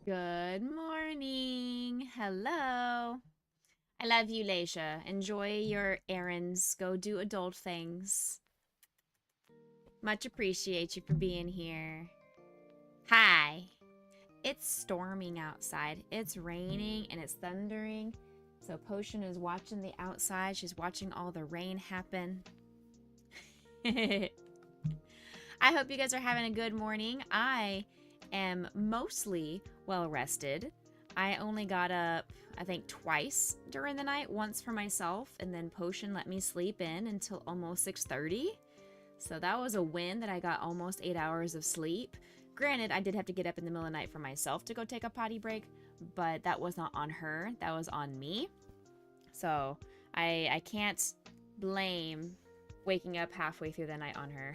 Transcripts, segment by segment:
Good morning. Hello. I love you, Leisha. Enjoy your errands. Go do adult things. Much appreciate you for being here. Hi. It's storming outside. It's raining and it's thundering. So Potion is watching the outside. She's watching all the rain happen. I hope you guys are having a good morning. I am mostly well rested. I only got up, I think, twice during the night, once for myself, and then Potion let me sleep in until almost 6:30. So that was a win that I got almost 8 hours of sleep. Granted, I did have to get up in the middle of the night for myself to go take a potty break, but that was not on her. That was on me. So I can't blame waking up halfway through the night on her.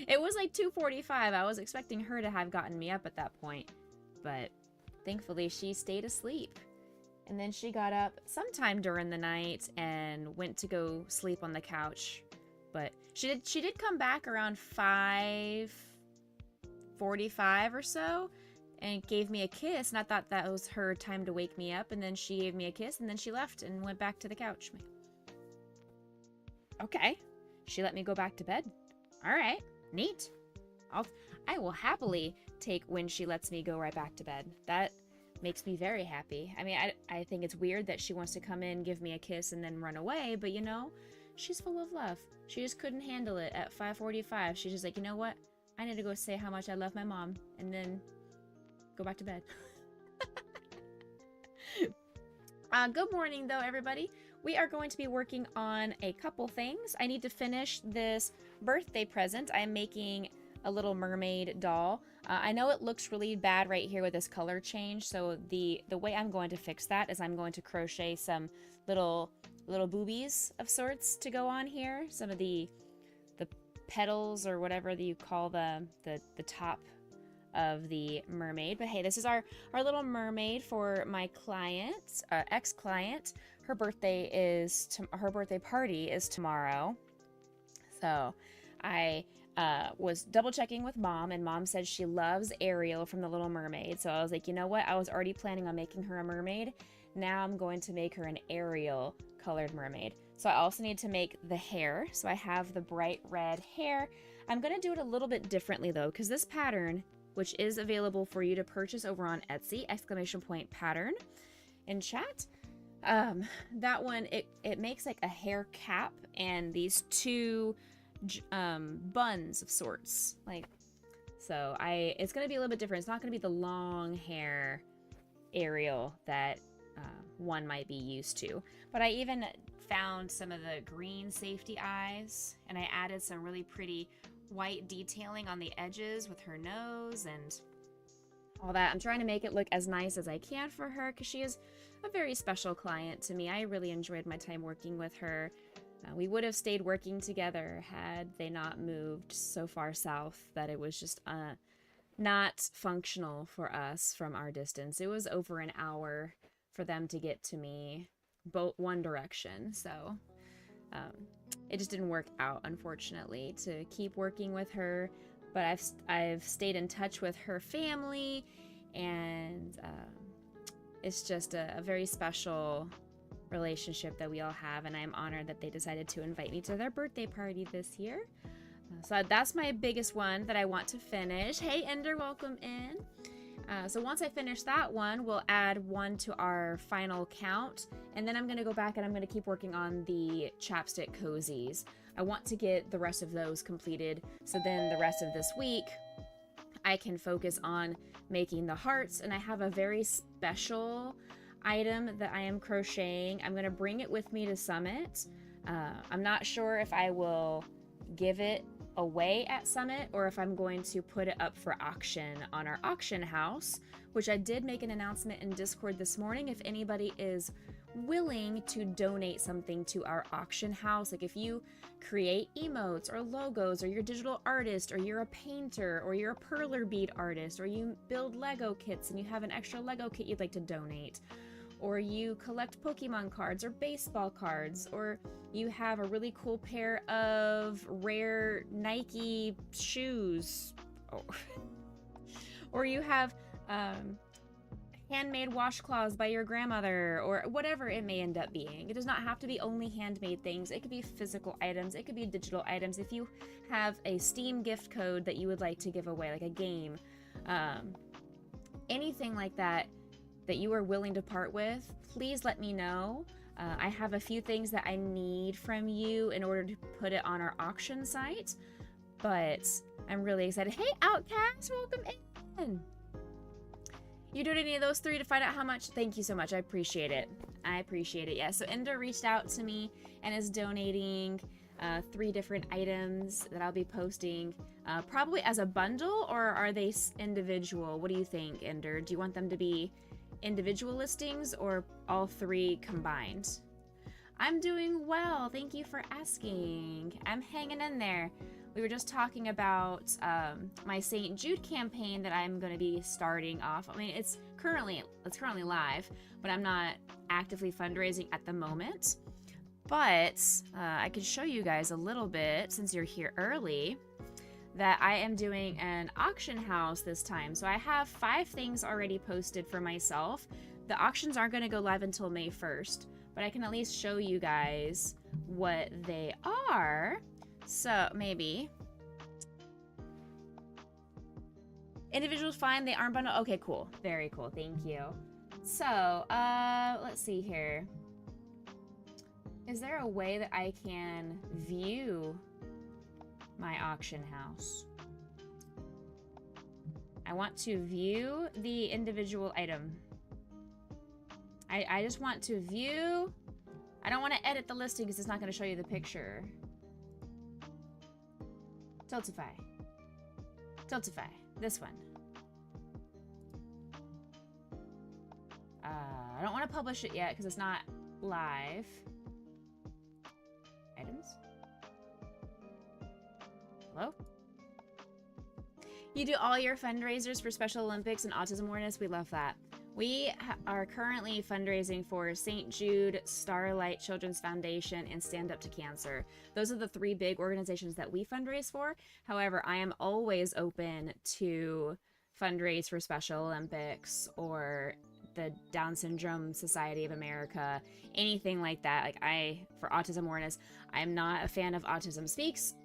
It was like 2:45. I was expecting her to have gotten me up at that point, but thankfully she stayed asleep. And then she got up sometime during the night and went to go sleep on the couch. But she did come back around 5:45 or so and gave me a kiss, and I thought that was her time to wake me up, and then she gave me a kiss and then she left and went back to the couch. Okay. She let me go back to bed. All right. Neat. I will happily take when she lets me go right back to bed. That makes me very happy. I mean, I think it's weird that she wants to come in, give me a kiss, and then run away, but you know, she's full of love. She just couldn't handle it at 5:45. She's just like, you know what? I need to go say how much I love my mom, and then go back to bed. Good morning, though, everybody. We are going to be working on a couple things. I need to finish this birthday present. I'm making a little mermaid doll. I know it looks really bad right here with this color change, so the way I'm going to fix that is I'm going to crochet some little boobies of sorts to go on here. Some of the petals or whatever that you call the top of the mermaid. But hey, this is our little mermaid for my client, ex-client. Her birthday party is tomorrow. So I was double checking with mom, and mom said she loves Ariel from the Little Mermaid. So I was like, you know what? I was already planning on making her a mermaid. Now I'm going to make her an Ariel colored mermaid. So I also need to make the hair. So I have the bright red hair. I'm going to do it a little bit differently though, because this pattern, which is available for you to purchase over on Etsy, !pattern in chat. That one, it makes like a hair cap and these two buns of sorts. So it's going to be a little bit different. It's not going to be the long hair Ariel that one might be used to. But I even found some of the green safety eyes, and I added some really pretty white detailing on the edges with her nose and all that. I'm trying to make it look as nice as I can for her because she is a very special client to me. I really enjoyed my time working with her. We would have stayed working together had they not moved so far south that it was just not functional for us from our distance. It was over an hour for them to get to me, both one direction. So it just didn't work out, unfortunately, to keep working with her. But I've stayed in touch with her family, and it's just a very special relationship that we all have, and I'm honored that they decided to invite me to their birthday party this year. So that's my biggest one that I want to finish. Hey, Ender, welcome in. So once I finish that one, we'll add one to our final count, and then I'm going to go back and I'm going to keep working on the chapstick cozies. I want to get the rest of those completed, so then the rest of this week I can focus on making the hearts, and I have a very special item that I am crocheting. I'm going to bring it with me to Summit. I'm not sure if I will give it away at Summit or if I'm going to put it up for auction on our auction house, which I did make an announcement in Discord this morning. If anybody is willing to donate something to our auction house, like if you create emotes or logos, or you're a digital artist, or you're a painter, or you're a perler bead artist, or you build Lego kits and you have an extra Lego kit you'd like to donate, or you collect Pokemon cards or baseball cards, or you have a really cool pair of rare Nike shoes, or you have handmade washcloths by your grandmother, or whatever it may end up being. It does not have to be only handmade things. It could be physical items. It could be digital items. If you have a Steam gift code that you would like to give away, like a game, anything like that that you are willing to part with, please let me know. I have a few things that I need from you in order to put it on our auction site, but I'm really excited. Hey, Outcast, welcome in. You doing any of those 3 to find out how much? Thank you so much. I appreciate it. I appreciate it. Yeah, so Ender reached out to me and is donating 3 different items that I'll be posting, probably as a bundle, or are they individual? What do you think, Ender? Do you want them to be individual listings or all 3 combined? I'm doing well. Thank you for asking. I'm hanging in there. We were just talking about my St. Jude campaign that I'm going to be starting off. I mean, it's currently live, but I'm not actively fundraising at the moment. But I can show you guys a little bit, since you're here early, that I am doing an auction house this time. So I have 5 things already posted for myself. The auctions aren't going to go live until May 1st, but I can at least show you guys what they are. So maybe individuals fine, they aren't bundled. Okay, cool, very cool, thank you. So let's see here. Is there a way that I can view my auction house? I want to view the individual item. I just want to view. I don't want to edit the listing because it's not going to show you the picture. Tiltify. Tiltify. This one. I don't want to publish it yet because it's not live. Items? Hello? You do all your fundraisers for Special Olympics and autism awareness. We love that. We are currently fundraising for St. Jude, Starlight Children's Foundation, and Stand Up to Cancer. Those are the 3 big organizations that we fundraise for. However, I am always open to fundraise for Special Olympics or the Down Syndrome Society of America, anything like that. Like for autism awareness, I'm not a fan of Autism Speaks,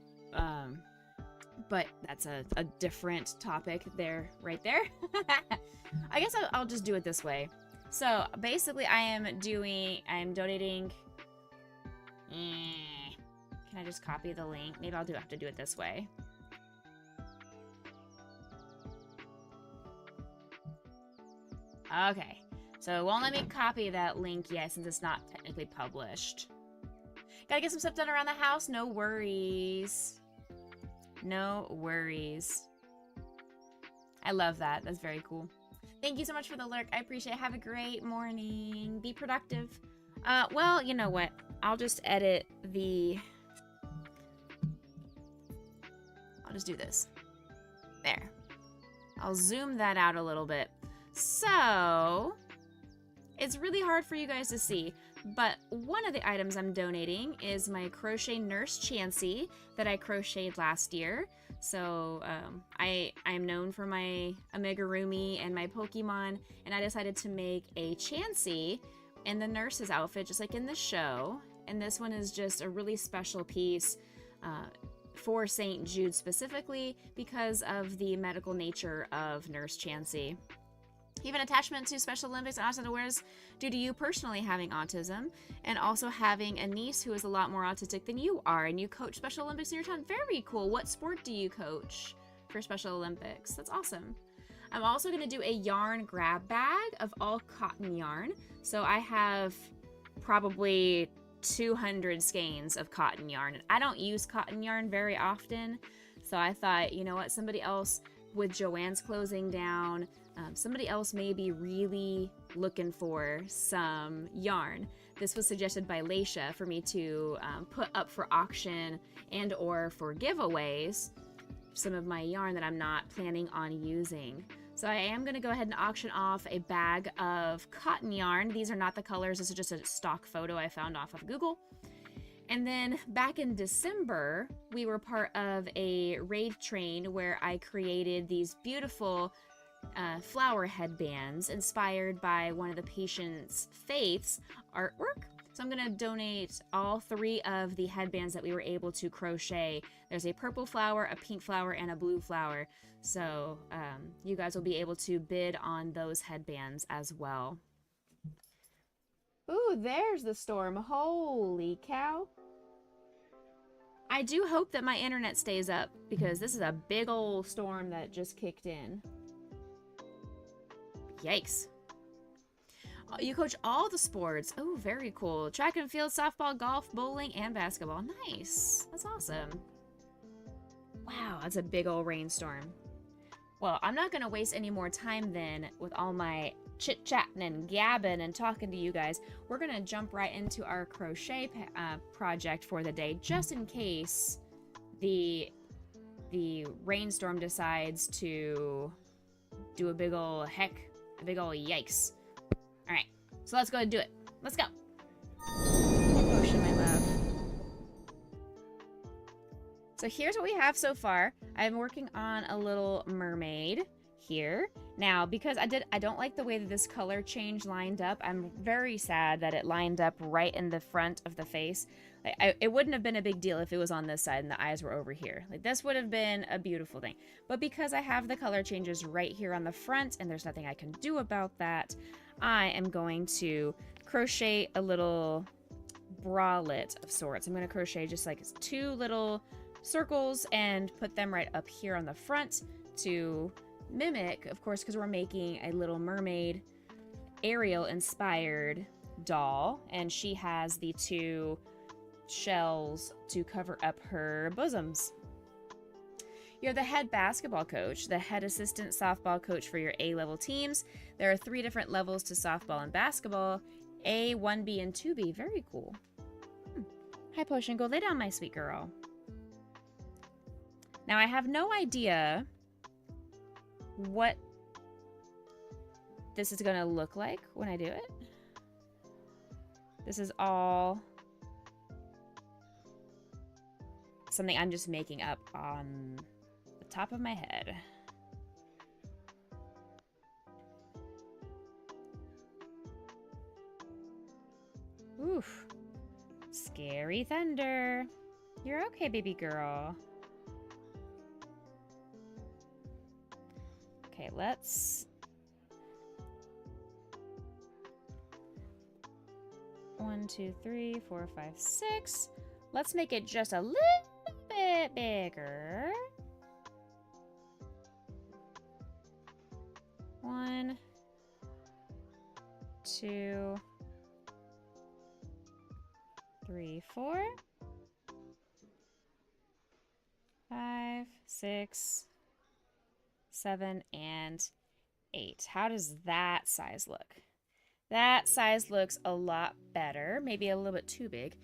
but that's a different topic there, right there. I guess I'll just do it this way. So basically I'm donating, can I just copy the link? Maybe I'll have to do it this way. Okay, so it won't let me copy that link yet since it's not technically published. Gotta get some stuff done around the house? No worries. No worries. I love that. That's very cool. Thank you so much for the lurk. I appreciate it. Have a great morning. Be productive. Well, you know what? I'll just edit the... I'll just do this. There. I'll zoom that out a little bit. So, it's really hard for you guys to see, but one of the items I'm donating is my crochet Nurse Chansey that I crocheted last year. So I'm known for my amigurumi and my Pokemon, and I decided to make a Chansey in the nurse's outfit, just like in the show. And this one is just a really special piece for St. Jude specifically because of the medical nature of Nurse Chansey. You have an attachment to Special Olympics and autism awareness due to you personally having autism and also having a niece who is a lot more autistic than you are, and you coach Special Olympics in your town. Very cool. What sport do you coach for Special Olympics? That's awesome. I'm also going to do a yarn grab bag of all cotton yarn. So I have probably 200 skeins of cotton yarn. I don't use cotton yarn very often, so I thought, you know what, somebody else with Joanne's closing down, somebody else may be really looking for some yarn. This was suggested by Laisha for me to put up for auction and or for giveaways some of my yarn that I'm not planning on using. So I am going to go ahead and auction off a bag of cotton yarn. These are not the colors. This is just a stock photo I found off of Google. And then back in December, we were part of a raid train where I created these beautiful flower headbands inspired by one of the patient's Faith's artwork. So I'm going to donate all 3 of the headbands that we were able to crochet. There's a purple flower, a pink flower, and a blue flower. So you guys will be able to bid on those headbands as well. Ooh, there's the storm. Holy cow. I do hope that my internet stays up because this is a big old storm that just kicked in. Yikes. You coach all the sports. Oh, very cool. Track and field, softball, golf, bowling, and basketball. Nice. That's awesome. Wow, that's a big old rainstorm. Well, I'm not going to waste any more time then with all my chit-chatting and gabbing and talking to you guys. We're going to jump right into our crochet project for the day, just in case the rainstorm decides to do a big ol' heck, a big ol' yikes. All right, so let's go and do it. Let's go. Potion, my love. So here's what we have so far. I'm working on a little mermaid here. Now, because I don't like the way that this color change lined up, I'm very sad that it lined up right in the front of the face. It wouldn't have been a big deal if it was on this side and the eyes were over here. Like, this would have been a beautiful thing. But because I have the color changes right here on the front and there's nothing I can do about that, I am going to crochet a little bralette of sorts. I'm going to crochet just like 2 little circles and put them right up here on the front to mimic, of course, because we're making a Little Mermaid Ariel inspired doll, and she has the 2 shells to cover up her bosoms. You're the head basketball coach, the head assistant softball coach for your A-level teams. There are 3 different levels to softball and basketball, A, 1B, and 2B. Very cool. Hi, Potion. Go lay down, my sweet girl. Now, I have no idea what this is going to look like when I do it. This is all something I'm just making up on the top of my head. Oof. Scary thunder. You're okay, baby girl. Okay, let's... 1, 2, 3, 4, 5, 6. Let's make it just a little bit bigger. 1, 2, 3, 4, 5, 6, 7, and 8. How does that size look? That size looks a lot better. Maybe a little bit too big.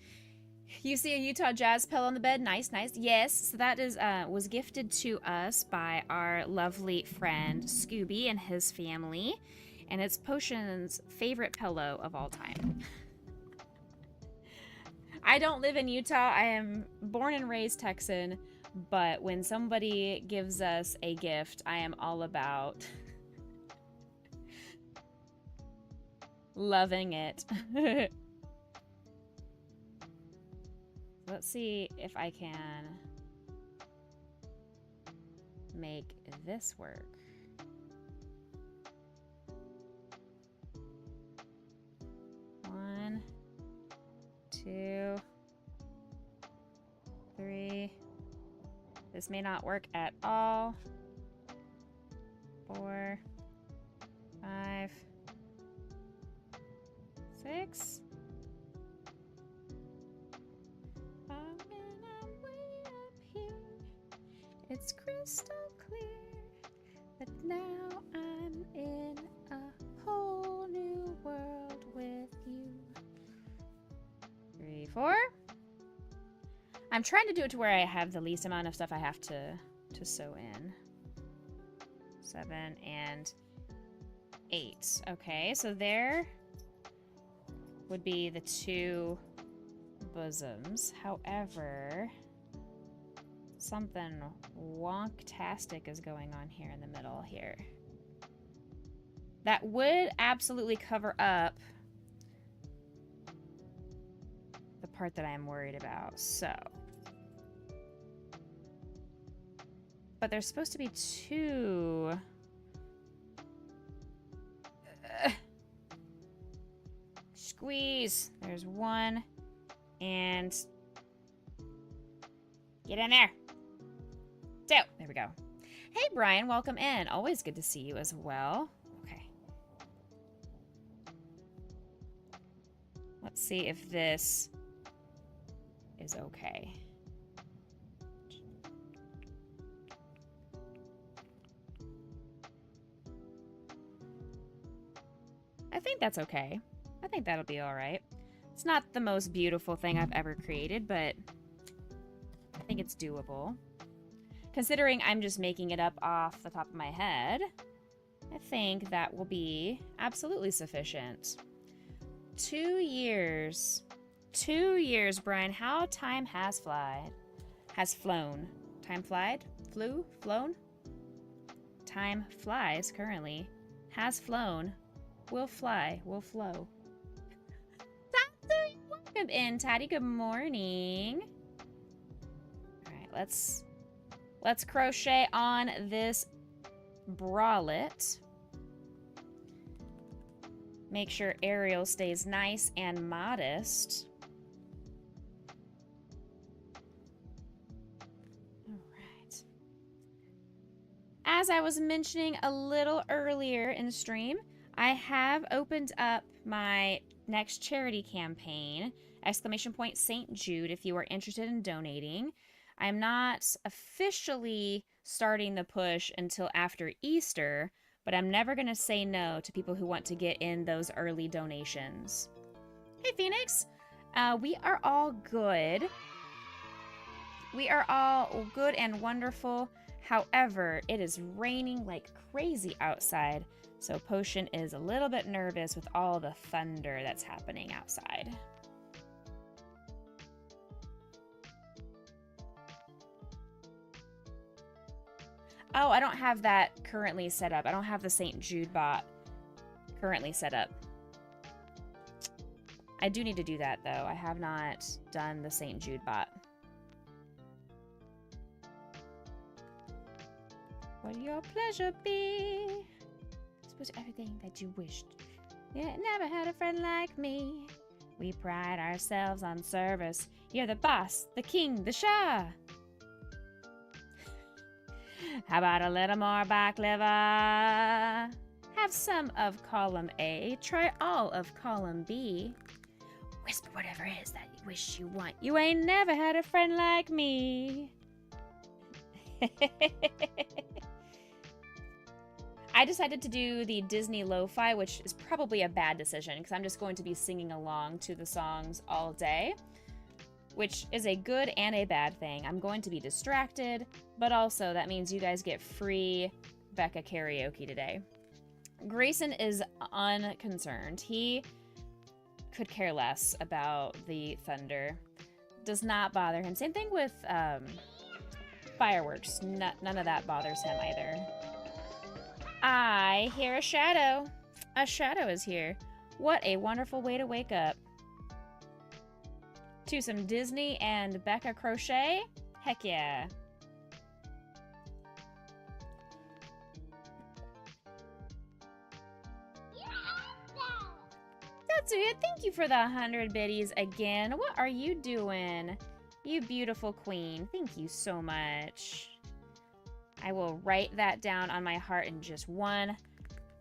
You see a Utah Jazz pillow on the bed? Nice, nice. Yes, so that is was gifted to us by our lovely friend Scooby and his family. And it's Potion's favorite pillow of all time. I don't live in Utah. I am born and raised Texan. But when somebody gives us a gift, I am all about loving it. Let's see if I can make this work. One, 2, 3. This may not work at all. 4, 5, 6. Oh, when I'm way up here, it's crystal clear that now I'm in a whole new world with you. 3, 4. I'm trying to do it to where I have the least amount of stuff I have to sew in. 7 and 8. Okay, so there would be the 2 bosoms. However, something wonktastic is going on here in the middle here. That would absolutely cover up the part that I'm worried about. So, but there's supposed to be two. Squeeze. There's one. And get in there. So, there we go. Hey, Brian, welcome in. Always good to see you as well. Okay. Let's see if this is okay. I think that's okay. I think that'll be all right. It's not the most beautiful thing I've ever created, but I think it's doable. Considering I'm just making it up off the top of my head, I think that will be absolutely sufficient. 2 years. 2 years, Brian. How time has flied. Has flown. Time flied? Flew? Flown? Time flies currently. Has flown. Will fly. Will flow. Welcome in, Taddy. Good morning. Alright, let's crochet on this bralette. Make sure Ariel stays nice and modest. Alright. As I was mentioning a little earlier in the stream, I have opened up my next charity campaign, !St. Jude, if you are interested in donating. I'm not officially starting the push until after Easter, but I'm never going to say no to people who want to get in those early donations. Hey, Phoenix. We are all good. We are all good and wonderful. However, it is raining like crazy outside, so Potion is a little bit nervous with all the thunder that's happening outside. Oh, I don't have that currently set up. I don't have the St. Jude bot currently set up. I do need to do that, though. I have not done the St. Jude bot. What your pleasure be? Suppose everything that you wished. You never had a friend like me. We pride ourselves on service. You're the boss, the king, the Shah. How about a little more baklava? Have some of column A, try all of column B. Whisper whatever it is that you wish you want. You ain't never had a friend like me. I decided to do the Disney Lo-Fi, which is probably a bad decision because I'm just going to be singing along to the songs all day, which is a good and a bad thing. I'm going to be distracted, but also that means you guys get free Becca karaoke today. Grayson is unconcerned. He could care less about the thunder. Does not bother him. Same thing with fireworks. None of that bothers him either. I hear a shadow. A shadow is here. What a wonderful way to wake up. To some Disney and Becca crochet? Heck yeah. That's it. Thank you for the 100 biddies again. What are you doing? You beautiful queen. Thank you so much. I will write that down on my heart in just 1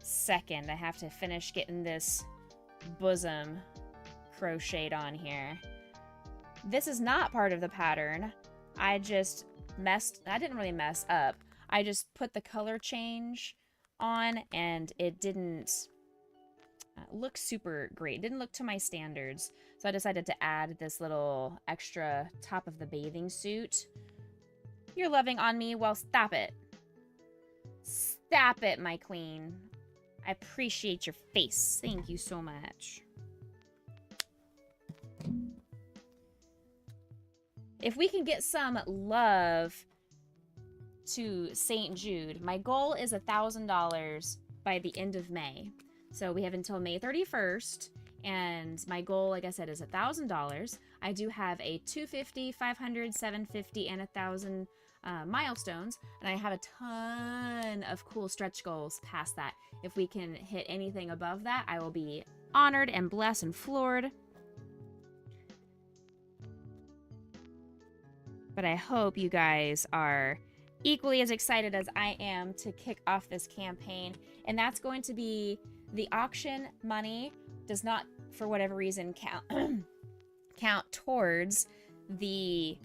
second. I have to finish getting this bosom crocheted on here. This is not part of the pattern. I didn't really mess up. I just put the color change on and it didn't look super great. It didn't look to my standards. So I decided to add this little extra top of the bathing suit. You're loving on me? Well, stop it. Stop it, my queen. I appreciate your face. Thank you so much. If we can get some love to St. Jude, my goal is $1,000 by the end of May. So we have until May 31st, and my goal, like I said, is $1,000. I do have a 250, 500, 750, and 1,000 milestones, and I have a ton of cool stretch goals past that. If we can hit anything above that, I will be honored and blessed and floored. But I hope you guys are equally as excited as I am to kick off this campaign. And that's going to be the auction money does not, for whatever reason, count towards the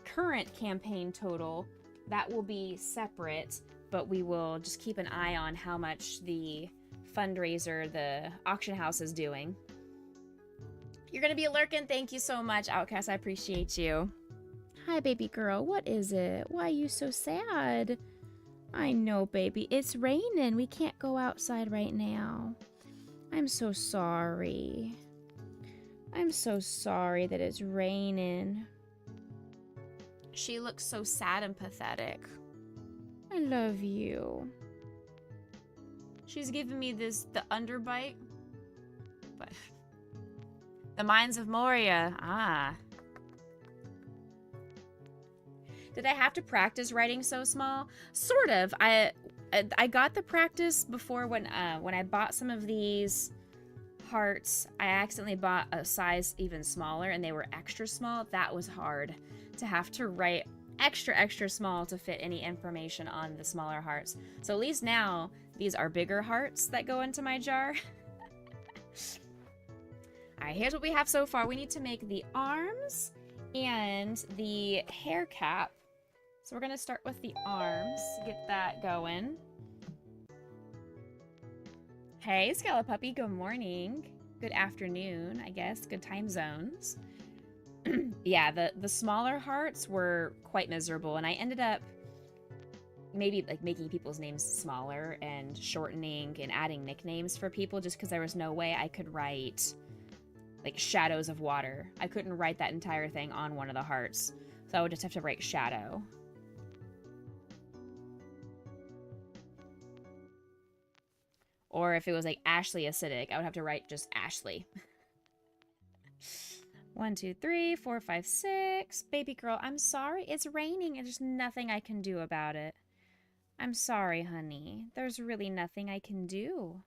current campaign total. That will be separate, but we will just keep an eye on how much the fundraiser, the auction house, is doing. You're gonna be lurking. Thank you so much, Outcast. I appreciate you. Hi, baby girl. What is it? Why are you so sad? I know, baby. It's raining. We can't go outside right now. I'm so sorry. I'm so sorry that it's raining. She looks so sad and pathetic. I love you. She's giving me the underbite. But the Mines of Moria. Ah. Did I have to practice writing so small? Sort of. I got the practice before when I bought some of these hearts. I accidentally bought a size even smaller, and they were extra small. That was hard to have to write extra small to fit any information on the smaller hearts. So at least now these are bigger hearts that go into my jar. Alright, here's what we have so far. We need to make the arms and the hair cap. So we're gonna start with the arms, get that going. Hey, Scalapuppy, good morning. Good afternoon, I guess. Good time zones. Yeah, the smaller hearts were quite miserable, and I ended up maybe like making people's names smaller and shortening and adding nicknames for people just because there was no way I could write like Shadows of Water. I couldn't write that entire thing on one of the hearts, so I would just have to write Shadow. Or if it was like Ashley Acidic, I would have to write just Ashley. 1, 2, 3, 4, 5, 6. Baby girl, I'm sorry. It's raining and there's nothing I can do about it. I'm sorry, honey. There's really nothing I can do.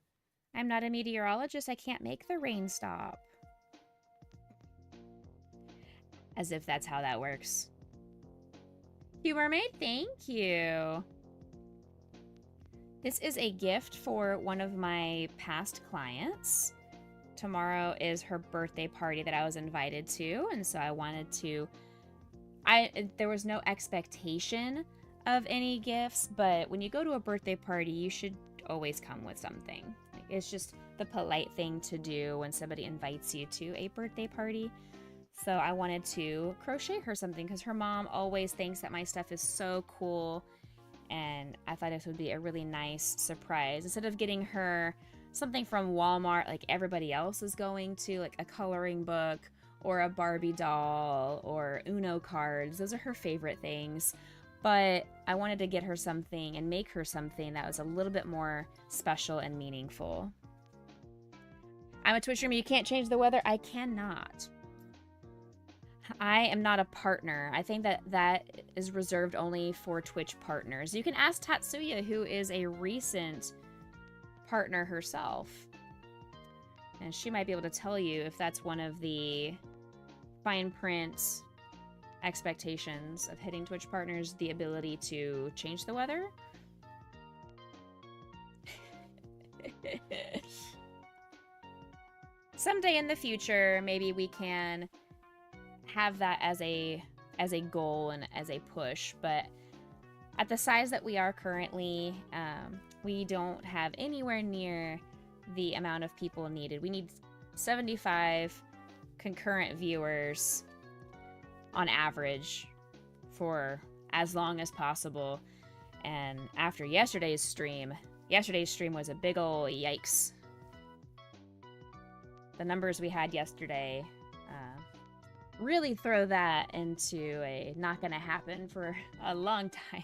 I'm not a meteorologist. I can't make the rain stop. As if that's how that works. You mermaid, thank you. This is a gift for one of my past clients. Tomorrow is her birthday party that I was invited to, and so I wanted to... there was no expectation of any gifts, but when you go to a birthday party, you should always come with something. Like, it's just the polite thing to do when somebody invites you to a birthday party. So I wanted to crochet her something because her mom always thinks that my stuff is so cool, and I thought this would be a really nice surprise. Instead of getting her something from Walmart like everybody else is going to, like a coloring book or a Barbie doll or Uno cards. Those are her favorite things. But I wanted to get her something and make her something that was a little bit more special and meaningful. I'm a Twitch streamer. You can't change the weather. I cannot. I am not a partner. I think that is reserved only for Twitch partners. You can ask Tatsuya, who is a recent partner herself, and she might be able to tell you if that's one of the fine print expectations of hitting Twitch partners, the ability to change the weather. Someday in the future, maybe we can have that as a goal and as a push, but at the size that we are currently, we don't have anywhere near the amount of people needed. We need 75 concurrent viewers on average for as long as possible. And after yesterday's stream was a big ol' yikes. The numbers we had yesterday really throw that into a not gonna happen for a long time.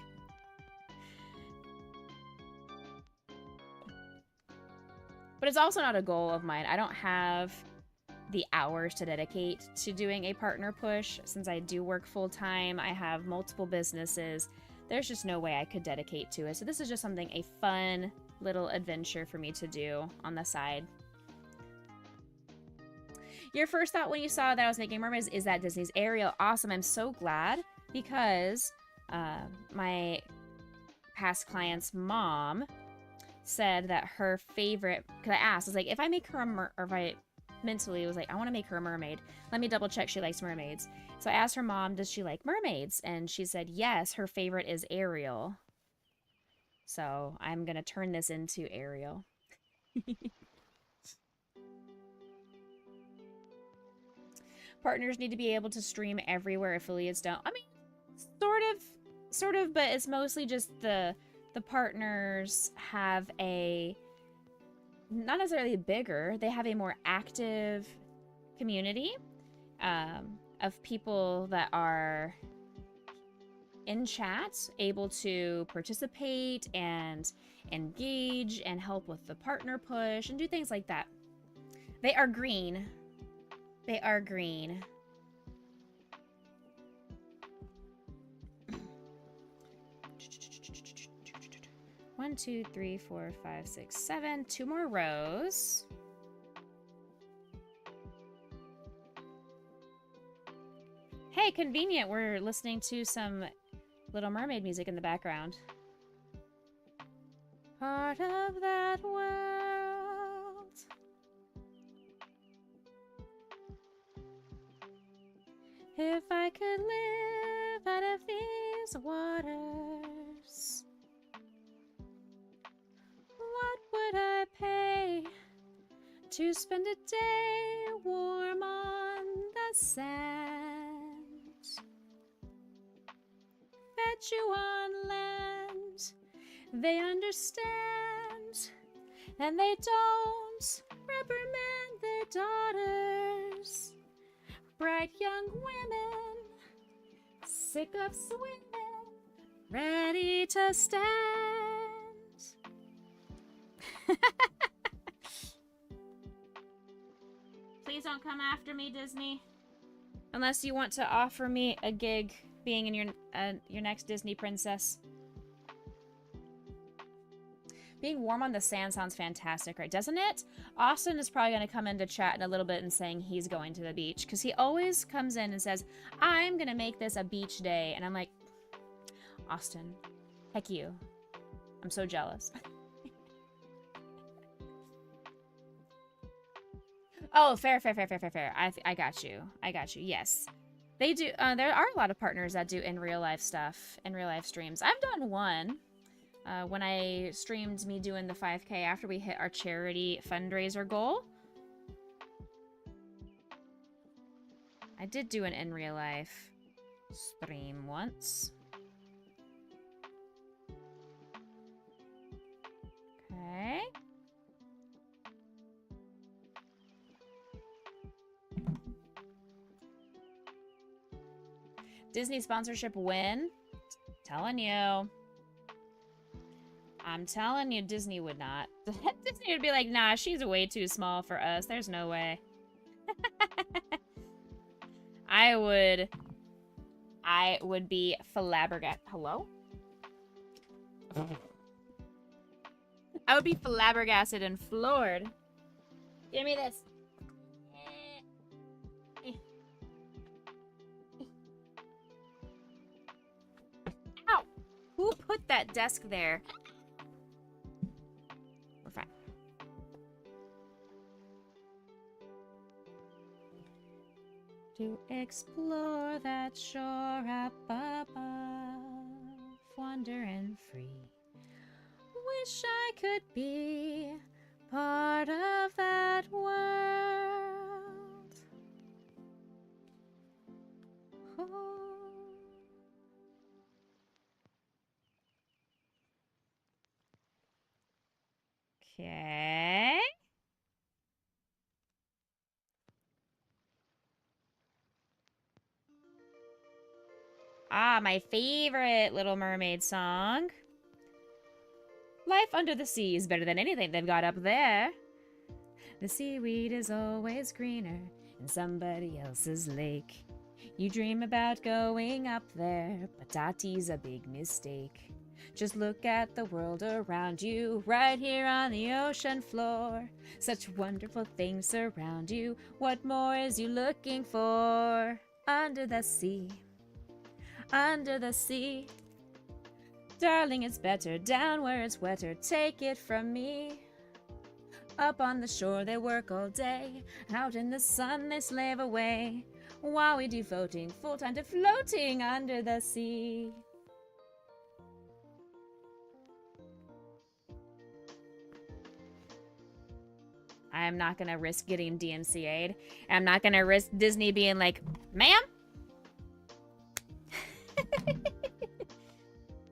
But it's also not a goal of mine. I don't have the hours to dedicate to doing a partner push. Since I do work full-time, I have multiple businesses. There's just no way I could dedicate to it. So this is just something, a fun little adventure for me to do on the side. Your first thought when you saw that I was making mermaids is that Disney's Ariel. Awesome. I'm so glad because my past client's mom said that her favorite, because I asked, I was like, if I make her or if I mentally was like, I want to make her a mermaid. Let me double check she likes mermaids. So I asked her mom, does she like mermaids? And she said, yes, her favorite is Ariel. So I'm going to turn this into Ariel. Partners need to be able to stream everywhere. Affiliates don't. I mean, sort of, but it's mostly just the partners have a, not necessarily bigger, they have a more active community of people that are in chat, able to participate and engage and help with the partner push and do things like that. They are green. They are green. 1, 2, 3, 4, 5, 6, 7. 2 more rows. Hey, convenient. We're listening to some Little Mermaid music in the background. Part of that world. If I could live out of these waters, what would I pay to spend a day warm on the sand? Bet you on land they understand, and they don't reprimand their daughters. Bright young women, sick of swimming, ready to stand. Please don't come after me, Disney. Unless you want to offer me a gig being in your next Disney princess. Being warm on the sand sounds fantastic, right? Doesn't it? Austin is probably going to come into chat in a little bit and saying he's going to the beach. Because he always comes in and says, I'm going to make this a beach day. And I'm like, Austin, heck you. I'm so jealous. Oh, fair. I got you. Yes. They do. There are a lot of partners that do in real life stuff, in real life streams. I've done one. When I streamed me doing the 5K after we hit our charity fundraiser goal. I did do an in real life stream once. Okay. Disney sponsorship win? Telling you. I'm telling you, Disney would not. Disney would be like, nah, she's way too small for us. There's no way. I would be flabbergasted. Hello? I would be flabbergasted and floored. Give me this. Ow! Who put that desk there? We're fine. To explore that shore up above, wandering free. Wish I could be part of that world. Oh. Okay. Ah, my favorite Little Mermaid song. Life under the sea is better than anything they've got up there. The seaweed is always greener in somebody else's lake. You dream about going up there, but Tati's a big mistake. Just look at the world around you, right here on the ocean floor. Such wonderful things surround you. What more is you looking for? Under the sea, under the sea. Darling, it's better down where it's wetter. Take it from me. Up on the shore they work all day. Out in the sun they slave away. While we devoting full time to floating under the sea. I'm not gonna risk getting DMCA'd. I'm not gonna risk Disney being like, ma'am?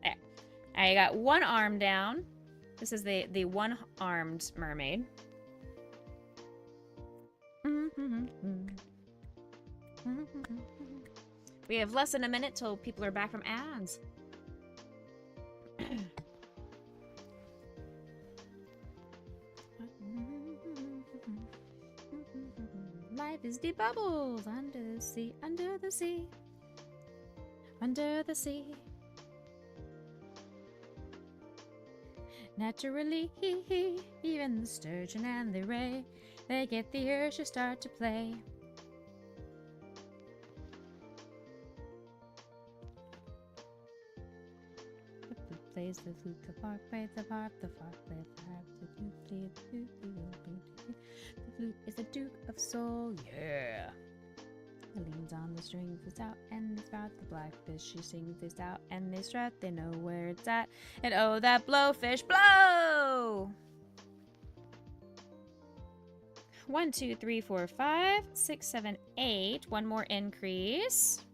There. I got one arm down. This is the one-armed mermaid. We have less than a minute till people are back from ads. Life is deep bubbles under the sea, under the sea, under the sea. Naturally, even the sturgeon and the ray, they get the urge to start to play. The flute plays the flute, the harp plays the harp, the harp plays the harp, the flute plays the flute, the flute is the Duke of Soul, yeah. It leans on the strings, it's out and it's out. The blackfish, she sings, they out and they strut, they know where it's at. And oh, that blowfish, blow! 1, 2, 3, 4, 5, 6, 7, 8. One more increase.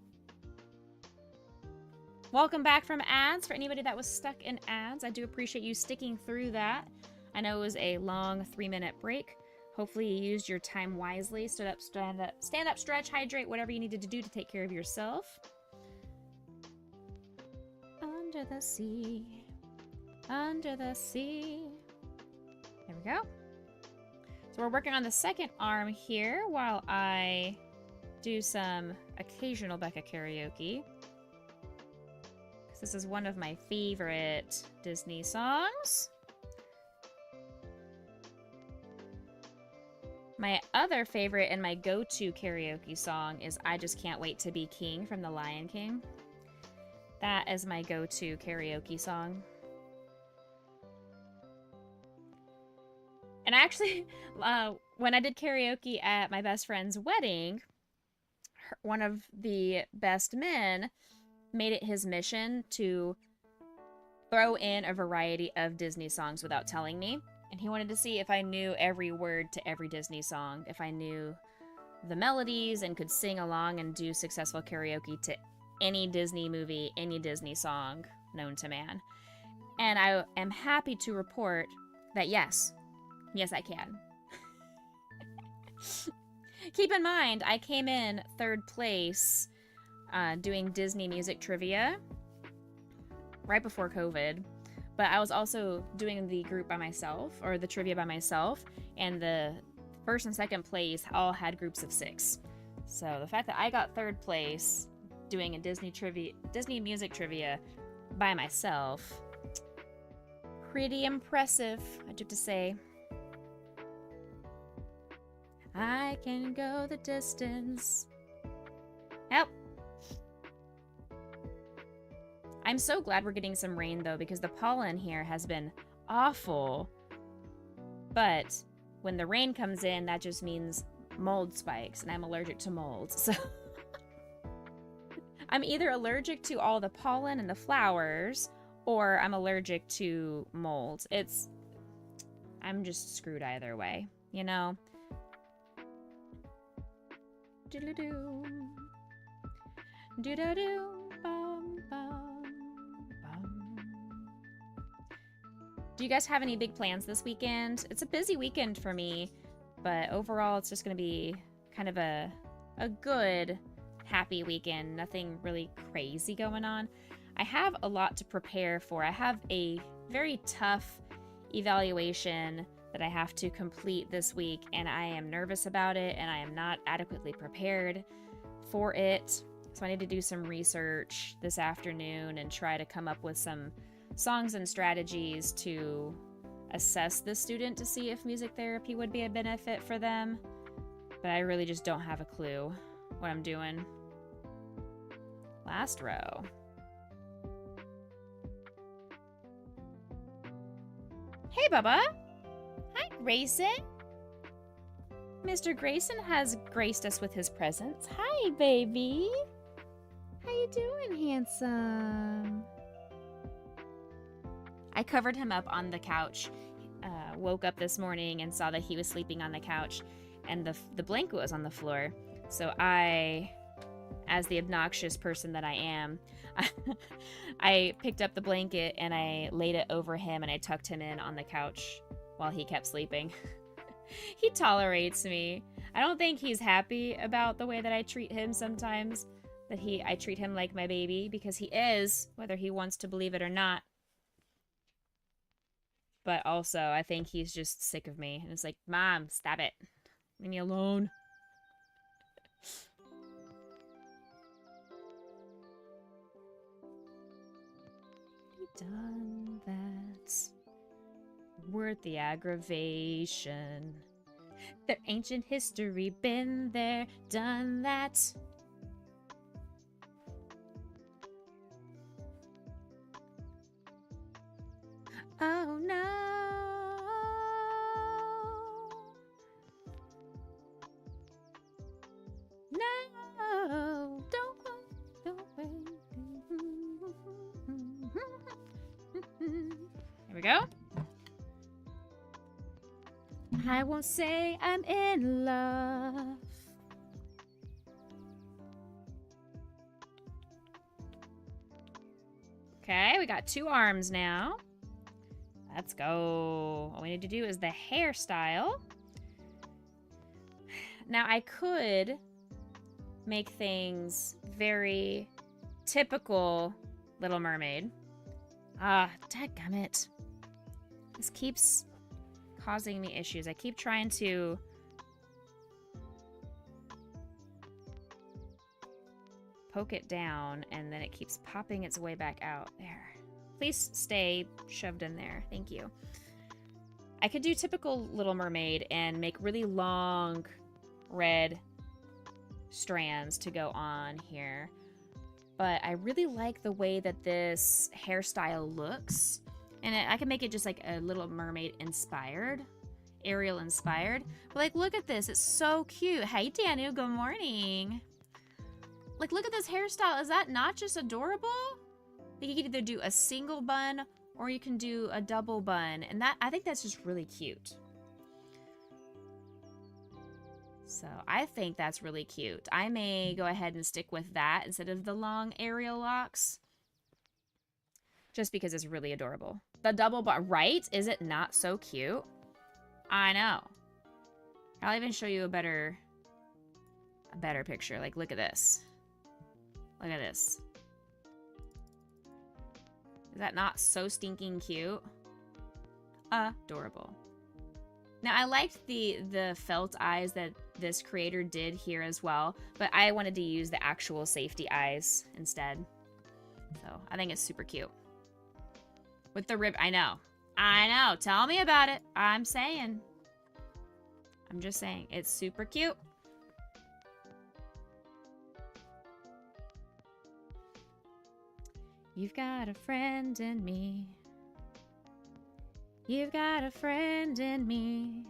Welcome back from ads. For anybody that was stuck in ads, I do appreciate you sticking through that. I know it was a long 3-minute break. Hopefully you used your time wisely. Stood up, stand up, stretch, hydrate, whatever you needed to do to take care of yourself. Under the sea, under the sea. There we go. So we're working on the second arm here while I do some occasional Becca karaoke. This is one of my favorite Disney songs. My other favorite and my go-to karaoke song is I Just Can't Wait to Be King from The Lion King. That is my go-to karaoke song. And actually, when I did karaoke at my best friend's wedding, one of the best men made it his mission to throw in a variety of Disney songs without telling me. And he wanted to see if I knew every word to every Disney song, if I knew the melodies and could sing along and do successful karaoke to any Disney movie, any Disney song known to man. And I am happy to report that yes, I can. Keep in mind, I came in 3rd place doing Disney music trivia right before COVID. But I was also doing the group by myself, or the trivia by myself, and the 1st and 2nd place all had groups of 6. So the fact that I got 3rd place doing a Disney music trivia by myself, pretty impressive, I do have to say. I can go the distance. Help! I'm so glad we're getting some rain, though, because the pollen here has been awful. But when the rain comes in, that just means mold spikes, and I'm allergic to mold. So I'm either allergic to all the pollen and the flowers, or I'm allergic to mold. I'm just screwed either way, you know? Do-do-do. Do-do-do. Bum, bum. Do you guys have any big plans this weekend? It's a busy weekend for me, but overall it's just going to be kind of a good, happy weekend. Nothing really crazy going on. I have a lot to prepare for. I have a very tough evaluation that I have to complete this week, and I am nervous about it, and I am not adequately prepared for it. So I need to do some research this afternoon and try to come up with some songs and strategies to assess the student to see if music therapy would be a benefit for them. But I really just don't have a clue what I'm doing. Last row. Hey, Bubba. Hi, Grayson. Mr. Grayson has graced us with his presence. Hi, baby. How you doing, handsome? I covered him up on the couch. Woke up this morning and saw that he was sleeping on the couch, and the blanket was on the floor. So I, as the obnoxious person that I am, I picked up the blanket and I laid it over him and I tucked him in on the couch while he kept sleeping. He tolerates me. I don't think he's happy about the way that I treat him sometimes, that I treat him like my baby, because he is, whether he wants to believe it or not. But also, I think he's just sick of me. And it's like, Mom, stop it. Leave me alone. Done that. Worth the aggravation. Their ancient history, been there, done that. Oh no. No, don't wait. Here we go. I won't say I'm in love. Okay, we got 2 arms now. Let's go. All we need to do is the hairstyle. Now, I could make things very typical Little Mermaid. Dadgummit. This keeps causing me issues. I keep trying to poke it down, and then it keeps popping its way back out. There. Please stay shoved in there. Thank you. I could do typical Little Mermaid and make really long red strands to go on here. But I really like the way that this hairstyle looks. And I can make it just like a Little Mermaid inspired. Ariel inspired. But like, look at this. It's so cute. Hey, Danu. Good morning. Like, look at this hairstyle. Is that not just adorable? You can either do a single bun or you can do a double bun. And I think that's just really cute. So I think that's really cute. I may go ahead and stick with that instead of the long Ariel locks. Just because it's really adorable. The double bun, right? Is it not so cute? I know. I'll even show you a better picture. Like, look at this. Look at this. Is that not so stinking cute? Adorable. Now, I liked the felt eyes that this creator did here as well, but I wanted to use the actual safety eyes instead. So, I think it's super cute. With the rib, I know. Tell me about it. I'm just saying. It's super cute. You've got a friend in me. You've got a friend in me.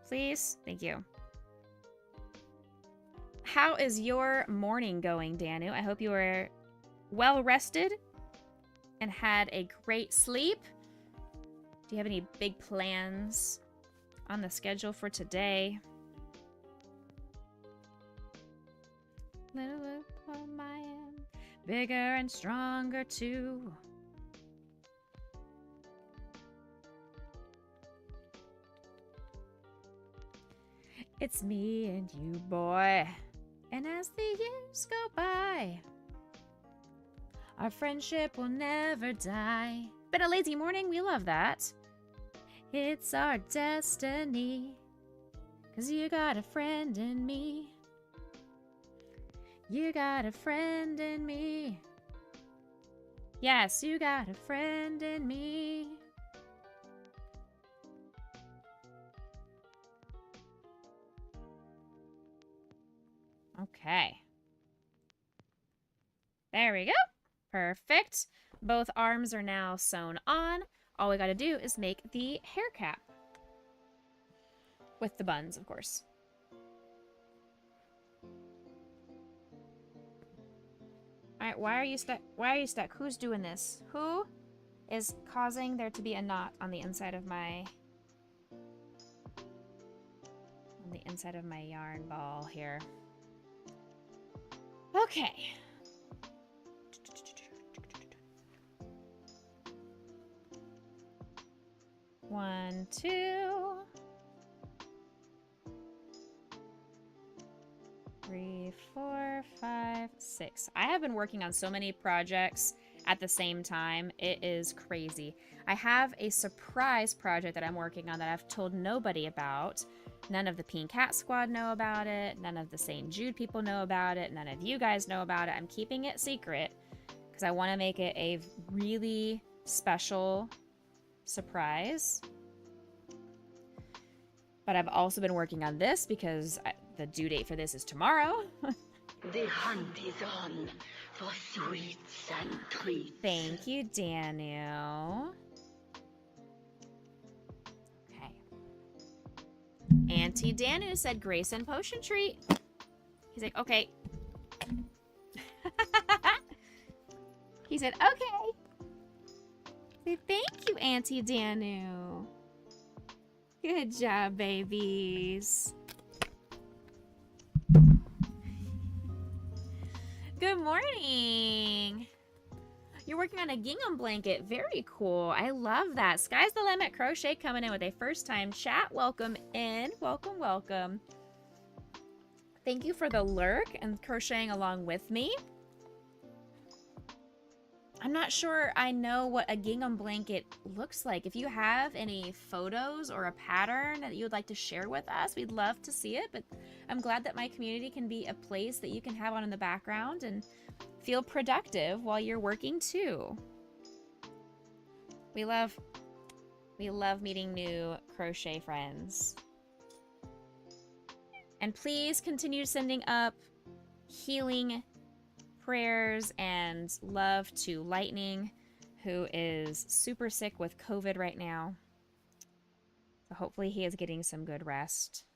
Please? Thank you. How is your morning going, Danu? I hope you are well rested and had a great sleep. Do you have any big plans on the schedule for today? Little I am, bigger and stronger too. It's me and you, boy. And as the years go by, our friendship will never die. Been a lazy morning, we love that. It's our destiny, 'cause you got a friend in me. You got a friend in me. Yes, you got a friend in me. Okay. There we go. Perfect. Both arms are now sewn on. All we gotta do is make the hair cap. With the buns, of course. Alright, why are you stuck? Why are you stuck? Who's doing this? Who is causing there to be a knot on the inside of my... on the inside of my yarn ball here? Okay. One, two, three, four, five, six. I have been working on so many projects at the same time. It is crazy. I have a surprise project that I'm working on that I've told nobody about. None of the Pink Cat Squad know about it. None of the St. Jude people know about it. None of you guys know about it. I'm keeping it secret because I want to make it a really special surprise. But I've also been working on this because the due date for this is tomorrow. The hunt is on for sweets and treats. Thank you, Danu. Okay. Auntie Danu said Grace and Potion Treat. He's like, okay. He said, okay. Say, thank you, Auntie Danu. Good job, babies. Good morning. You're working on a gingham blanket. Very cool. I love that. Sky's the limit. Crochet coming in with a first time chat. Welcome in. Welcome, welcome. Thank you for the lurk and crocheting along with me. I'm not sure I know what a gingham blanket looks like. If you have any photos or a pattern that you would like to share with us, we'd love to see it. But I'm glad that my community can be a place that you can have on in the background and feel productive while you're working too. We love meeting new crochet friends. And please continue sending up healing prayers and love to Lightning, who is super sick with COVID right now. So hopefully he is getting some good rest.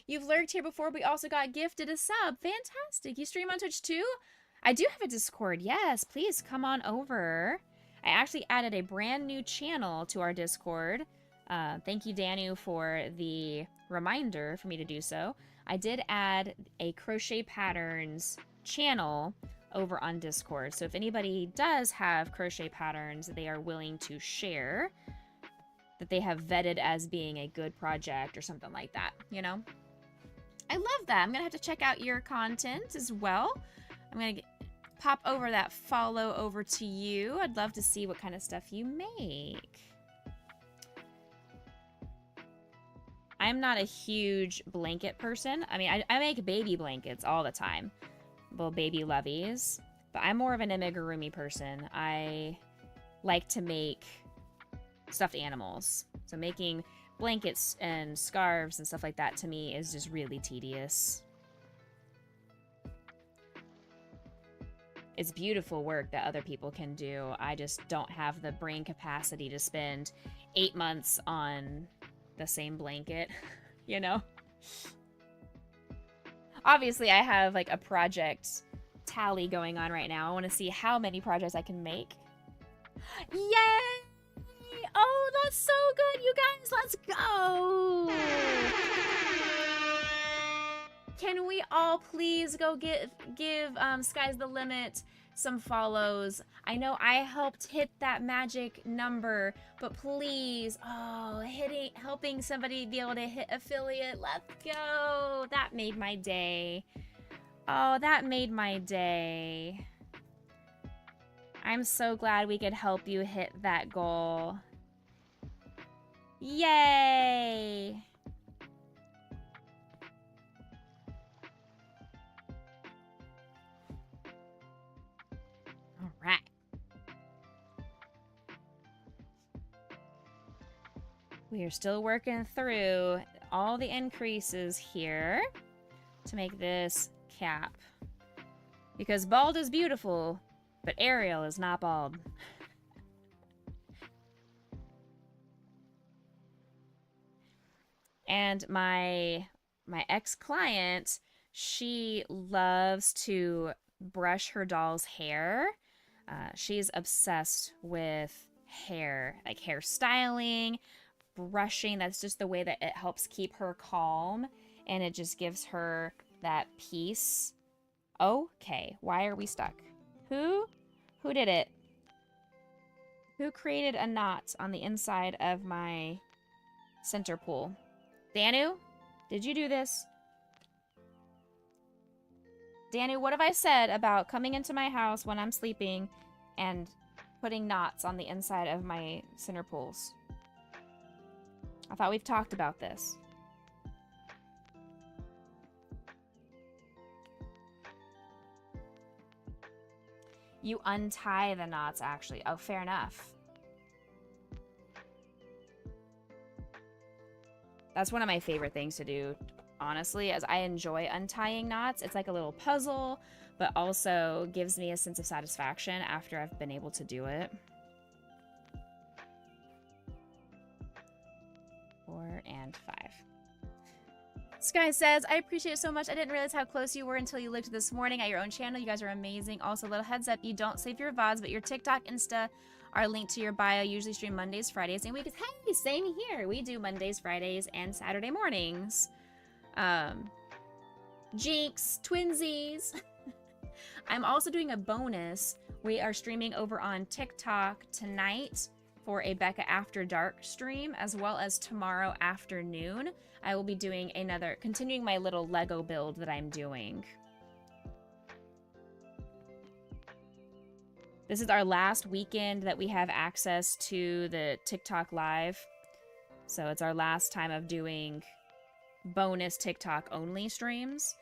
You've lurked here before, but we also got gifted a sub. Fantastic. You stream on Twitch too? I do have a Discord. Yes, please come on over. I actually added a brand new channel to our Discord. Thank you, Danu, for the reminder for me to do so. I did add a crochet patterns channel over on Discord. So if anybody does have crochet patterns that they are willing to share, that they have vetted as being a good project or something like that, you know? I love that. I'm going to have to check out your content as well. I'm going to pop over that follow over to you. I'd love to see what kind of stuff you make. I'm not a huge blanket person. I mean, I make baby blankets all the time. Little baby loveys. But I'm more of an amigurumi person. I like to make stuffed animals. So making blankets and scarves and stuff like that to me is just really tedious. It's beautiful work that other people can do. I just don't have the brain capacity to spend 8 months on the same blanket, you know? Obviously, I have like a project tally going on right now. I want to see how many projects I can make. Yay! Oh, that's so good, you guys. Let's go. Can we all please go give Sky's the Limit some follows? I know I helped hit that magic number, but please, oh, helping somebody be able to hit affiliate. Let's go. That made my day. Oh, that made my day. I'm so glad we could help you hit that goal. Yay! All right. We are still working through all the increases here to make this cap. Because bald is beautiful, but Ariel is not bald. And my ex-client, she loves to brush her doll's hair. She's obsessed with hair, like hair styling, brushing. That's just the way that it helps keep her calm, and it just gives her that peace. Okay, why are we stuck? Who did it? Who created a knot on the inside of my center pool? Danu, did you do this? Danu, what have I said about coming into my house when I'm sleeping and putting knots on the inside of my center pools? I thought we've talked about this. You untie the knots, actually. Oh, fair enough. That's one of my favorite things to do, honestly, as I enjoy untying knots. It's like a little puzzle, but also gives me a sense of satisfaction after I've been able to do it. 4 and 5. Sky says, I appreciate it so much. I didn't realize how close you were until you looked this morning at your own channel. You guys are amazing. Also, little heads up, you don't save your VODs, but your TikTok, Insta are linked to your bio. Usually stream Mondays, Fridays, and weekends. Hey, same here. We do Mondays, Fridays, and Saturday mornings. Jinx, twinsies. I'm also doing a bonus. We are streaming over on TikTok tonight for a Becca After Dark stream, as well as tomorrow afternoon. I will be doing continuing my little Lego build that I'm doing. This is our last weekend that we have access to the TikTok live. So it's our last time of doing bonus TikTok only streams.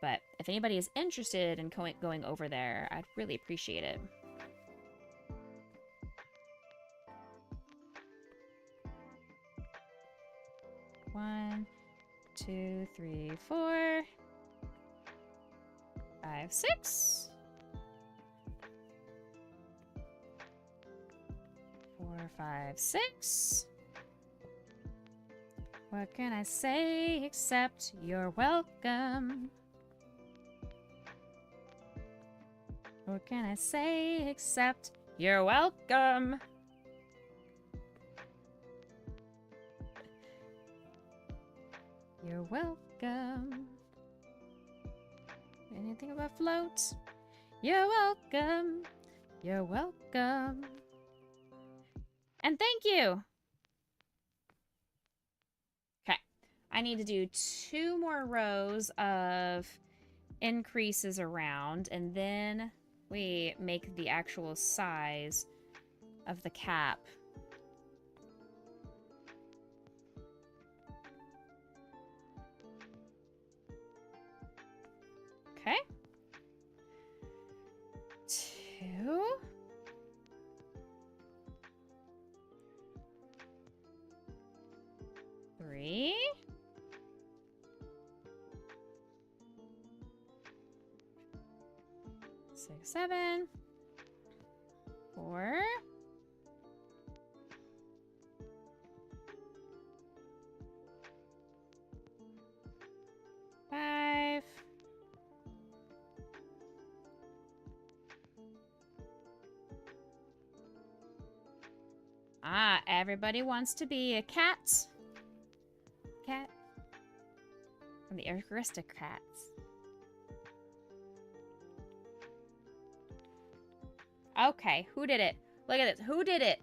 But if anybody is interested in going over there, I'd really appreciate it. One, 2, 3, 4, 5, 6. 4, 5, 6. What can I say except you're welcome? What can I say except you're welcome? You're welcome. Anything about floats? You're welcome. You're welcome. And thank you. Okay. I need to do 2 more rows of increases around, and then we make the actual size of the cap. Okay. 2. 3. 6, 7. 4. 5. Ah, everybody wants to be a cat. Cat. From the aristocrats. Okay, who did it? Look at this. Who did it?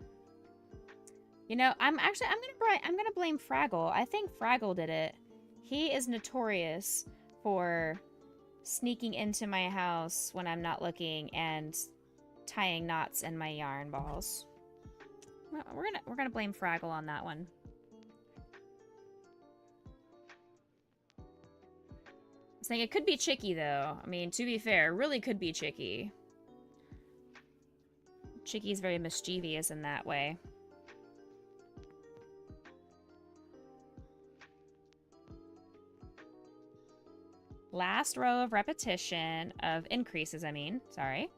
You know, I'm gonna blame Fraggle. I think Fraggle did it. He is notorious for sneaking into my house when I'm not looking and tying knots in my yarn balls. Well, we're gonna blame Fraggle on that one. I was thinking it could be Chicky though. I mean, to be fair, it really could be Chicky. Chicky's very mischievous in that way. Last row of repetition of increases, I mean, sorry.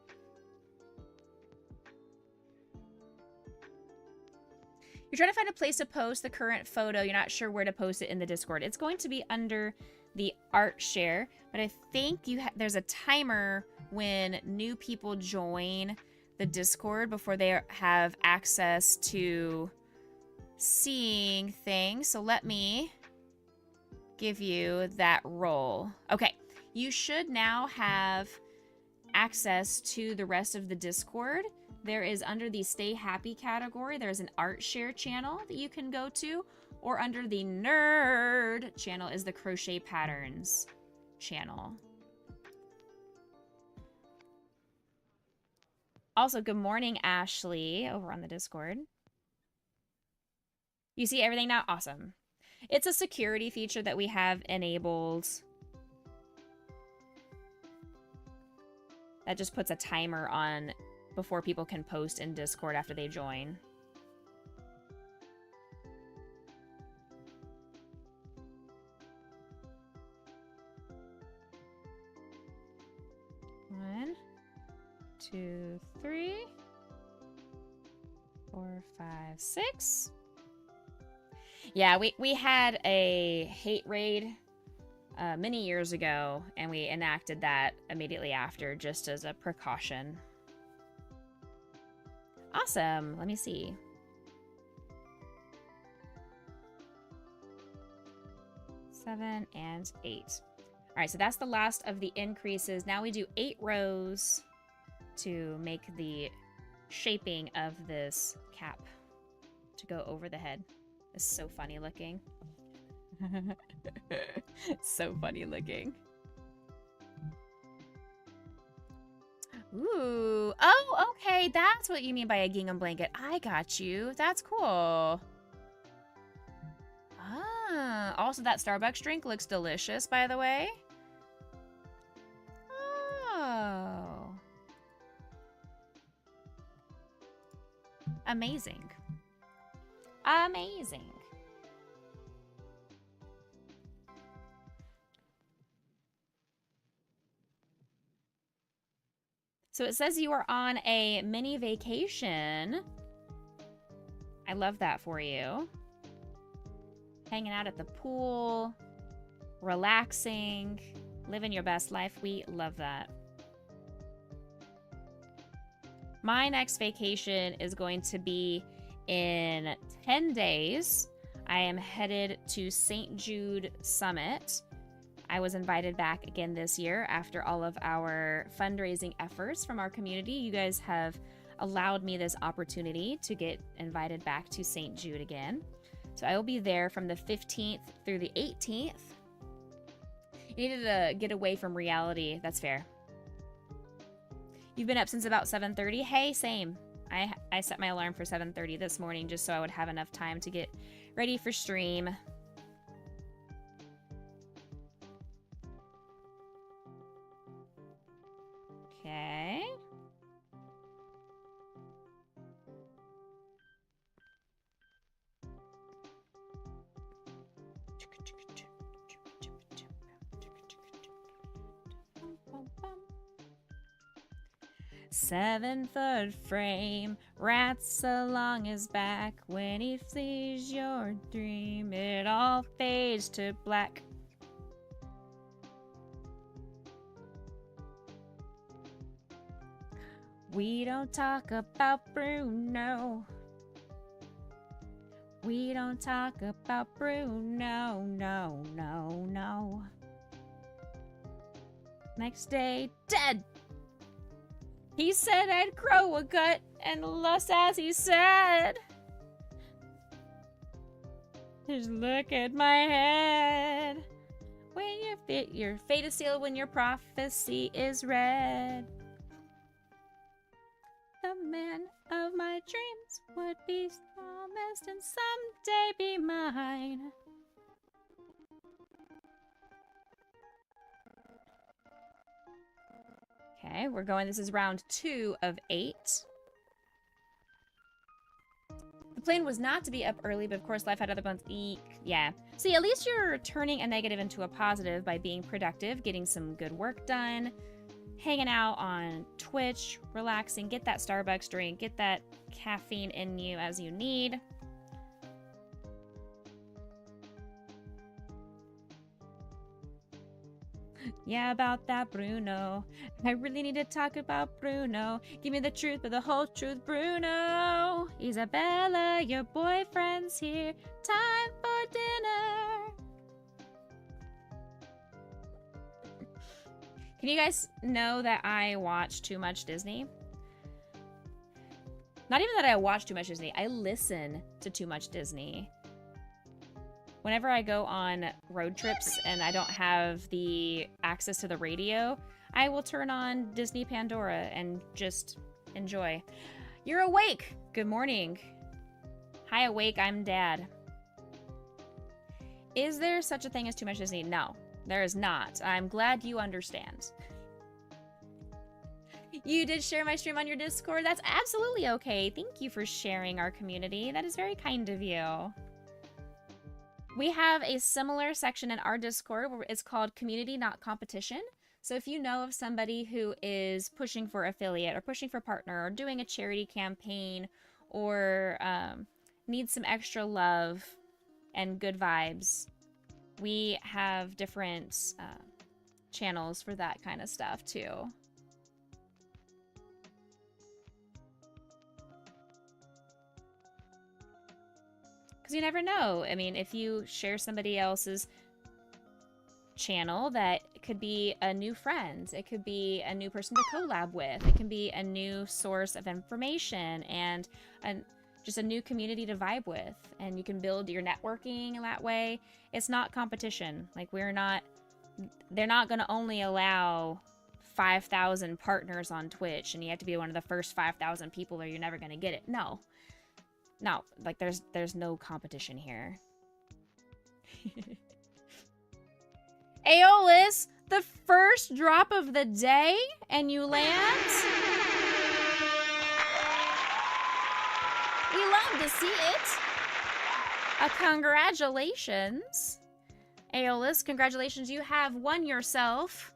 You're trying to find a place to post the current photo. You're not sure where to post it in the Discord. It's going to be under the art share, but I think there's a timer when new people join the Discord before they have access to seeing things. So let me give you that role. Okay, you should now have access to the rest of the Discord. There is under the Stay Happy category, there's an art share channel that you can go to, or under the Nerd channel is the Crochet Patterns channel. Also, good morning, Ashley, over on the Discord. You see everything now? Awesome. It's a security feature that we have enabled. That just puts a timer on before people can post in Discord after they join. One, 2, 3, 4, 5, 6. Yeah, we had a hate raid many years ago, and we enacted that immediately after just as a precaution. Awesome. Let me see. Seven and 8. All right, so that's the last of the increases. Now we do 8 rows to make the shaping of this cap to go over the head. It's so funny looking. So funny looking. Ooh. Oh, okay. That's what you mean by a gingham blanket. I got you. That's cool. Ah. Also, that Starbucks drink looks delicious, by the way. Oh. Amazing. Amazing. So it says you are on a mini vacation. I love that for you. Hanging out at the pool, relaxing, living your best life. We love that. My next vacation is going to be in 10 days. I am headed to St. Jude Summit. I was invited back again this year after all of our fundraising efforts from our community. You guys have allowed me this opportunity to get invited back to St. Jude again. So I will be there from the 15th through the 18th. You needed to get away from reality. That's fair. You've been up since about 7:30. Hey, same. I set my alarm for 7:30 this morning just so I would have enough time to get ready for stream. Okay. Seven-foot frame, rats along his back. When he sees your dream, it all fades to black. We don't talk about Bruno. We don't talk about Bruno, no, no, no. Next day, dead. He said I'd grow a gut, and lust as he said. Just look at my head. When your fate is sealed, when your prophecy is read. man of my dreams would be promised and someday be mine. Okay, we're going, this is round 2 of 8. The plan was not to be up early, but of course life had other plans. Eek. Yeah. See, at least you're turning a negative into a positive by being productive, getting some good work done, hanging out on Twitch, relaxing, get that Starbucks drink, get that caffeine in you as you need. Yeah, about that Bruno. I really need to talk about Bruno. Give me the truth, but the whole truth, Bruno. Isabella, your boyfriend's here. Time for dinner. Can you guys know that I watch too much Disney? Not even that I watch too much Disney. I listen to too much Disney. Whenever I go on road trips and I don't have the access to the radio, I will turn on Disney Pandora and just enjoy. You're awake! Good morning. Hi, awake, I'm Dad. Is there such a thing as too much Disney? No, there is not. I'm glad you understand. You did share my stream on your Discord? That's absolutely okay. Thank you for sharing our community. That is very kind of you. We have a similar section in our Discord where it's called Community Not Competition. So if you know of somebody who is pushing for affiliate or pushing for partner or doing a charity campaign or needs some extra love and good vibes, we have different channels for that kind of stuff too. Because you never know. I mean, if you share somebody else's channel, that could be a new friend. It could be a new person to collab with. It can be a new source of information and just a new community to vibe with. And you can build your networking in that way. It's not competition. Like, they're not going to only allow 5,000 partners on Twitch and you have to be one of the first 5,000 people or you're never going to get it. No. No, like there's no competition here. Aeolus, the first drop of the day and you land? We love to see it. Congratulations. Aeolus, congratulations. You have won yourself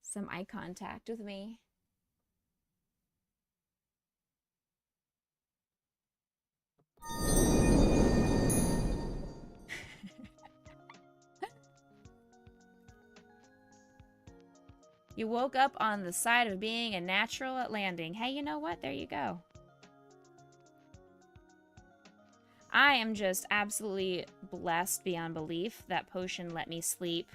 some eye contact with me. You woke up on the side of being a natural at landing. Hey, you know what? There you go. I am just absolutely blessed beyond belief that Potion let me sleep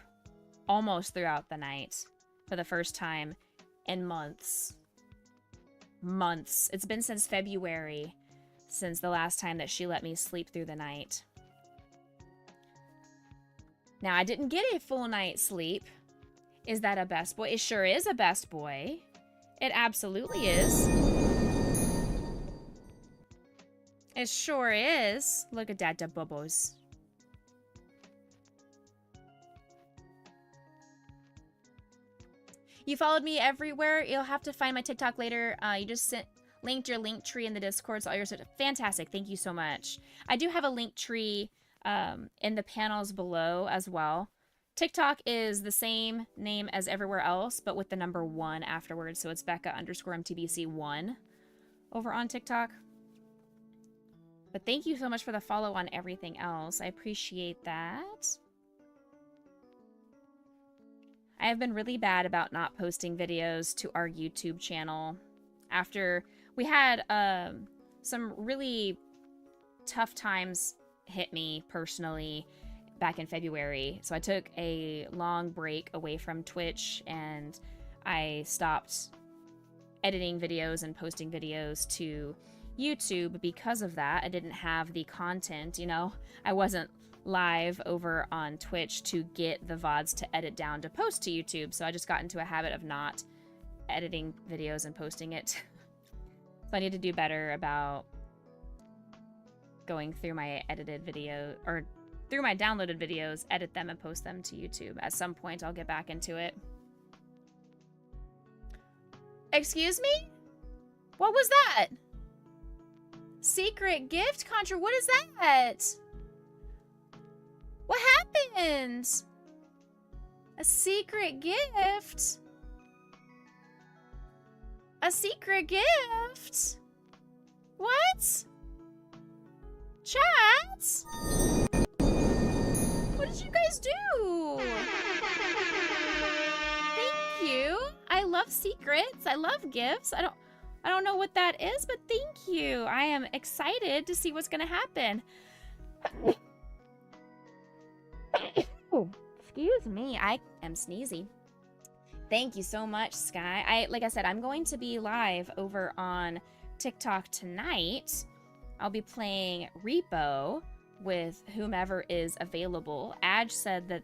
almost throughout the night for the first time in months. Months. It's been since February since the last time that she let me sleep through the night. Now, I didn't get a full night's sleep. Is that a best boy? It sure is a best boy. It absolutely is. It sure is. Look at that, da bubbles. You followed me everywhere. You'll have to find my TikTok later. You just linked your link tree in the Discord, so all yours. Fantastic. Thank you so much. I do have a link tree in the panels below as well. TikTok is the same name as everywhere else, but with the number 1 afterwards. So it's Becca_MTBC1 over on TikTok. But thank you so much for the follow on everything else. I appreciate that. I have been really bad about not posting videos to our YouTube channel. After we had some really tough times hit me personally back in February. So I took a long break away from Twitch and I stopped editing videos and posting videos to YouTube because of that. I didn't have the content, you know. I wasn't live over on Twitch to get the VODs to edit down to post to YouTube. So I just got into a habit of not editing videos and posting it So I need to do better about going through my edited video, or through my downloaded videos, edit them and post them to YouTube. At some point, I'll get back into it. Excuse me? What was that? Secret gift? Contra, what is that? What happened? A secret gift? A secret gift? What? Chat? What did you guys do? Thank you. I love secrets. I love gifts. I don't know what that is, but thank you. I am excited to see what's gonna happen. Oh, excuse me. I am sneezy. Thank you so much, Sky. Like I said, I'm going to be live over on TikTok tonight. I'll be playing Repo with whomever is available. Adge said that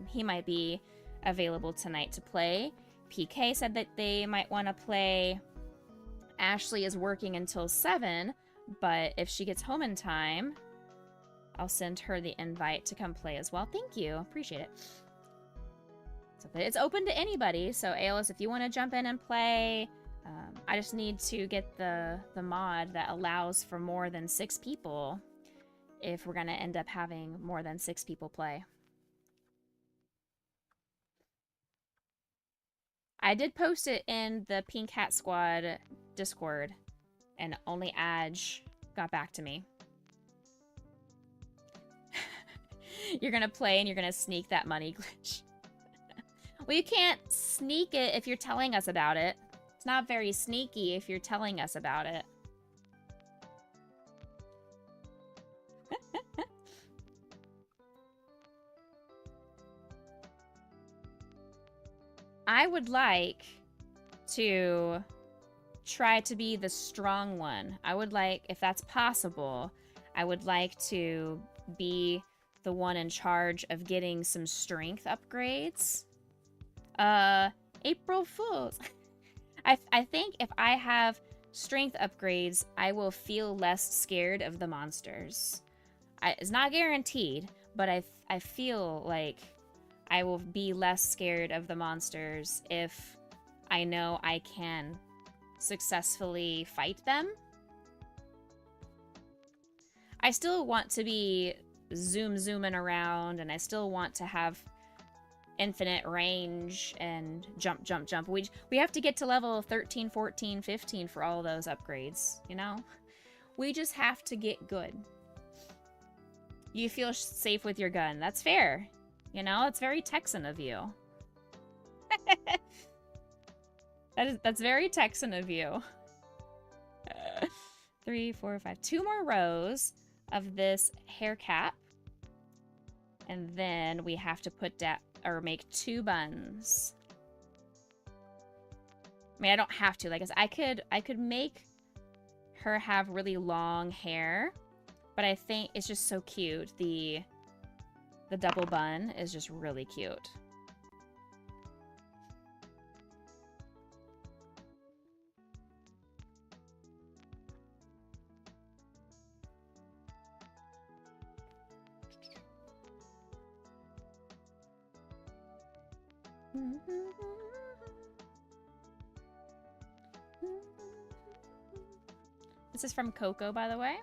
he might be available tonight to play. PK said that they might want to play. Ashley is working until 7, but if she gets home in time, I'll send her the invite to come play as well. Thank you. Appreciate it. So it's open to anybody. So Aeolus, if you want to jump in and play, I just need to get the mod that allows for more than 6 people if we're going to end up having more than 6 people play. I did post it in the Pink Hat Squad Discord, and only Adge got back to me. You're going to play and you're going to sneak that money glitch. Well, you can't sneak it if you're telling us about it. It's not very sneaky if you're telling us about it. I would like to try to be the strong one. I would like, if that's possible, I would like to be the one in charge of getting some strength upgrades. April Fools. I think if I have strength upgrades, I will feel less scared of the monsters. It's not guaranteed, but I feel like I will be less scared of the monsters if I know I can successfully fight them. I still want to be zooming around, and I still want to have infinite range and jump. We have to get to level 13, 14, 15 for all those upgrades, you know? We just have to get good. You feel safe with your gun. That's fair. You know, it's very Texan of you. That's very Texan of you. 3, 4, 5. 2 more rows of this hair cap. And then we have to put that, or make 2 buns. I mean, I don't have to. Like I said, I could make her have really long hair, but I think it's just so cute. The double bun is just really cute. This is from Coco, by the way.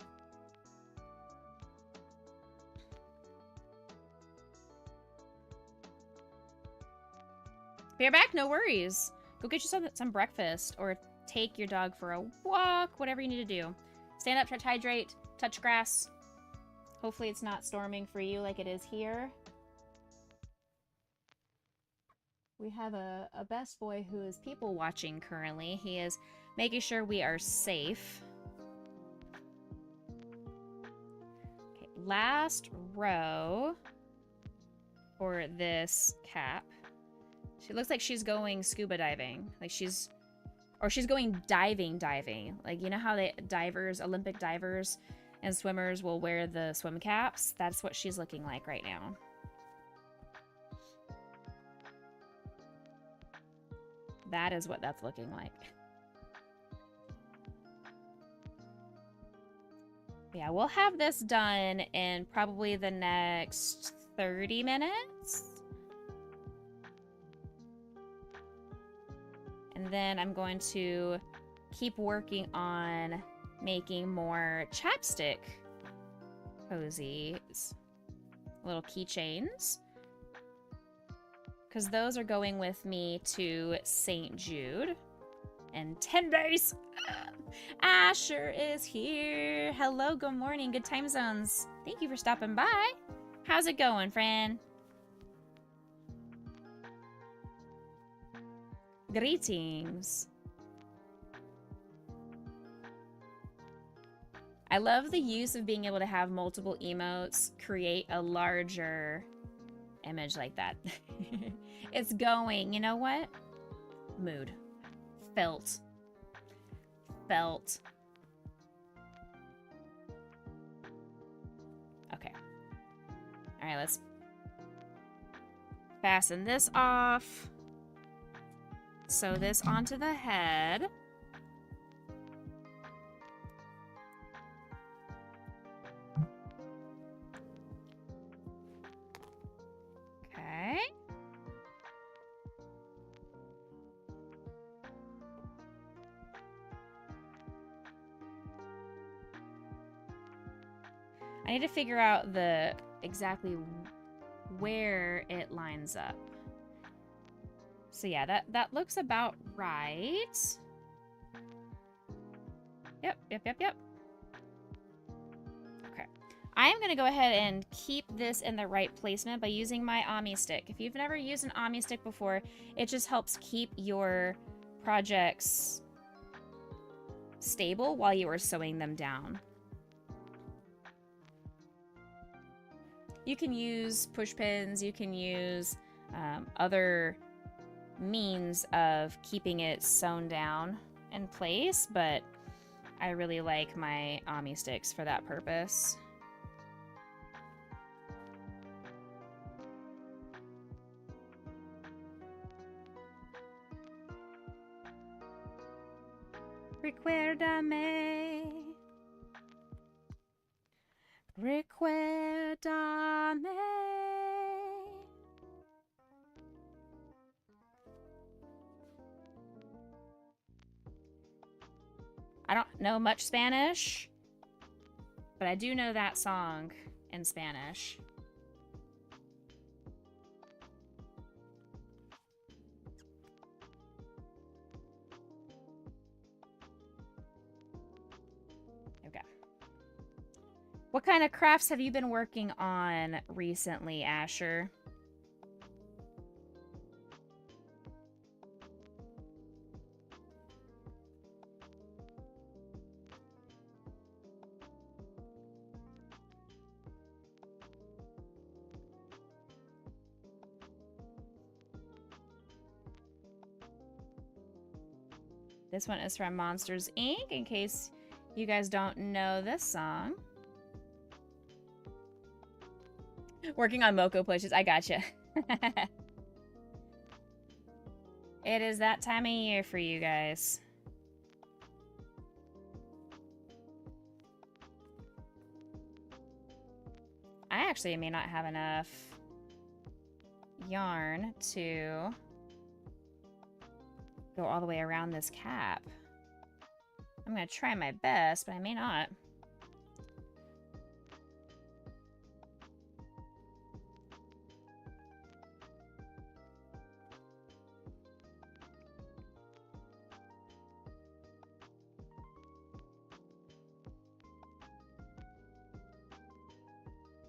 Be right back, no worries. Go get you some breakfast, or take your dog for a walk, whatever you need to do. Stand up, try to hydrate, touch grass. Hopefully it's not storming for you like it is here. We have a best boy who is people watching currently. He is making sure we are safe. Okay, last row for this cap. She looks like she's going scuba diving. Like she's going diving. Like, you know how divers, Olympic divers and swimmers will wear the swim caps? That's what she's looking like right now. That is what that's looking like. Yeah, we'll have this done in probably the next 30 minutes. And then I'm going to keep working on making more chapstick cozies, little keychains, because those are going with me to St. Jude in 10 days. Asher is here. Hello, good morning, good time zones. Thank you for stopping by. How's it going, friend? Greetings. I love the use of being able to have multiple emotes create a larger image like that. It's going, you know what? Mood. Felt. Okay. All right, let's fasten this off. Sew this onto the head. Okay. I need to figure out the exactly where it lines up. So yeah, that looks about right. Yep. Okay. I am going to go ahead and keep this in the right placement by using my Ami stick. If you've never used an Ami stick before, it just helps keep your projects stable while you are sewing them down. You can use push pins, you can use other means of keeping it sewn down in place, but I really like my Ami sticks for that purpose. Recuérdame. Recuérdame. I don't know much Spanish, but I do know that song in Spanish. Okay. What kind of crafts have you been working on recently, Asher? This one is from Monsters, Inc., in case you guys don't know this song. Working on Moko plushes. I gotcha. It is that time of year for you guys. I actually may not have enough yarn to go all the way around this cap. I'm gonna try my best, but I may not.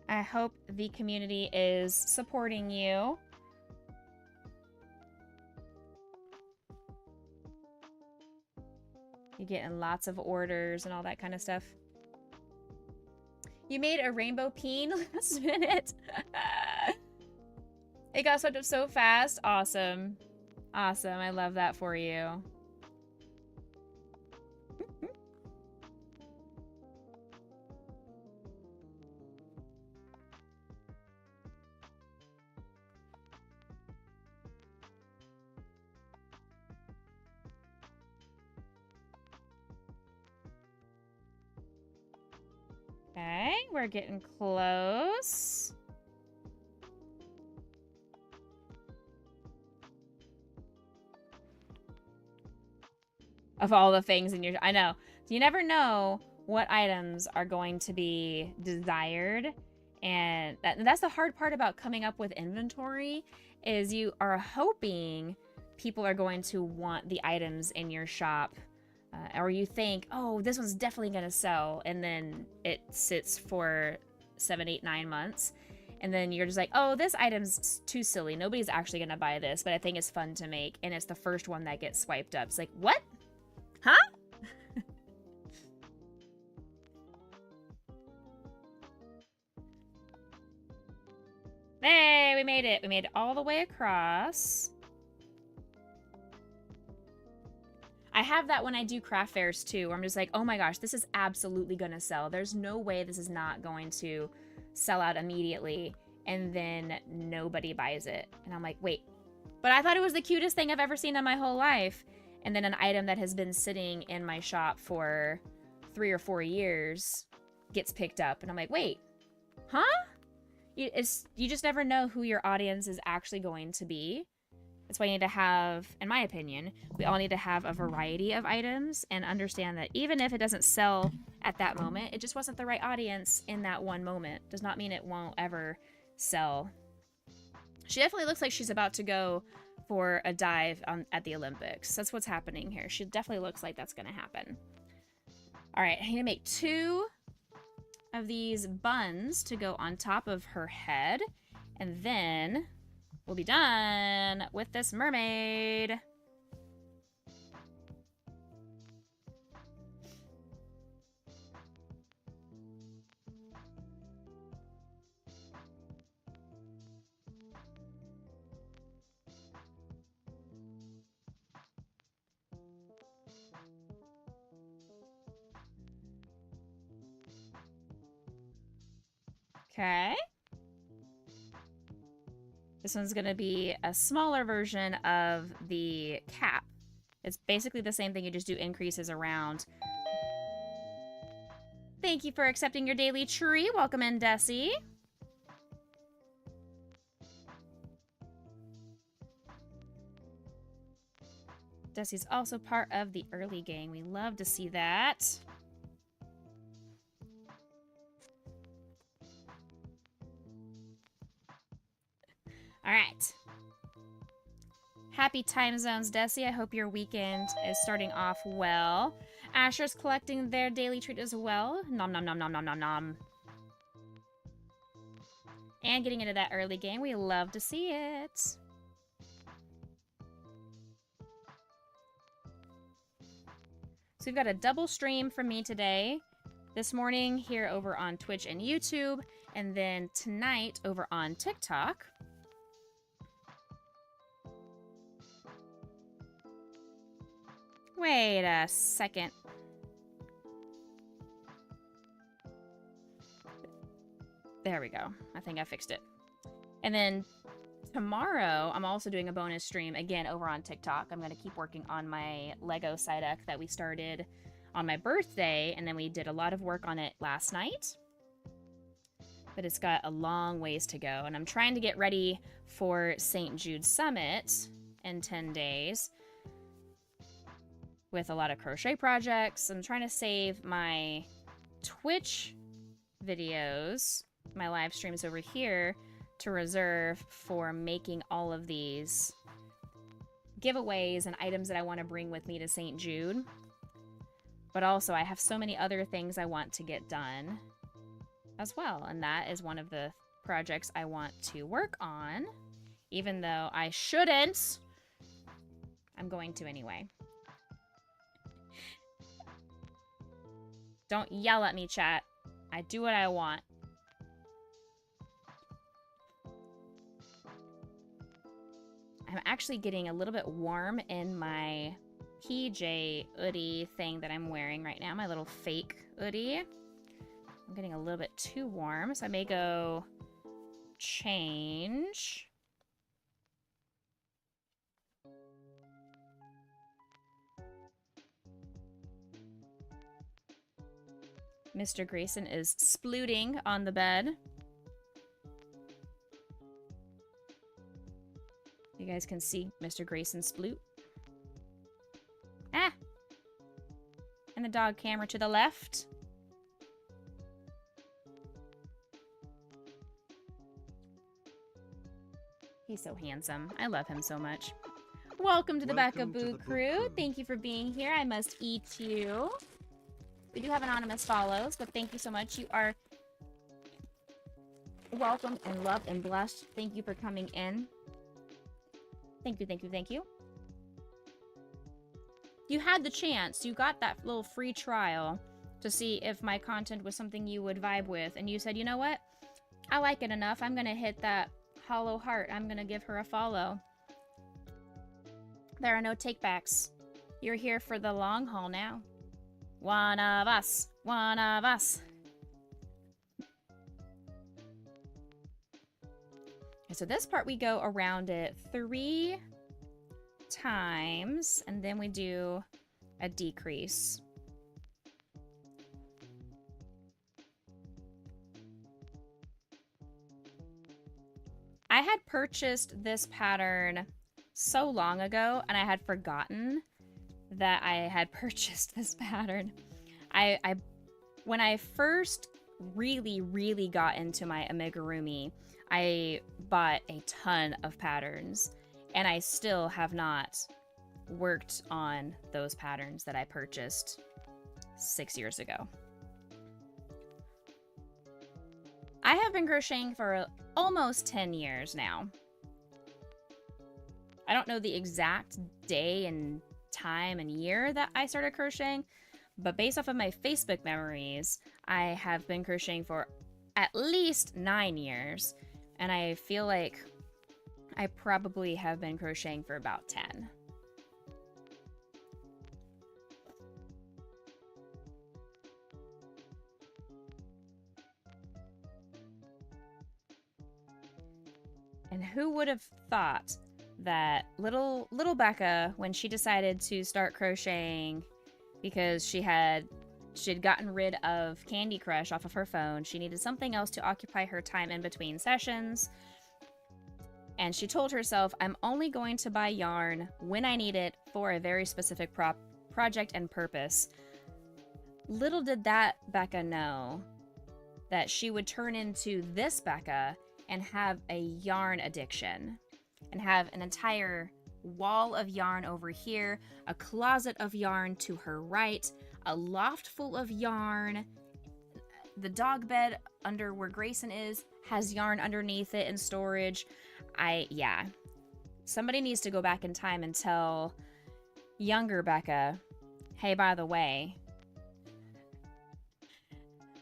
I hope the community is supporting you. You're getting lots of orders and all that kind of stuff. You made a rainbow peen last minute. It got swept up so fast. Awesome. Awesome. I love that for you. we're getting close. Of all the things in your... I know. You never know what items are going to be desired. And that's the hard part about coming up with inventory, is you are hoping people are going to want the items in your shop. Or you think, oh, this one's definitely going to sell. And then it sits for 7, 8, 9 months. And then you're just like, oh, this item's too silly. Nobody's actually going to buy this, but I think it's fun to make. And it's the first one that gets swiped up. It's like, what? Huh? Hey, we made it. We made it all the way across. I have that when I do craft fairs too, where I'm just like, oh my gosh, this is absolutely gonna sell. There's no way this is not going to sell out immediately, and then nobody buys it. And I'm like, wait, but I thought it was the cutest thing I've ever seen in my whole life. And then an item that has been sitting in my shop for 3 or 4 years gets picked up. And I'm like, wait, huh? You just never know who your audience is actually going to be. That's why you need to have, in my opinion, we all need to have a variety of items and understand that even if it doesn't sell at that moment, it just wasn't the right audience in that one moment. Does not mean it won't ever sell. She definitely looks like she's about to go for a dive at the Olympics. That's what's happening here. She definitely looks like that's going to happen. All right, I need to make 2 of these buns to go on top of her head, and then we'll be done with this mermaid. Okay. This one's going to be a smaller version of the cap. It's basically the same thing, you just do increases around. Thank you for accepting your daily tree. Welcome in, Desi. Desi's also part of the early gang. We love to see that. All right. Happy time zones, Desi. I hope your weekend is starting off well. Asher's collecting their daily treat as well. Nom nom nom nom nom nom nom. And getting into that early game. We love to see it. So we've got a double stream from me today. This morning here over on Twitch and YouTube. And then tonight over on TikTok. Wait a second. There we go. I think I fixed it. And then tomorrow, I'm also doing a bonus stream, again, over on TikTok. I'm going to keep working on my Lego Psyduck that we started on my birthday, and then we did a lot of work on it last night. But it's got a long ways to go, and I'm trying to get ready for St. Jude Summit in 10 days. With a lot of crochet projects. I'm trying to save my Twitch videos, my live streams over here, to reserve for making all of these giveaways and items that I want to bring with me to St. Jude. But also, I have so many other things I want to get done as well, and that is one of the projects I want to work on. Even though I shouldn't, I'm going to anyway. Don't yell at me, chat. I do what I want. I'm actually getting a little bit warm in my PJ hoodie thing that I'm wearing right now. My little fake hoodie. I'm getting a little bit too warm, so I may go change. Mr. Grayson is splooting on the bed. You guys can see Mr. Grayson sploot. Ah! And the dog camera to the left. He's so handsome. I love him so much. Welcome to the Becca Boo Crew. Thank you for being here. I must eat you. We do have anonymous follows, but thank you so much. You are welcome and loved and blessed. Thank you for coming in. Thank you, thank you, thank you. You had the chance. You got that little free trial to see if my content was something you would vibe with. And you said, you know what? I like it enough. I'm going to hit that hollow heart. I'm going to give her a follow. There are no takebacks. You're here for the long haul now. One of us. One of us. So this part we go around it 3 times, and then we do a decrease. I had purchased this pattern so long ago, and I had forgotten that I had purchased this pattern. When I first really got into my amigurumi, I bought a ton of patterns, and I still have not worked on those patterns that I purchased 6 years ago. I have been crocheting for almost 10 years now. I don't know the exact day and time and year that I started crocheting, but based off of my Facebook memories, I have been crocheting for at least 9 years. And I feel like I probably have been crocheting for about 10. And who would have thought that little Becca, when she decided to start crocheting because she had gotten rid of Candy Crush off of her phone. She needed something else to occupy her time in between sessions. And she told herself, I'm only going to buy yarn when I need it for a very specific project and purpose. Little did that Becca know that she would turn into this Becca and have a yarn addiction. And have an entire wall of yarn over here, a closet of yarn to her right, a loft full of yarn. The dog bed under where Grayson is has yarn underneath it in storage. Yeah. Somebody needs to go back in time and tell younger Becca, hey, by the way,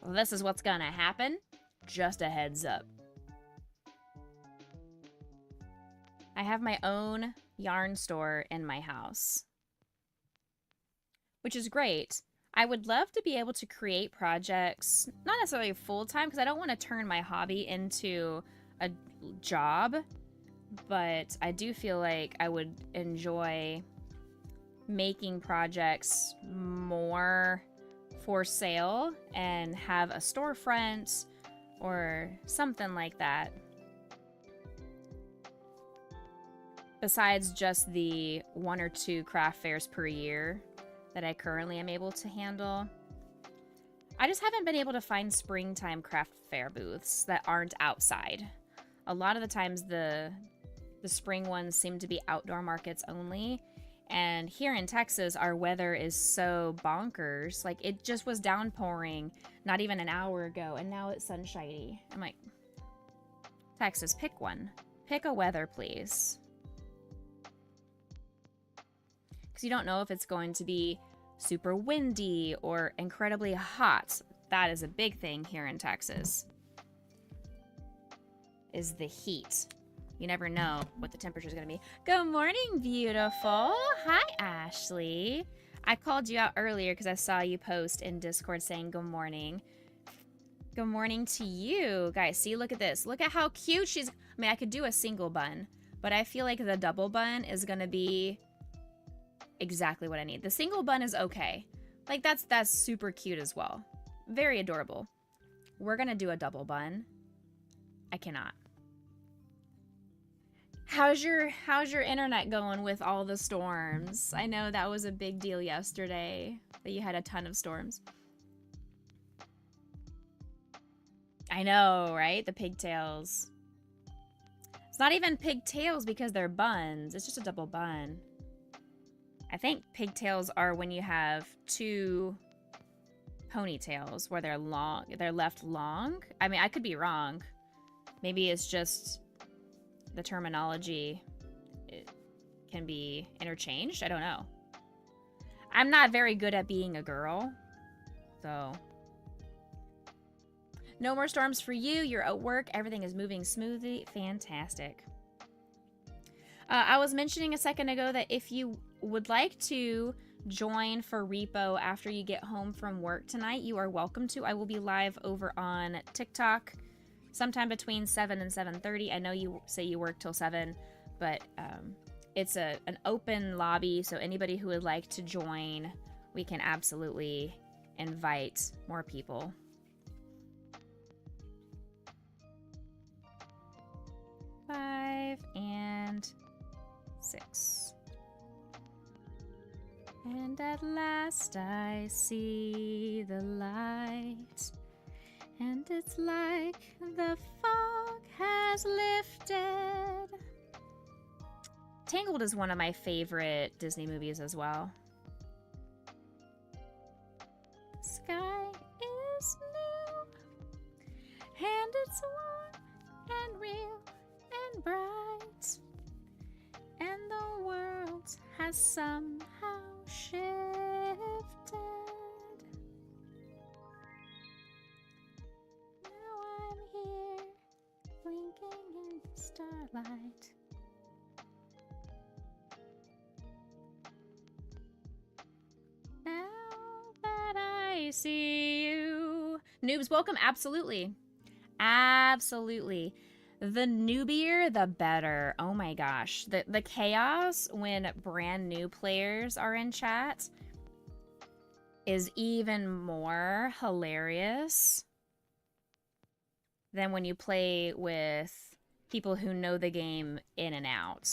this is what's gonna happen. Just a heads up. I have my own yarn store in my house, which is great. I would love to be able to create projects, not necessarily full-time, because I don't want to turn my hobby into a job, but I do feel like I would enjoy making projects more for sale and have a storefront or something like that. Besides just the 1 or 2 craft fairs per year that I currently am able to handle. I just haven't been able to find springtime craft fair booths that aren't outside. A lot of the times the spring ones seem to be outdoor markets only. And here in Texas, our weather is so bonkers. Like, it just was downpouring not even an hour ago, and now it's sunshiny. I'm like, Texas, pick one. Pick a weather, please. Because you don't know if it's going to be super windy or incredibly hot. That is a big thing here in Texas, is the heat. You never know what the temperature is going to be. Good morning, beautiful. Hi, Ashley. I called you out earlier because I saw you post in Discord saying good morning. Good morning to you. Guys, see, look at this. Look at how cute she's... I mean, I could do a single bun, but I feel like the double bun is going to be exactly what I need. The single bun is okay. Like, that's super cute as well. Very adorable. We're gonna do a double bun. I cannot. How's your internet going with all the storms? I know that was a big deal yesterday that you had a ton of storms. I know, right? The pigtails. It's not even pigtails because they're buns. It's just a double bun. I think pigtails are when you have two ponytails where they're long, they're left long. I mean, I could be wrong. Maybe it's just the terminology, it can be interchanged. I don't know. I'm not very good at being a girl, so. No more storms for you. You're at work. Everything is moving smoothly. Fantastic. I was mentioning a second ago that if you would like to join for repo after you get home from work tonight, you are welcome to. I will be live over on TikTok sometime between 7 and 7:30. I know you say you work till 7, but it's an open lobby, so anybody who would like to join, we can absolutely invite more people. Five and 6. And at last I see the light, and it's like the fog has lifted. Tangled is one of my favorite Disney movies as well. The sky is new, and it's warm and real and bright, and the world has somehow shifted. Now I'm here, blinking in the starlight. Now that I see you. Noobs, welcome. Absolutely. Absolutely. The newbier, the better. Oh my gosh. The chaos when brand new players are in chat is even more hilarious than when you play with people who know the game in and out.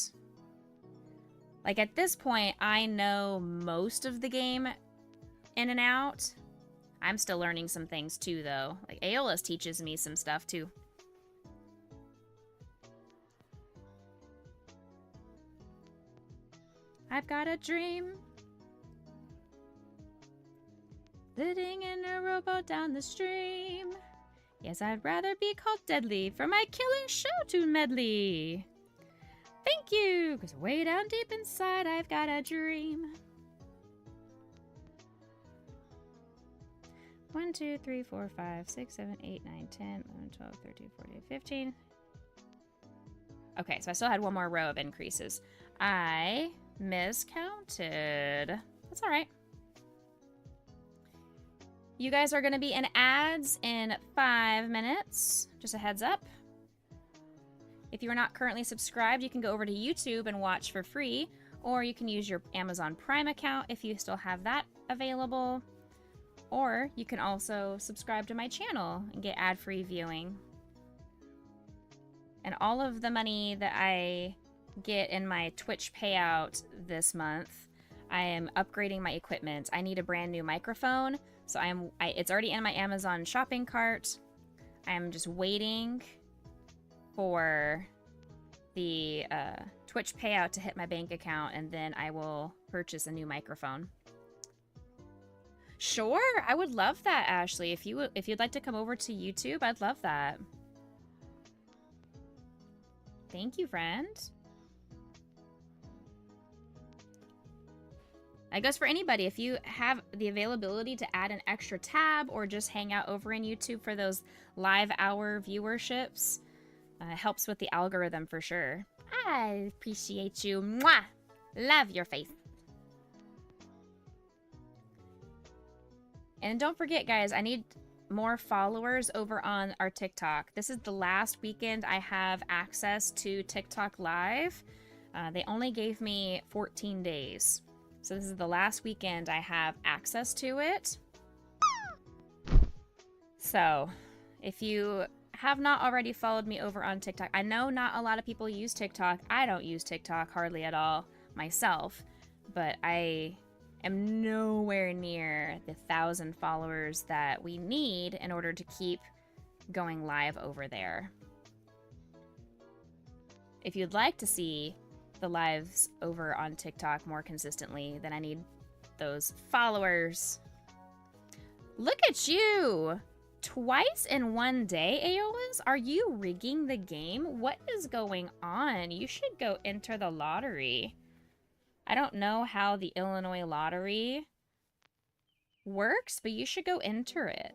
Like at this point, I know most of the game in and out. I'm still learning some things too, though. Like Aeolus teaches me some stuff too. I've got a dream, sitting in a rowboat down the stream. Yes, I'd rather be called Deadly for my killing show tune medley. Thank you, because way down deep inside I've got a dream. 1, 2, 3, 4, 5, 6, 7, 8, 9, 10, 11, 12, 13, 14, 15. Okay, so I still had one more row of increases. I miscounted. That's all right. You guys are going to be in ads in 5 minutes. Just a heads up. If you're not currently subscribed, you can go over to YouTube and watch for free, or you can use your Amazon Prime account if you still have that available, or you can also subscribe to my channel and get ad-free viewing. And all of the money that I get in my Twitch payout this month, I am upgrading my equipment. I need a brand new microphone, so it's already in my Amazon shopping cart. I'm just waiting for the Twitch payout to hit my bank account, and then I will purchase a new microphone. Sure, I would love that, Ashley. If you'd like to come over to YouTube, I'd love that. Thank you, friend. I guess for anybody, if you have the availability to add an extra tab or just hang out over in YouTube for those live hour viewerships, it helps with the algorithm for sure. I appreciate you. Mwah! Love your face. And don't forget, guys, I need more followers over on our TikTok. This is the last weekend I have access to TikTok Live. They only gave me 14 days. So this is the last weekend I have access to it. So, if you have not already followed me over on TikTok, I know not a lot of people use TikTok. I don't use TikTok hardly at all myself, but I am nowhere near the 1,000 followers that we need in order to keep going live over there. If you'd like to see the lives over on TikTok more consistently, then I need those followers. Look at you! Twice in one day, Aeolus? Are you rigging the game? What is going on? You should go enter the lottery. I don't know how the Illinois lottery works, but you should go enter it.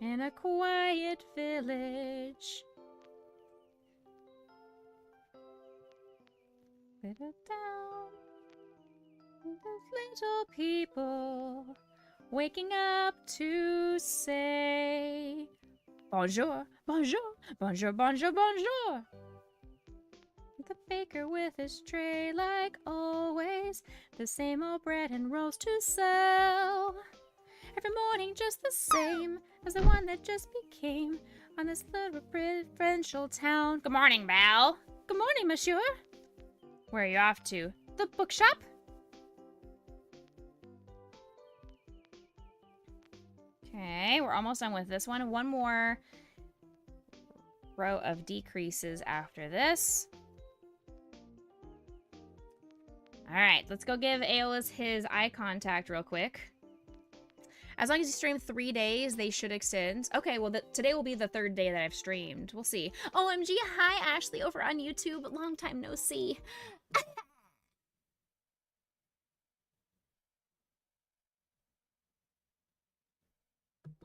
In a quiet village. Little town. With little people waking up to say bonjour, bonjour, bonjour, bonjour, bonjour. The baker with his tray like always, the same old bread and rolls to sell. Every morning just the same as the one that just became on this little provincial town. Good morning, Belle. Good morning, monsieur. Where are you off to? The bookshop? Okay, we're almost done with this one. One more row of decreases after this. All right, let's go give Aeolus his eye contact real quick. As long as you stream 3 days, they should extend. Okay, well, today will be the 3rd day that I've streamed. We'll see. OMG, hi, Ashley, over on YouTube. Long time no see.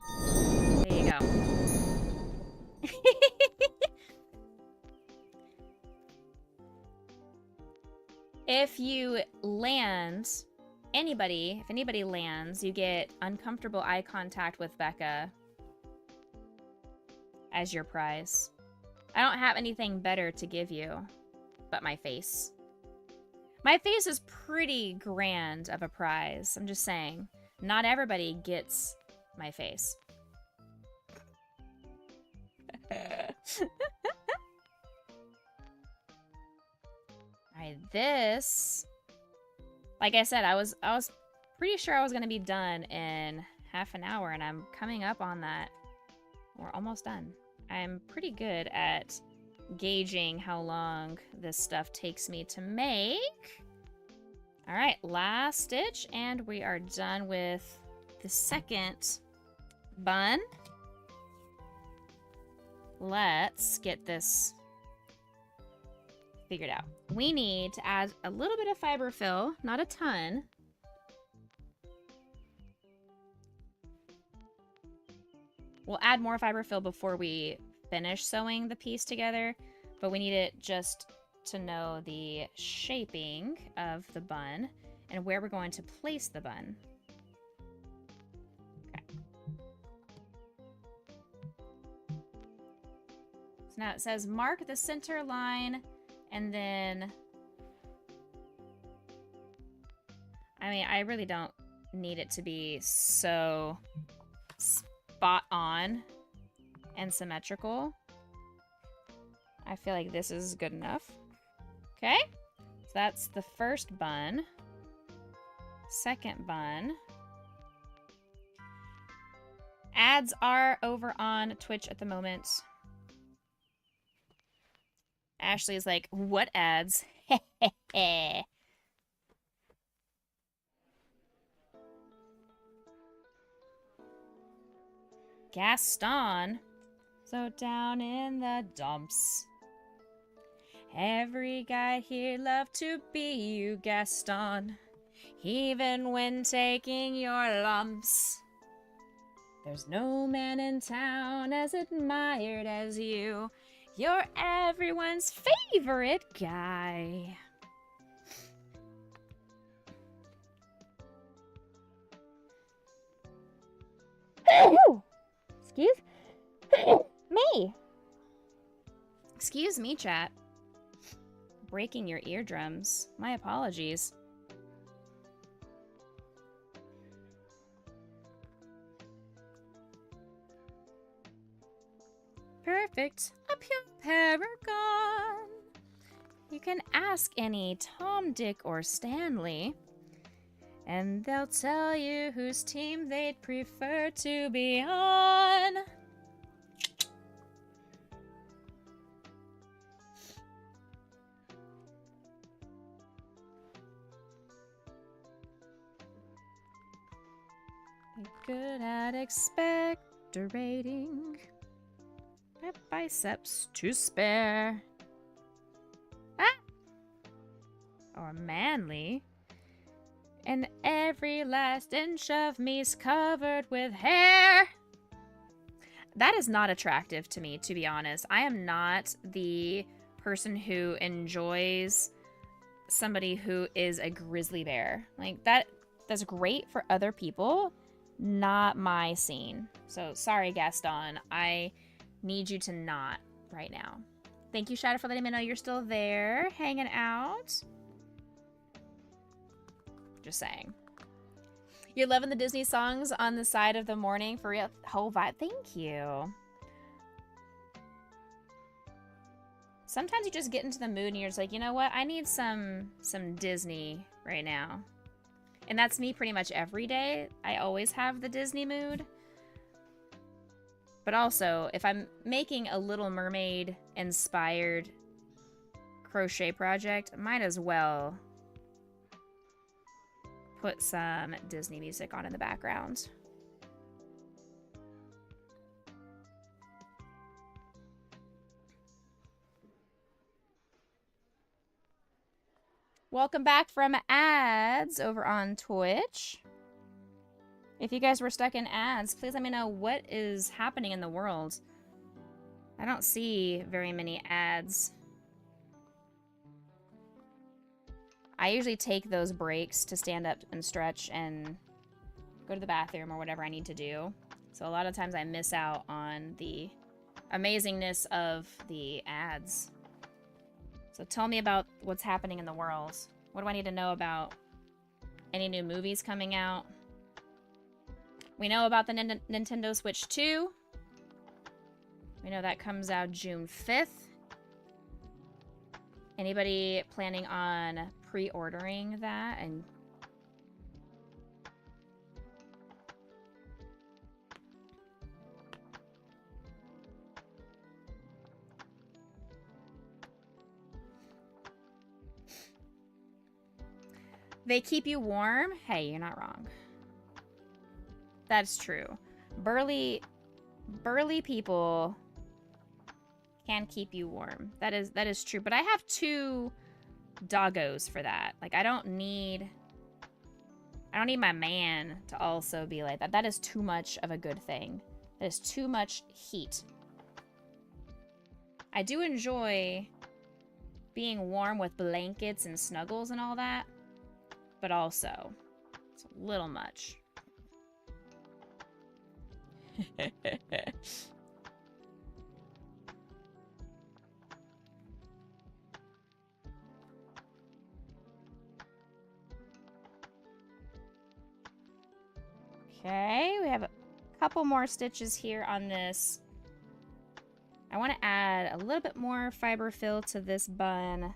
There you go. If you land, if anybody lands, you get uncomfortable eye contact with Becca as your prize. I don't have anything better to give you but my face. My face is pretty grand of a prize. I'm just saying. Not everybody gets my face. Alright, this... Like I said, I was pretty sure I was going to be done in half an hour, and I'm coming up on that. We're almost done. I'm pretty good at gauging how long this stuff takes me to make. Alright, last stitch, and we are done with the second bun. Let's get this figured out. We need to add a little bit of fiber fill, not a ton. We'll add more fiber fill before we finish sewing the piece together, but we need it just to know the shaping of the bun and where we're going to place the bun. Okay. So now it says mark the center line, and then, I mean, I really don't need it to be so spot on and symmetrical. I feel like this is good enough. Okay, so that's the first bun. Second bun. Ads are over on Twitch at the moment. Ashley's like, what ads? Gaston. So down in the dumps. Every guy here loved to be you, Gaston. Even when taking your lumps. There's no man in town as admired as you. You're everyone's favorite guy. Excuse me. Excuse me, chat. Breaking your eardrums. My apologies. Perfect. A pure paragon. You can ask any Tom, Dick, or Stanley, and they'll tell you whose team they'd prefer to be on. Good at expectorating. I have biceps to spare. Ah! Or manly. And every last inch of me's covered with hair. That is not attractive to me, to be honest. I am not the person who enjoys somebody who is a grizzly bear. Like, that's great for other people. Not my scene. So sorry, Gaston. I need you to not right now. Thank you, Shadow, for letting me know you're still there, hanging out. Just saying. You're loving the Disney songs on the side of the morning for real. Whole vibe. Thank you. Sometimes you just get into the mood and you're just like, you know what? I need some Disney right now. And that's me pretty much every day. I always have the Disney mood. But also, if I'm making a Little Mermaid inspired crochet project, might as well put some Disney music on in the background. Welcome back from ads over on Twitch. If you guys were stuck in ads, please let me know what is happening in the world. I don't see very many ads. I usually take those breaks to stand up and stretch and go to the bathroom or whatever I need to do. So a lot of times I miss out on the amazingness of the ads. So tell me about what's happening in the world. What do I need to know about any new movies coming out? We know about the Nintendo Switch 2. We know that comes out June 5th. Anybody planning on pre-ordering that? And they keep you warm? Hey, you're not wrong. That's true. Burly people can keep you warm. That is true. But I have 2 doggos for that. Like, I don't need my man to also be like that. That is too much of a good thing. That is too much heat. I do enjoy being warm with blankets and snuggles and all that, but also it's a little much. Okay, we have a couple more stitches here on this. I want to add a little bit more fiber fill to this bun,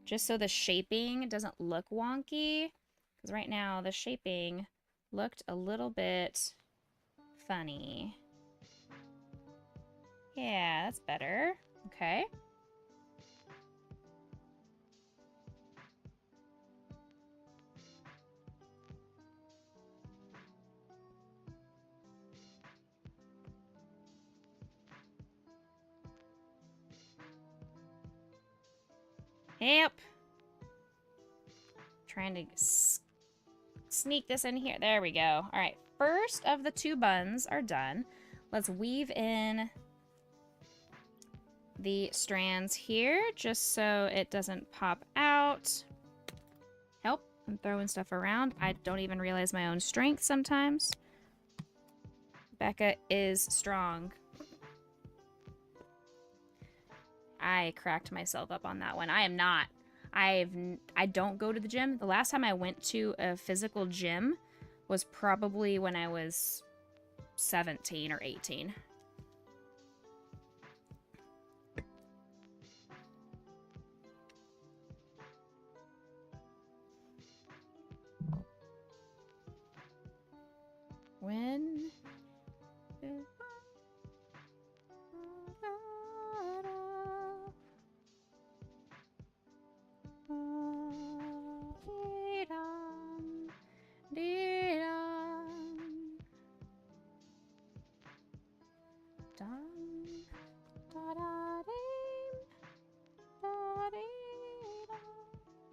just so the shaping doesn't look wonky. Because right now the shaping looked a little bit funny. Yeah, that's better. Okay. Yep. Trying to sneak this in here. There we go. All right. First of the 2 buns are done. Let's weave in the strands here just so it doesn't pop out. Help. I'm throwing stuff around. I don't even realize my own strength sometimes. Becca is strong. I cracked myself up on that one. I don't go to the gym. The last time I went to a physical gym was probably when I was 17 or 18. When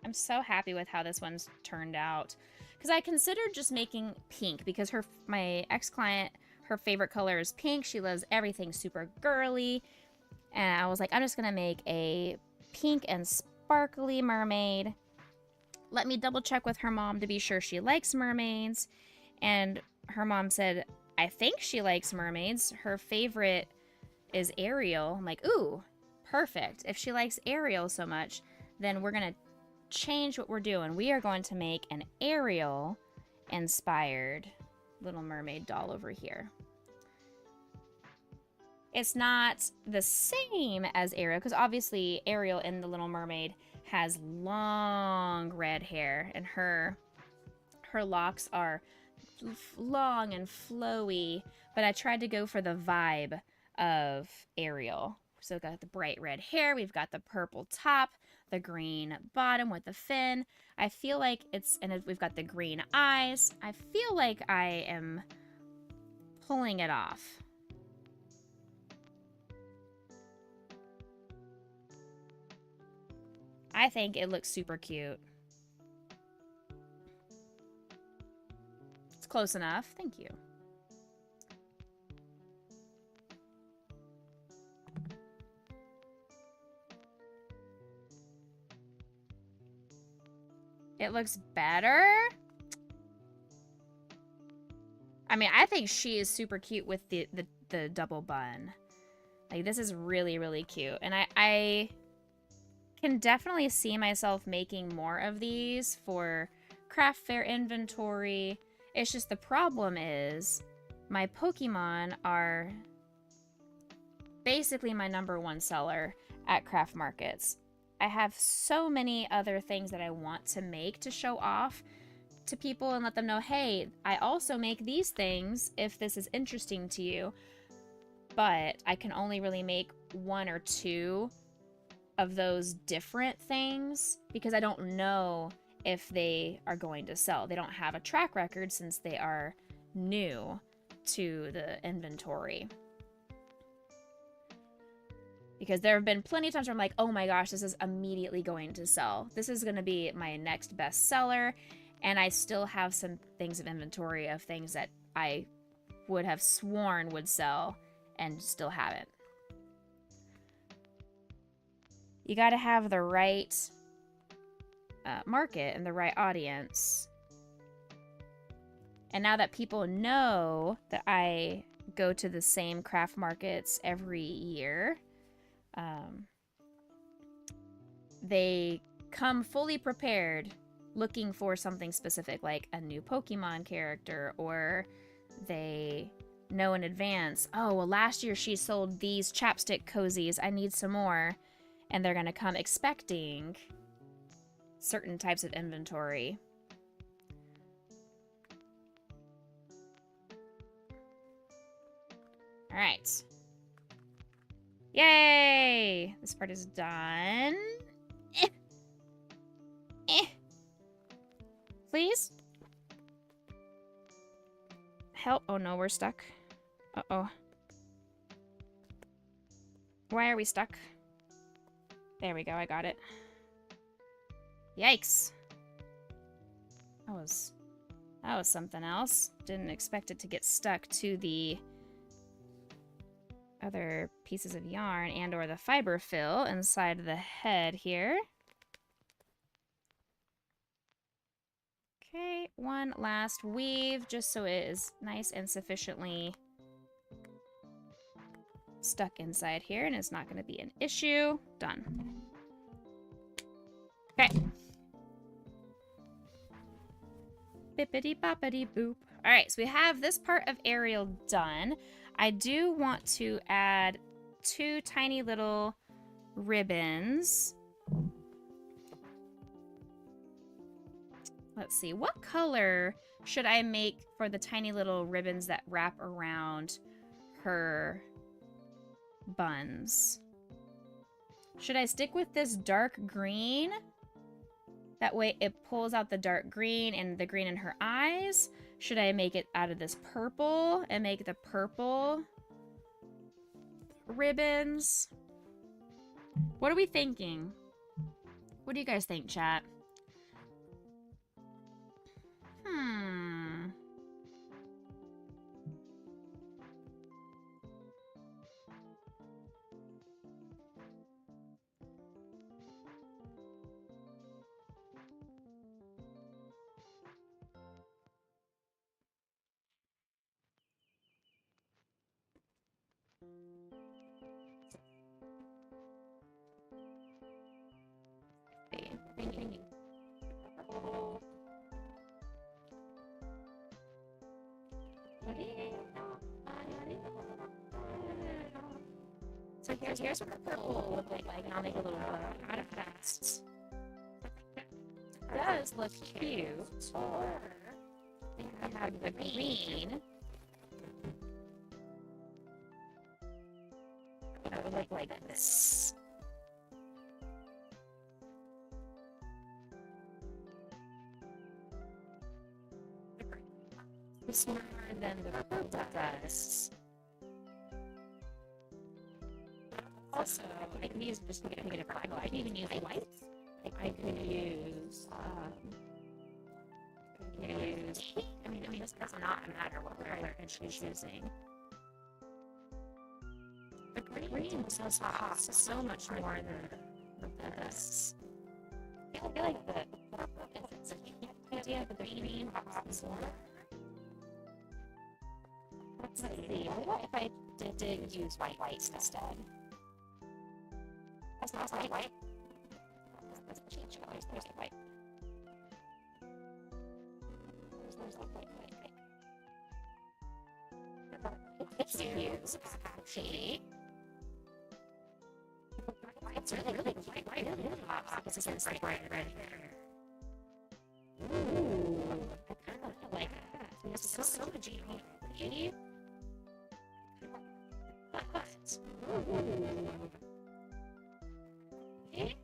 I'm so happy with how this one's turned out. Because I considered just making pink because my ex-client, her favorite color is pink. She loves everything super girly. And I was like, I'm just going to make a pink and sparkly mermaid. Let me double check with her mom to be sure she likes mermaids. And her mom said, I think she likes mermaids. Her favorite is Ariel. I'm like, ooh, perfect. If she likes Ariel so much, then we're going to change what we're doing. We are going to make an Ariel inspired Little Mermaid doll over here. It's not the same as Ariel because obviously Ariel in the Little Mermaid has long red hair and her locks are long and flowy, but I tried to go for the vibe of Ariel. So we've got the bright red hair, we've got the purple top, the green bottom with the fin. I feel like we've got the green eyes. I feel like I am pulling it off. I think it looks super cute. It's close enough. Thank you. It looks better. I mean, I think she is super cute with the double bun. Like, this is really, really cute. And I can definitely see myself making more of these for craft fair inventory. It's just the problem is my Pokemon are basically my #1 seller at craft markets. I have so many other things that I want to make to show off to people and let them know, hey, I also make these things if this is interesting to you. But I can only really make 1 or 2 of those different things because I don't know if they are going to sell. They don't have a track record since they are new to the inventory. Because there have been plenty of times where I'm like, oh my gosh, this is immediately going to sell. This is going to be my next best seller. And I still have some things of inventory of things that I would have sworn would sell and still haven't. You got to have the right market and the right audience. And now that people know that I go to the same craft markets every year, they come fully prepared looking for something specific, like a new Pokemon character, or they know in advance, oh, well, last year she sold these chapstick cozies, I need some more. And they're going to come expecting certain types of inventory. All right. Yay! This part is done. Please? Help. Oh no, we're stuck. Uh-oh. Why are we stuck? There we go, I got it. Yikes. That was something else. Didn't expect it to get stuck to the other pieces of yarn and or the fiber fill inside the head here. Okay, one last weave just so it is nice and sufficiently stuck inside here, and it's not going to be an issue. Done. Okay. Bippity boppity boop. All right, so we have this part of Ariel done. I do want to add 2 tiny little ribbons. Let's see, what color should I make for the tiny little ribbons that wrap around her buns? Should I stick with this dark green? That way it pulls out the dark green and the green in her eyes. Should I make it out of this purple and make the purple ribbons? What are we thinking? What do you guys think, chat? So here's what the purple will look like, and I'll make a little out of that. It does look cute. Or we have the green. That would look like this. It's more than the purple does. Also, I can use just to get a different color. I can even use white. I could use, I mean, this does not matter what color she's using. The green does cost so much more than this. I feel like the purple is a cute idea, but the green costs more. Let's see. What if I did use white instead? That's not white. Let's change colors. There's the white. There's the white. Let's use actually. It's really white. This is inside right here. Ooh, I kind of like that. This is so much beauty. But, ooh. Okay.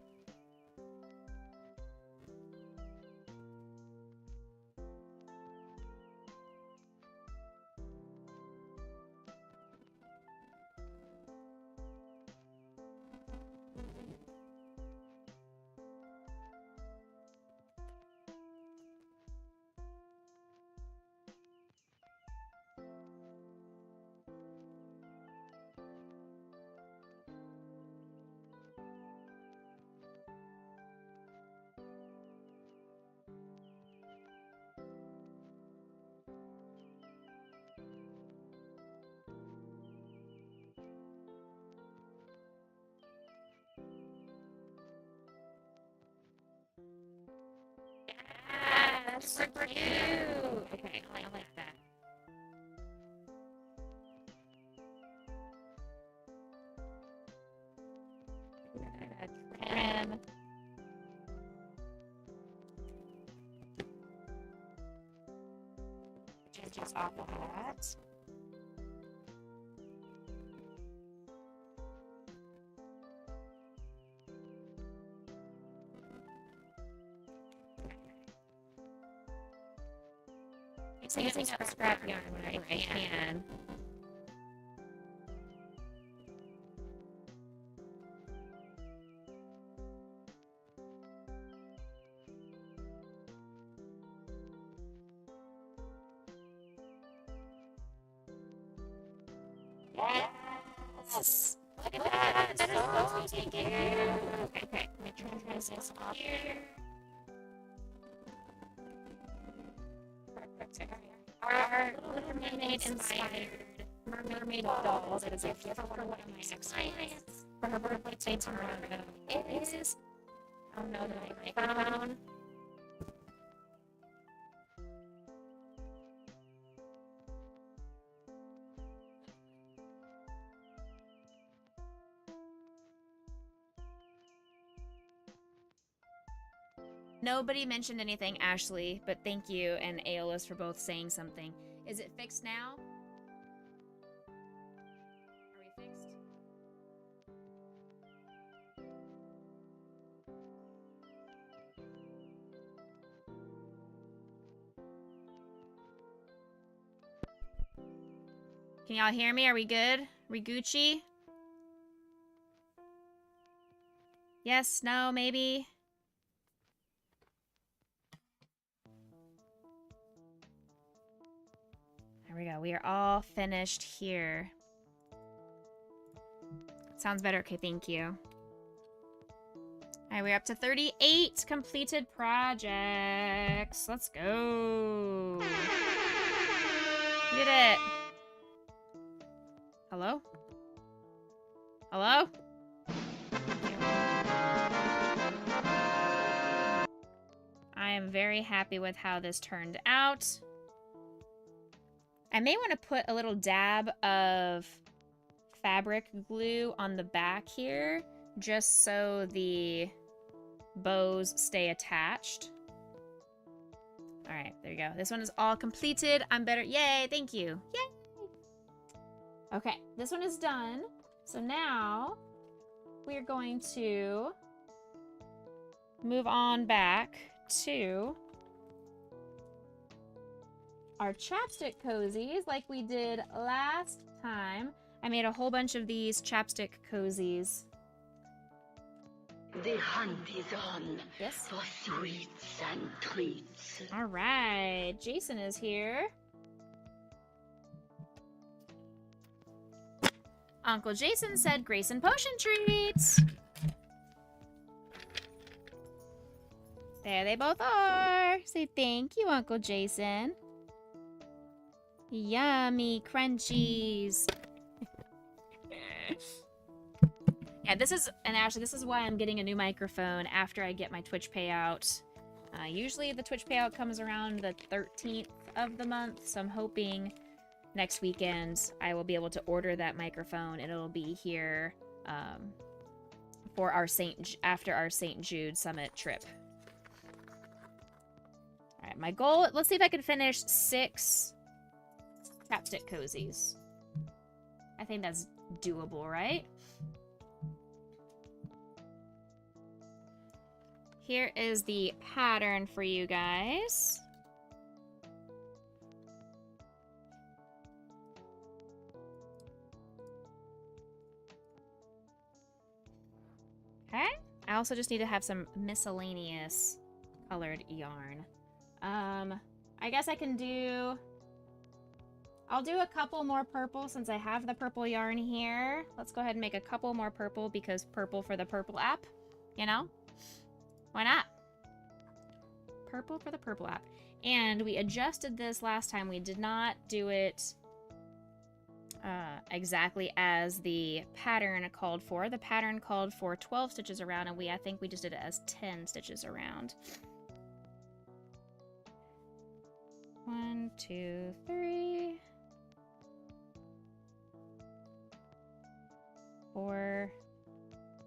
Super cute. Okay, I like that. Trim. Just off of that. Using up scrap yarn when I can. Yes! Look at that! That is so cute! Okay, let me try this off here. Perfect. Our Little Mermaid inspired mermaid dolls. It is a gift for one of my ex-clients for her birthday tomorrow. It is... Oh no, the microphone. Nobody mentioned anything, Ashley, but thank you and Aeolus for both saying something. Is it fixed now? Are we fixed? Can y'all hear me? Are we good? We Gucci? Yes, no, maybe? There we go. We are all finished here. Sounds better. Okay, thank you. All right, we're up to 38 completed projects. Let's go. We did it. Hello? Hello? I am very happy with how this turned out. I may want to put a little dab of fabric glue on the back here, just so the bows stay attached. All right, there you go. This one is all completed. I'm better. Yay, thank you. Yay. Okay, this one is done. So now we are going to move on back to our chapstick cozies like we did last time. I made a whole bunch of these chapstick cozies. The hunt is on. Yes. For sweets and treats. All right, Jason is here. Uncle Jason said Grace and Potion treats. There they both are. Say thank you, Uncle Jason. Yummy crunchies. Yeah, this is, and Ashley, this is why I'm getting a new microphone after I get my Twitch payout. Usually the Twitch payout comes around the 13th of the month, so I'm hoping next weekend I will be able to order that microphone and it'll be here for our after our St. Jude Summit trip. All right, my goal, let's see if I can finish 6 chapstick cozies. I think that's doable, right? Here is the pattern for you guys. Okay. I also just need to have some miscellaneous colored yarn. I guess I can do... I'll do a couple more purple since I have the purple yarn here. Let's go ahead and make a couple more purple because purple for the purple app, you know? Why not? Purple for the purple app. And we adjusted this last time. We did not do it exactly as the pattern called for. The pattern called for 12 stitches around, and I think we just did it as 10 stitches around. 1, 2, 3, 4,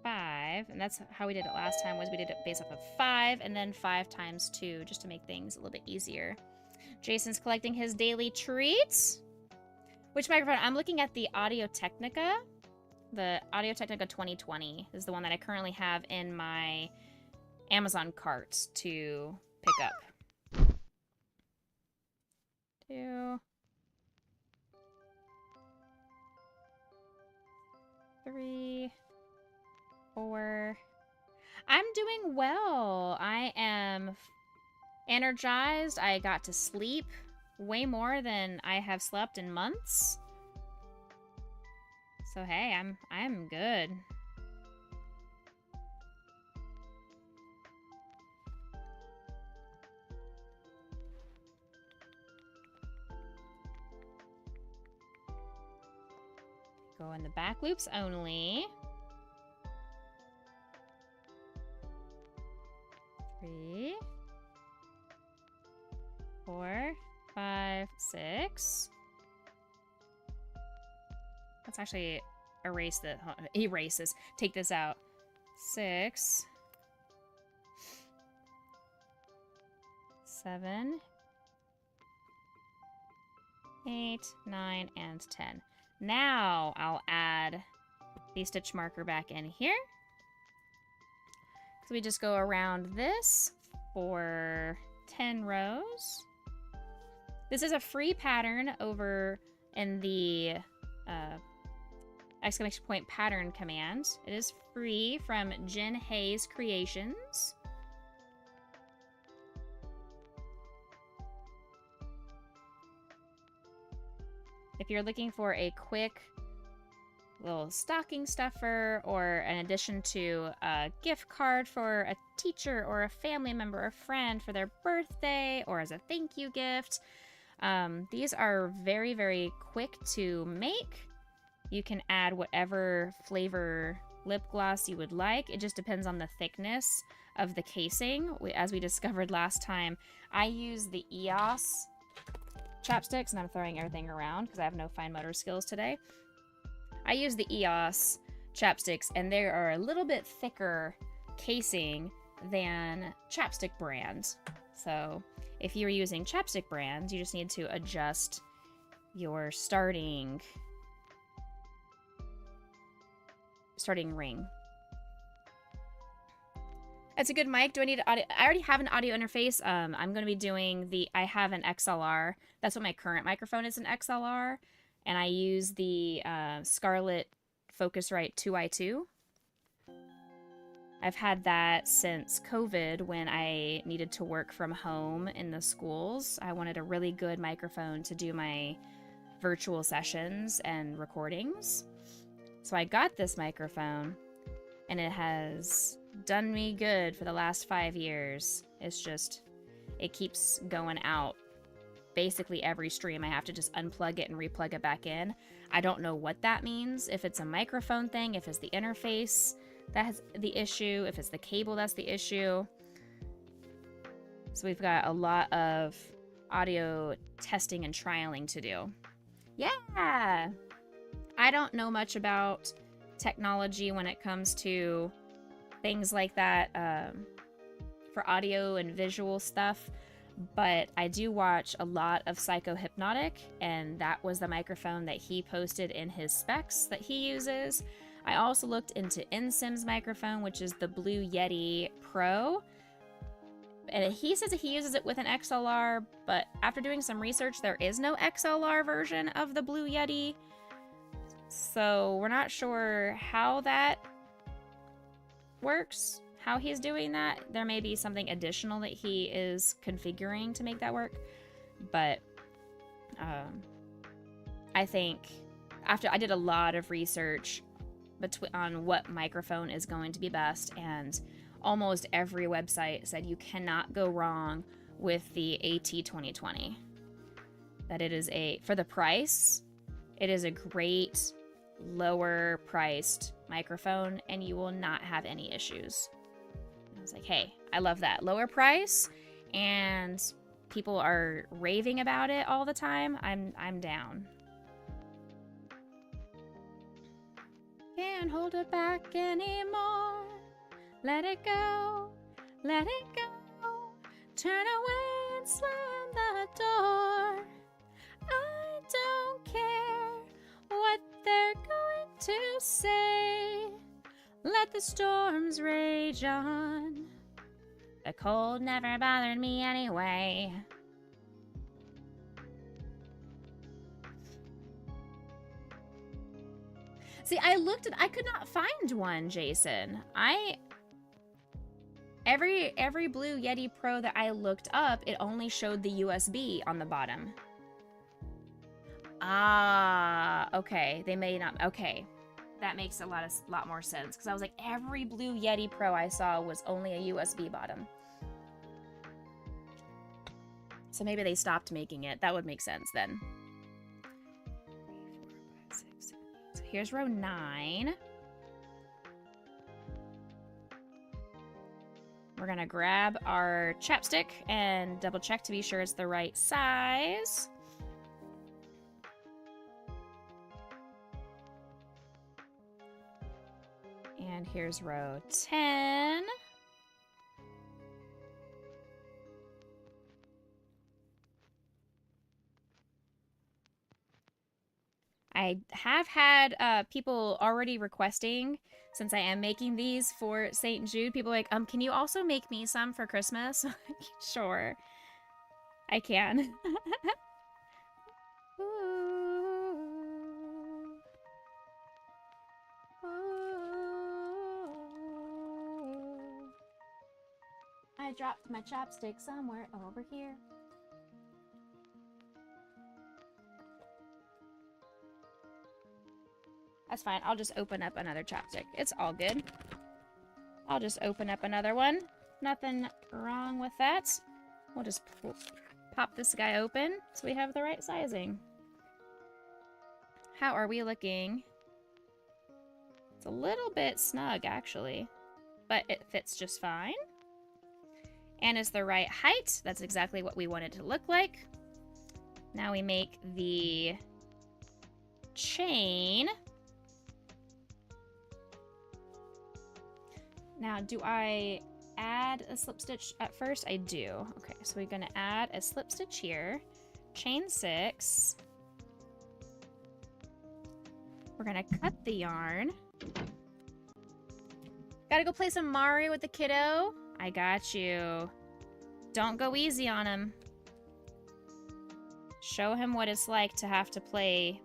5, and that's how we did it last time, was we did it based off of 5 and then 5 times 2 just to make things a little bit easier. Jason's collecting his daily treats. Which microphone? I'm looking at the Audio-Technica. The Audio-Technica 2020 is the one that I currently have in my Amazon cart to pick up. 2, 3, 4. I'm doing well. I am energized. I got to sleep way more than I have slept in months. So hey, I'm good. go in the back loops only. 3, 4, 5, 6. Let's actually erase this. Take this out. 6, 7, 8, 9, and 10. Now I'll add the stitch marker back in here. So we just go around this for 10 rows. This is a free pattern over in the exclamation point pattern command. It is free from Jen Hayes Creations. If you're looking for a quick little stocking stuffer or an addition to a gift card for a teacher or a family member or friend for their birthday or as a thank you gift, these are very, very quick to make. You can add whatever flavor lip gloss you would like. It just depends on the thickness of the casing. As we discovered last time, I use the EOS chapsticks, and I'm throwing everything around because I have no fine motor skills today. I use the EOS chapsticks, and they are a little bit thicker casing than chapstick brand. So if you're using chapstick brands, you just need to adjust your starting ring. It's a good mic. Do I need audio? I already have an audio interface. I'm going to be doing I have an XLR. That's what my current microphone is, an XLR. And I use the Scarlett Focusrite 2i2. I've had that since COVID when I needed to work from home in the schools. I wanted a really good microphone to do my virtual sessions and recordings. So I got this microphone, and it has done me good for the last 5 years. It's just, it keeps going out. Basically every stream I have to just unplug it and replug it back in. I don't know what that means, if it's a microphone thing, if it's the interface that's the issue, if it's the cable that's the issue. So we've got a lot of audio testing and trialing to do. Yeah! I don't know much about technology when it comes to things like that for audio and visual stuff, but I do watch a lot of Psycho Hypnotic, and that was the microphone that he posted in his specs that he uses. I also looked into InSim's microphone, which is the Blue Yeti Pro, and he says that he uses it with an XLR, but after doing some research, there is no XLR version of the Blue Yeti, so we're not sure how that works, how he's doing that. There may be something additional that he is configuring to make that work, but I think after I did a lot of research on what microphone is going to be best, and almost every website said you cannot go wrong with the AT2020. That it is for the price, it is a great lower priced microphone and you will not have any issues. I was like, hey, I love that. Lower price and people are raving about it all the time. I'm down. Can't hold it back anymore. Let it go. Let it go. Turn away and slam the door. I don't care what they're going to say. Let the storms rage on. The cold never bothered me anyway. See, I could not find one, Jason. Every Blue Yeti Pro that I looked up, it only showed the USB on the bottom. Ah, okay. They may not. Okay, that makes a lot more sense, because I was like, every Blue Yeti Pro I saw was only a USB bottom. So maybe they stopped making it. That would make sense then. 3, 4, 5, 6, 7, 8. So here's row 9. We're gonna grab our chapstick and double check to be sure it's the right size. And here's row 10. I have had people already requesting, since I am making these for St. Jude, people are like, can you also make me some for Christmas? Sure, I can. I dropped my chapstick somewhere over here. That's fine. I'll just open up another chapstick. It's all good. I'll just open up another one. Nothing wrong with that. We'll just pop this guy open so we have the right sizing. How are we looking? It's a little bit snug, actually, but it fits just fine. And it's the right height. That's exactly what we want it to look like. Now we make the chain. Now, do I add a slip stitch at first? I do. Okay, so we're gonna add a slip stitch here, chain 6. We're gonna cut the yarn. Gotta go play some Mario with the kiddo. I got you. Don't go easy on him. Show him what it's like to have to play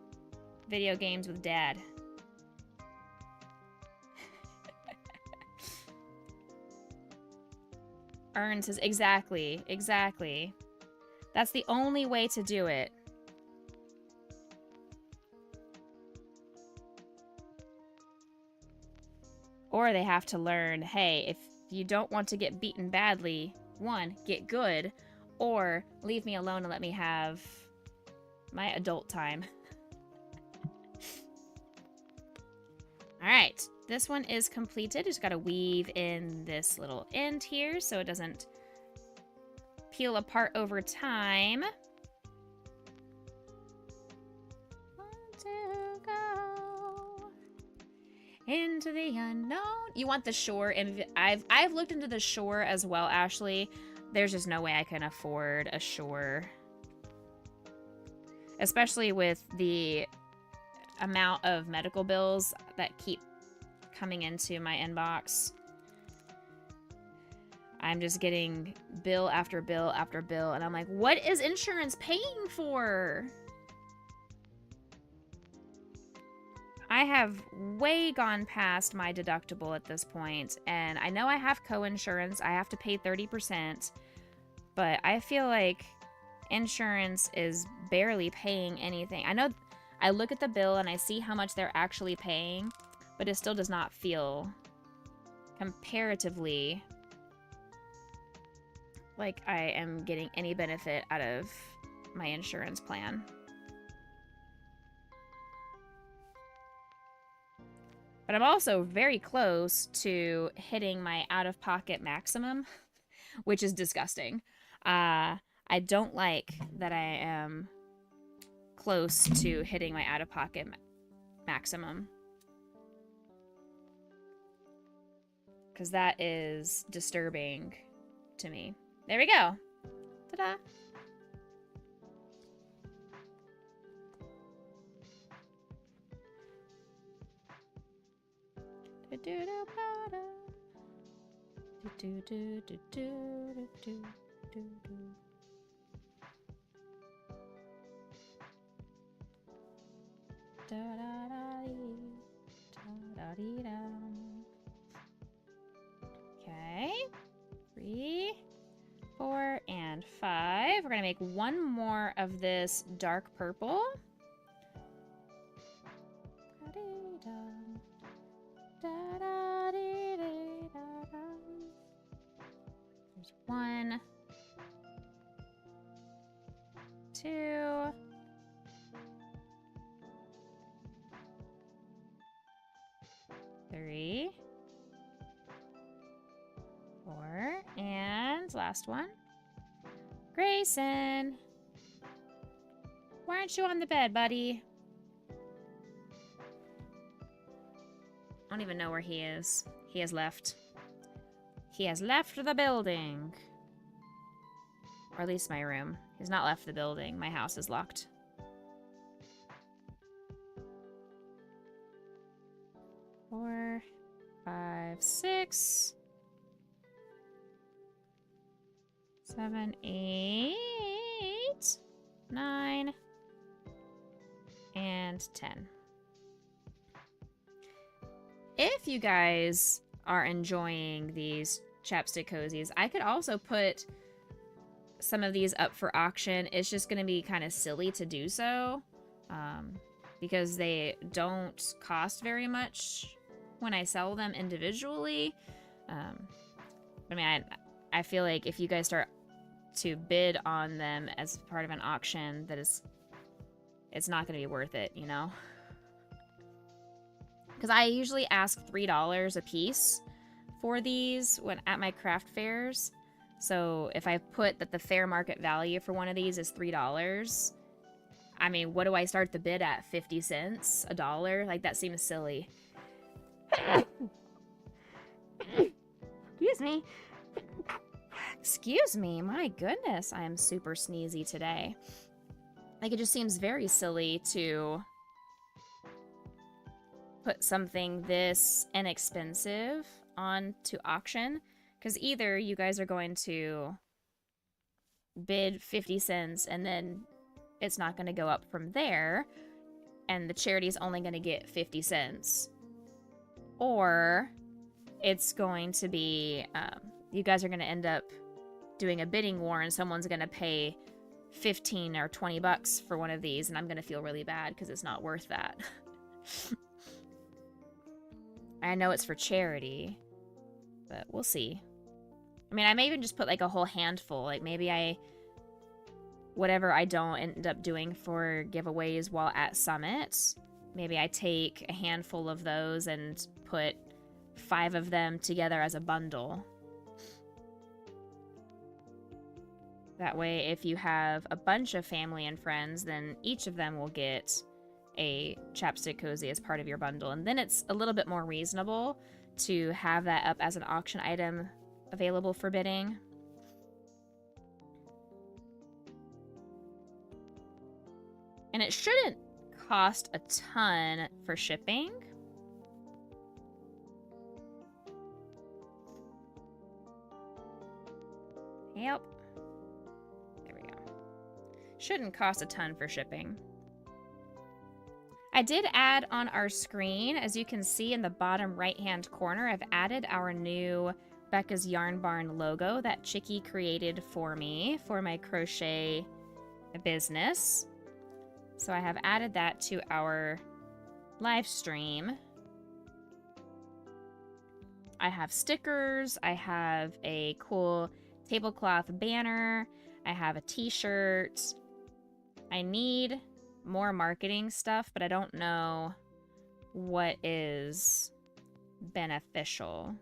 video games with Dad. Earns his... Exactly. That's the only way to do it. Or they have to learn, hey, if you don't want to get beaten badly, 1, get good, or leave me alone and let me have my adult time. Alright, this one is completed. Just gotta weave in this little end here so it doesn't peel apart over time. Want to go into the unknown. You want the shore, and I've looked into the shore as well, Ashley. There's just no way I can afford a shore. Especially with the amount of medical bills that keep coming into my inbox. I'm just getting bill after bill after bill, and I'm like, what is insurance paying for? I have way gone past my deductible at this point, and I know I have co-insurance. I have to pay 30%, but I feel like insurance is barely paying anything. I know I look at the bill and I see how much they're actually paying, but it still does not feel comparatively like I am getting any benefit out of my insurance plan. But I'm also very close to hitting my out-of-pocket maximum, which is disgusting. I don't like that I am close to hitting my out-of-pocket maximum, because that is disturbing to me. There we go. Ta-da! Okay, 3, 4, and 5. We're gonna make one more of this dark purple. There's 1, 2, 3, 4, and last one. Grayson! Why aren't you on the bed, buddy? I don't even know where he is. He has left. He has left the building. Or at least my room. He's not left the building. My house is locked. Four, 5, 6, 7, 8, 9, and 10. If you guys are enjoying these chapstick cozies, I could also put some of these up for auction. It's just going to be kind of silly to do so because they don't cost very much when I sell them individually. I mean, I feel like if you guys start to bid on them as part of an auction, that it's not going to be worth it, you know? Because I usually ask $3 a piece for these when at my craft fairs. So if I put that the fair market value for one of these is $3, I mean, what do I start the bid at? 50 cents? $1? Like, that seems silly. Excuse me. Excuse me. My goodness, I am super sneezy today. Like, it just seems very silly to put something this inexpensive onto auction, because either you guys are going to bid 50 cents and then it's not going to go up from there and the charity's only going to get 50 cents, or it's going to be you guys are going to end up doing a bidding war and someone's going to pay 15 or 20 bucks for one of these and I'm going to feel really bad because it's not worth that. I know it's for charity, but we'll see. I mean, I may even just put like a whole handful. Like maybe whatever I don't end up doing for giveaways while at Summit, maybe I take a handful of those and put 5 of them together as a bundle. That way, if you have a bunch of family and friends, then each of them will get a chapstick cozy as part of your bundle, and then it's a little bit more reasonable to have that up as an auction item available for bidding. And it shouldn't cost a ton for shipping. Yep. There we go. Shouldn't cost a ton for shipping. I did add on our screen, as you can see in the bottom right-hand corner, I've added our new Becca's Yarn Barn logo that Chicky created for me for my crochet business. So I have added that to our live stream. I have stickers, I have a cool tablecloth banner, I have a t-shirt. I need more marketing stuff, but I don't know what is beneficial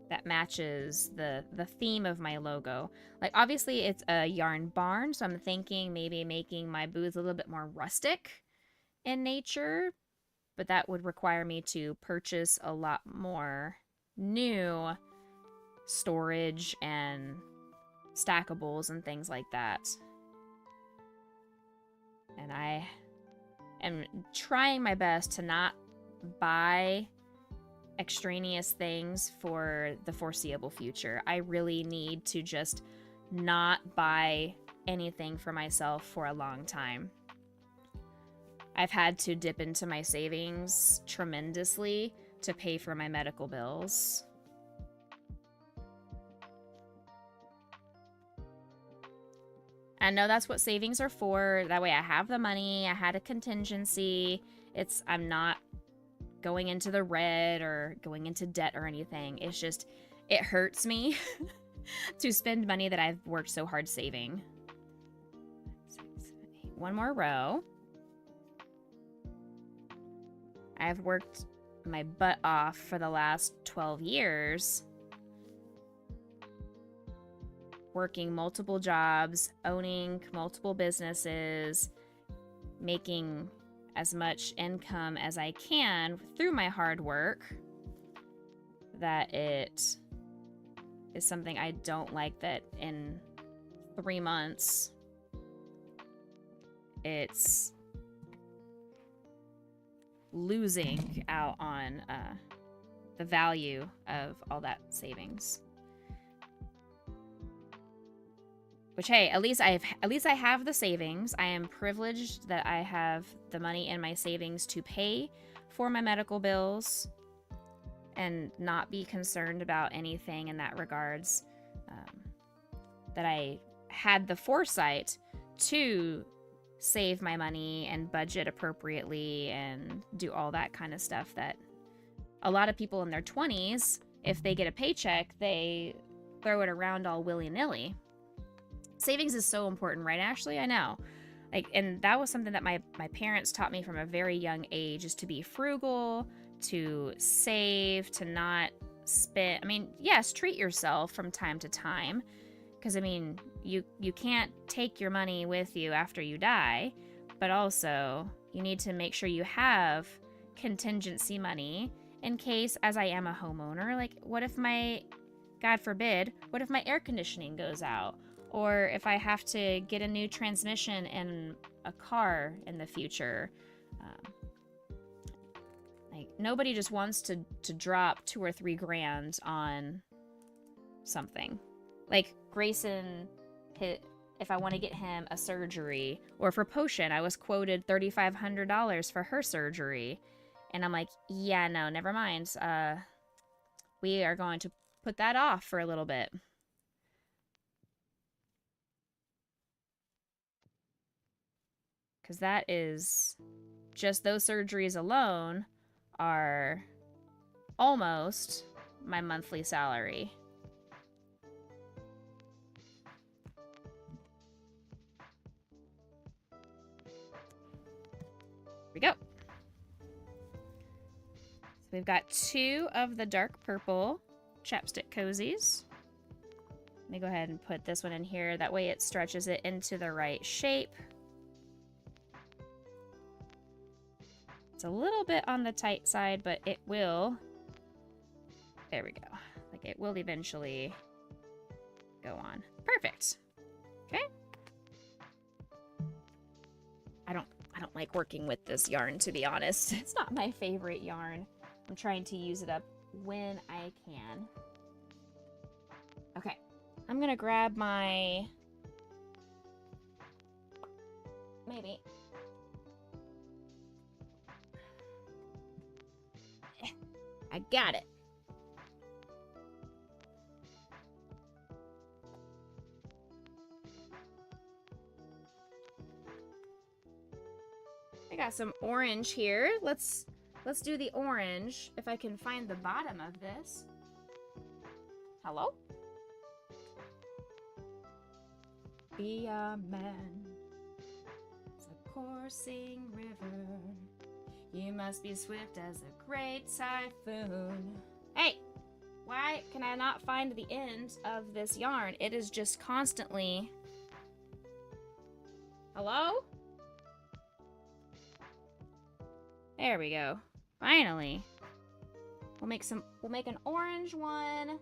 that matches the theme of my logo. Like, obviously it's a yarn barn, so I'm thinking maybe making my booths a little bit more rustic in nature, but that would require me to purchase a lot more new storage and stackables and things like that. And I am trying my best to not buy extraneous things for the foreseeable future. I really need to just not buy anything for myself for a long time. I've had to dip into my savings tremendously to pay for my medical bills. I know that's what savings are for. That way I have the money, I had a contingency. I'm not going into the red or going into debt or anything. It's just, it hurts me to spend money that I've worked so hard saving. 6, 7, 8. One more row. I've worked my butt off for the last 12 years, working multiple jobs, owning multiple businesses, making as much income as I can through my hard work, that it is something I don't like that in 3 months it's losing out on the value of all that savings. Which, hey, at least I have the savings. I am privileged that I have the money in my savings to pay for my medical bills and not be concerned about anything in that regards. That I had the foresight to save my money and budget appropriately and do all that kind of stuff that a lot of people in their 20s, if they get a paycheck, they throw it around all willy-nilly. Savings is so important, right, Ashley? I know. Like, and that was something that my parents taught me from a very young age, is to be frugal, to save, to not spend. I mean, yes, treat yourself from time to time, because, I mean, you can't take your money with you after you die, but also you need to make sure you have contingency money in case, as I am a homeowner, like, what if God forbid, what if my air conditioning goes out? Or if I have to get a new transmission in a car in the future. Like, nobody just wants to drop $2 or $3 grand on something. Like, Grayson if I want to get him a surgery, or for Potion, I was quoted $3,500 for her surgery. And I'm like, yeah, no, never mind. We are going to put that off for a little bit. Because that is, just those surgeries alone are almost my monthly salary. Here we go. So we've got 2 of the dark purple chapstick cozies. Let me go ahead and put this one in here. That way it stretches it into the right shape. It's a little bit on the tight side, but it will, there we go. Like, it will eventually go on. Perfect. Okay. I don't like working with this yarn, to be honest. It's not my favorite yarn. I'm trying to use it up when I can. Okay. I'm gonna grab my, maybe, I got it. I got some orange here. Let's do the orange, if I can find the bottom of this. Hello? Be a man. It's a coursing river. You must be swift as a great typhoon. Hey! Why can I not find the end of this yarn? It is just constantly... Hello? There we go. Finally. We'll make an orange one.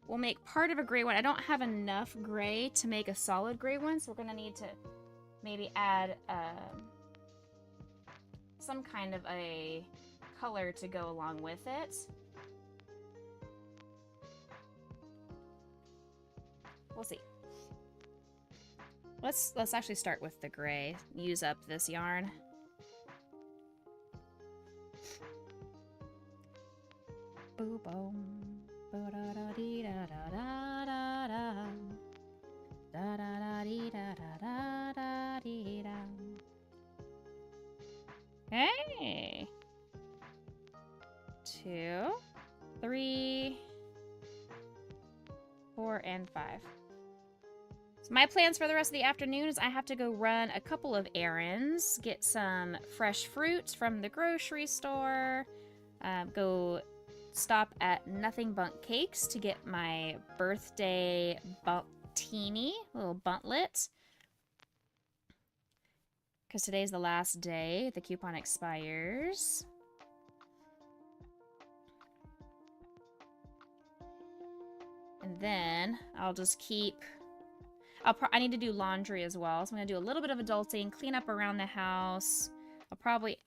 We'll make part of a gray one. I don't have enough gray to make a solid gray one, so we're gonna need to maybe add some kind of a color to go along with it. We'll see. Let's actually start with the gray. Use up this yarn. Boo boom. Ba da da dee da da da da da. Da da da dee da da da da dee da. Hey. 2, 3, 4, and 5. So my plans for the rest of the afternoon is I have to go run a couple of errands, get some fresh fruit from the grocery store, go stop at Nothing Bunk Cakes to get my birthday buntini, little buntlet. Because today's the last day. The coupon expires. And then I'll just keep... I need to do laundry as well. So I'm going to do a little bit of adulting, clean up around the house. I'll probably...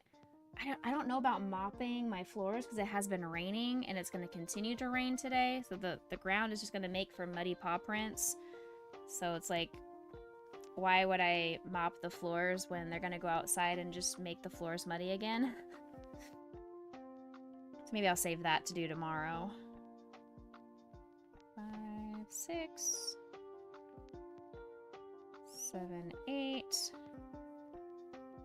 I don't know about mopping my floors because it has been raining and it's going to continue to rain today. So the ground is just going to make for muddy paw prints. So it's like, why would I mop the floors when they're going to go outside and just make the floors muddy again? So maybe I'll save that to do tomorrow. 5, 6, 7, 8,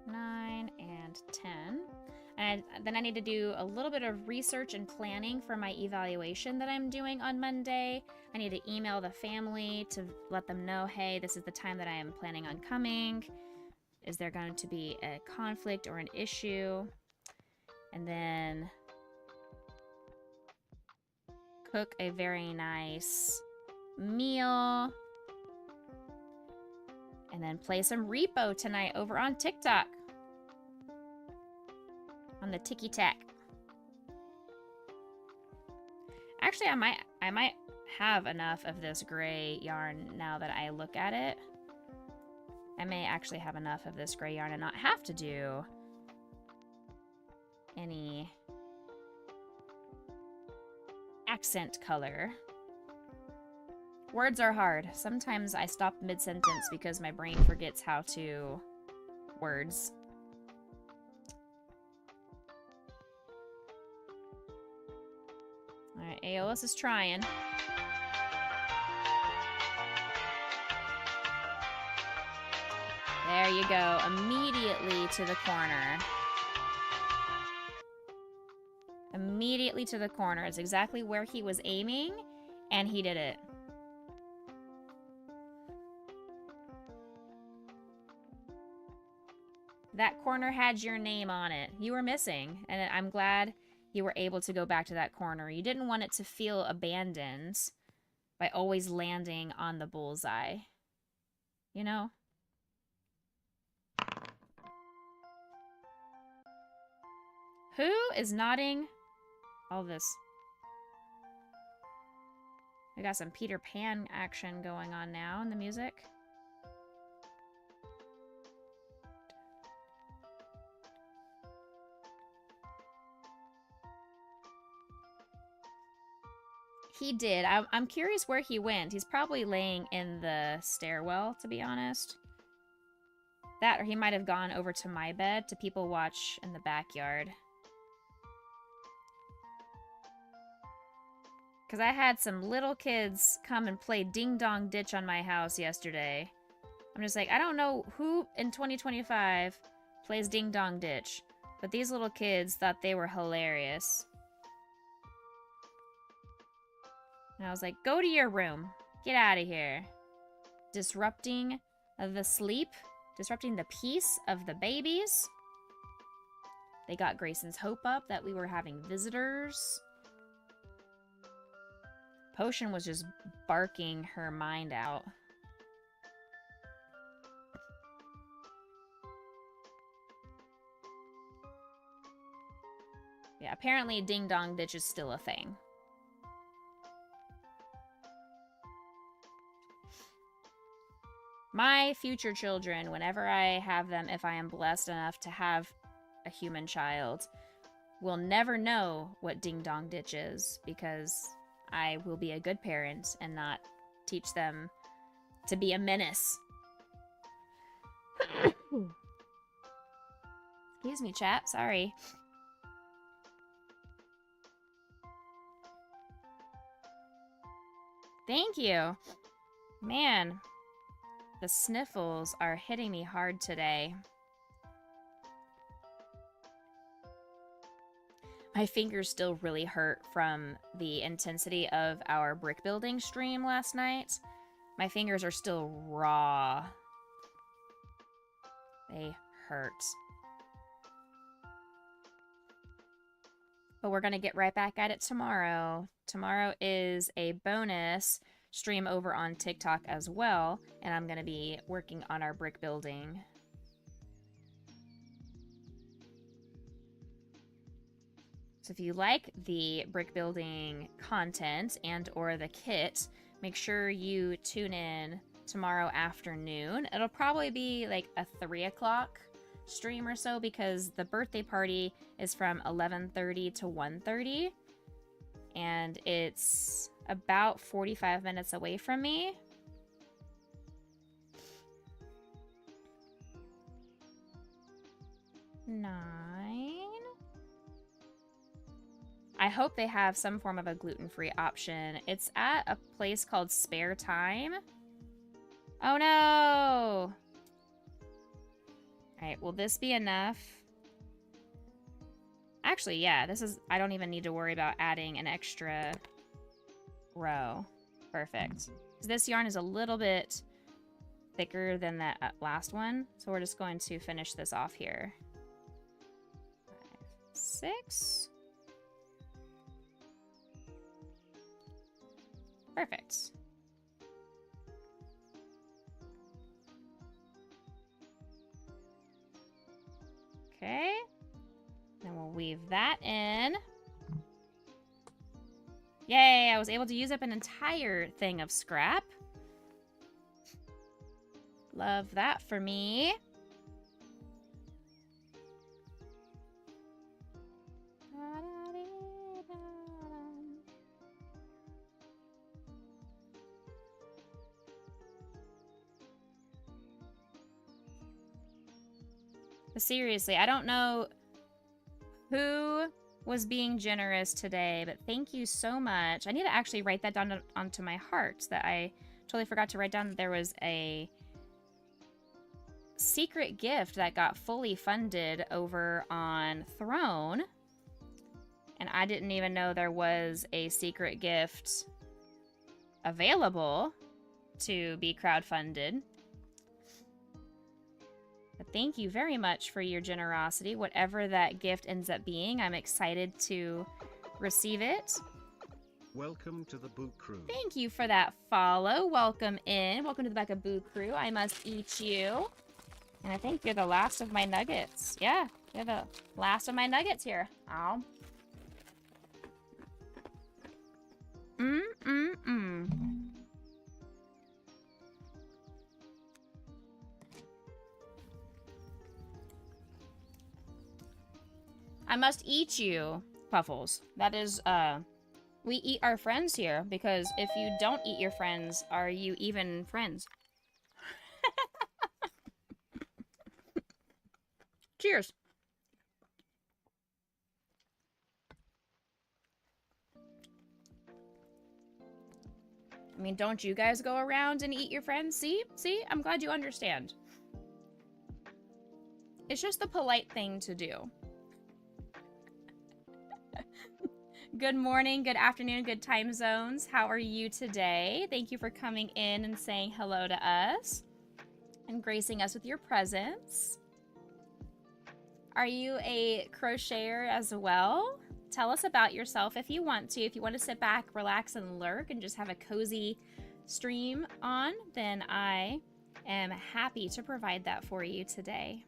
9, and 10. And then I need to do a little bit of research and planning for my evaluation that I'm doing on Monday. I need to email the family to let them know, hey, this is the time that I am planning on coming. Is there going to be a conflict or an issue? And then cook a very nice meal. And then play some repo tonight over on TikTok. On the Tiki Tack. Actually, I might have enough of this gray yarn now that I look at it. I may actually have enough of this gray yarn and not have to do any accent color. Words are hard. Sometimes I stop mid-sentence because my brain forgets how to words. Alright, Aeolus is trying. There you go. Immediately to the corner. Immediately to the corner. It's exactly where he was aiming, and he did it. That corner had your name on it. You were missing, and I'm glad you were able to go back to that corner. You didn't want it to feel abandoned by always landing on the bullseye. You know? Who is nodding all this? We got some Peter Pan action going on now in the music. He did. I'm curious where he went. He's probably laying in the stairwell, to be honest. That, or he might have gone over to my bed to people watch in the backyard. Because I had some little kids come and play Ding Dong Ditch on my house yesterday. I'm just like, I don't know who in 2025 plays Ding Dong Ditch, but these little kids thought they were hilarious. And I was like, go to your room. Get out of here. Disrupting the sleep. Disrupting the peace of the babies. They got Grayson's hope up that we were having visitors. Potion was just barking her mind out. Yeah, apparently Ding Dong Ditch is still a thing. My future children, whenever I have them, if I am blessed enough to have a human child, will never know what Ding Dong Ditch is, because I will be a good parent and not teach them to be a menace. Excuse me, chat. Sorry. Thank you. Man, the sniffles are hitting me hard today. My fingers still really hurt from the intensity of our brick building stream last night. My fingers are still raw. They hurt. But we're going to get right back at it tomorrow. Tomorrow is a bonus stream over on TikTok as well, and I'm going to be working on our brick building. So if you like the brick building content and or the kit, make sure you tune in tomorrow afternoon. It'll probably be like a 3 o'clock stream or so because the birthday party is from 11:30 to 1:30 and it's about 45 minutes away from me. I hope they have some form of a gluten-free option. It's at a place called Spare Time. Oh no! Alright, will this be enough? Actually, yeah, this is... I don't even need to worry about adding an extra row. Perfect. This yarn is a little bit thicker than that last one, so we're just going to finish this off here. 5, 6... Perfect. Okay. Then we'll weave that in. Yay, I was able to use up an entire thing of scrap. Love that for me. But seriously, I don't know who was being generous today, but thank you so much. I need to actually write that down onto my heart, that I totally forgot to write down that there was a secret gift that got fully funded over on Throne. And I didn't even know there was a secret gift available to be crowdfunded. But thank you very much for your generosity. Whatever that gift ends up being, I'm excited to receive it. Welcome to the Boo Crew. Thank you for that follow. Welcome in. Welcome to the Becca Boo Crew. I must eat you. And I think you're the last of my nuggets. Yeah, you're the last of my nuggets here. Ow. I must eat you, Puffles. That is, we eat our friends here, because if you don't eat your friends, are you even friends? Cheers. I mean, don't you guys go around and eat your friends? See? See? I'm glad you understand. It's just the polite thing to do. Good morning, good afternoon, good time zones. How are you today? Thank you for coming in and saying hello to us and gracing us with your presence. Are you a crocheter as well? Tell us about yourself if you want to. If you want to sit back, relax, and lurk and just have a cozy stream on, then I am happy to provide that for you today.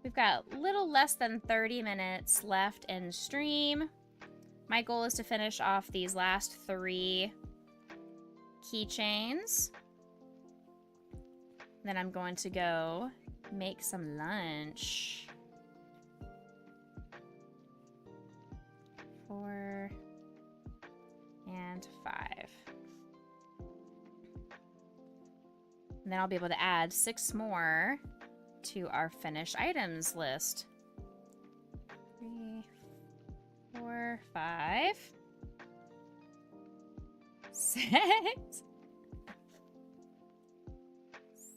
We've got a little less than 30 minutes left in stream. My goal is to finish off these last 3 keychains. Then I'm going to go make some lunch. 4 and 5. And then I'll be able to add 6 more to our finished items list. 3, 4, 5, 6,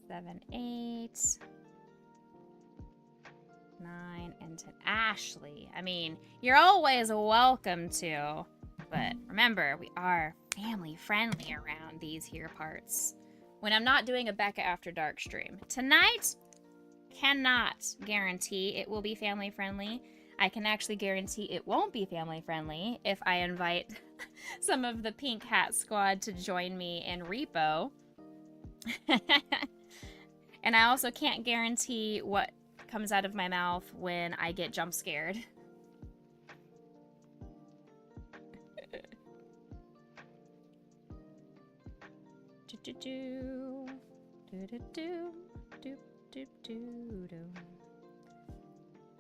7, 8, 9 and 10. Ashley, I mean, you're always welcome to. But remember, we are family friendly around these here parts. When I'm not doing a Becca After Dark stream. Tonight, cannot guarantee it will be family friendly. I can actually guarantee it won't be family friendly if I invite some of the Pink Hat Squad to join me in Repo. And I also can't guarantee what comes out of my mouth when I get jump scared.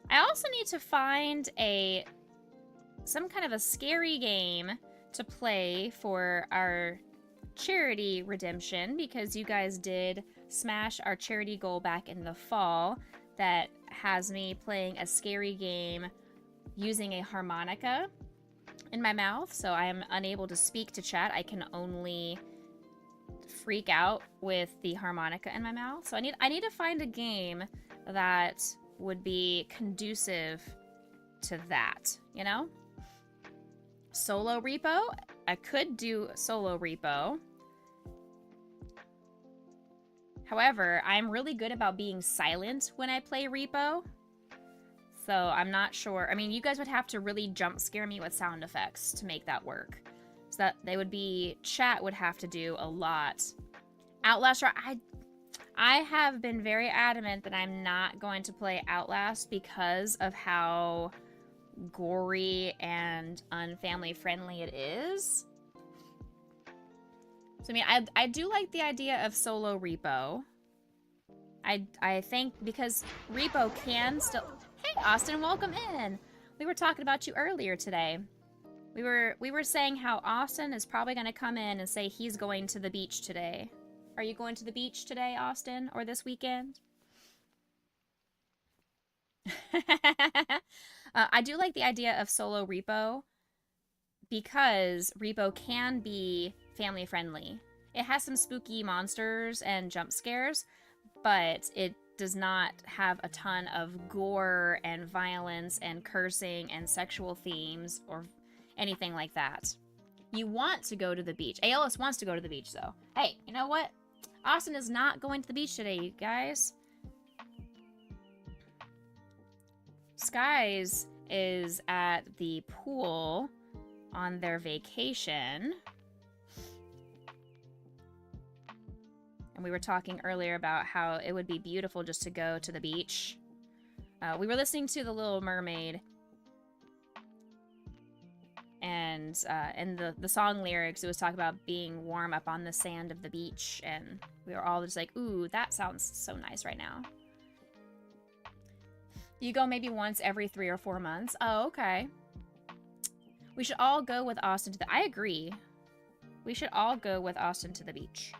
I also need to find some kind of a scary game to play for our charity redemption, because you guys did smash our charity goal back in the fall that has me playing a scary game using a harmonica in my mouth, so I am unable to speak to chat. I can only freak out with the harmonica in my mouth. So I need to find a game that would be conducive to that, you know? Solo repo? I could do solo repo. However, I'm really good about being silent when I play repo. So I'm not sure. I mean, you guys would have to really jump scare me with sound effects to make that work. So that they would be, chat would have to do a lot. Outlast, I have been very adamant that I'm not going to play Outlast because of how gory and unfamily friendly it is. So I mean, I do like the idea of solo repo. I think because repo can still... Hey, Austin, welcome in. We were talking about you earlier today. We were saying how Austin is probably going to come in and say he's going to the beach today. Are you going to the beach today, Austin, or this weekend? I do like the idea of solo repo because repo can be family friendly. It has some spooky monsters and jump scares, but it does not have a ton of gore and violence and cursing and sexual themes or anything like that. You want to go to the beach. ALS wants to go to the beach, though. Hey, you know what? Austin is not going to the beach today, you guys. Skies is at the pool on their vacation. And we were talking earlier about how it would be beautiful just to go to the beach. We were listening to The Little Mermaid. And in the song lyrics, it was talking about being warm up on the sand of the beach. And we were all just like, ooh, that sounds so nice right now. You go maybe once every 3 or 4 months. Oh, okay. We should all go with Austin to the... I agree. We should all go with Austin to the beach.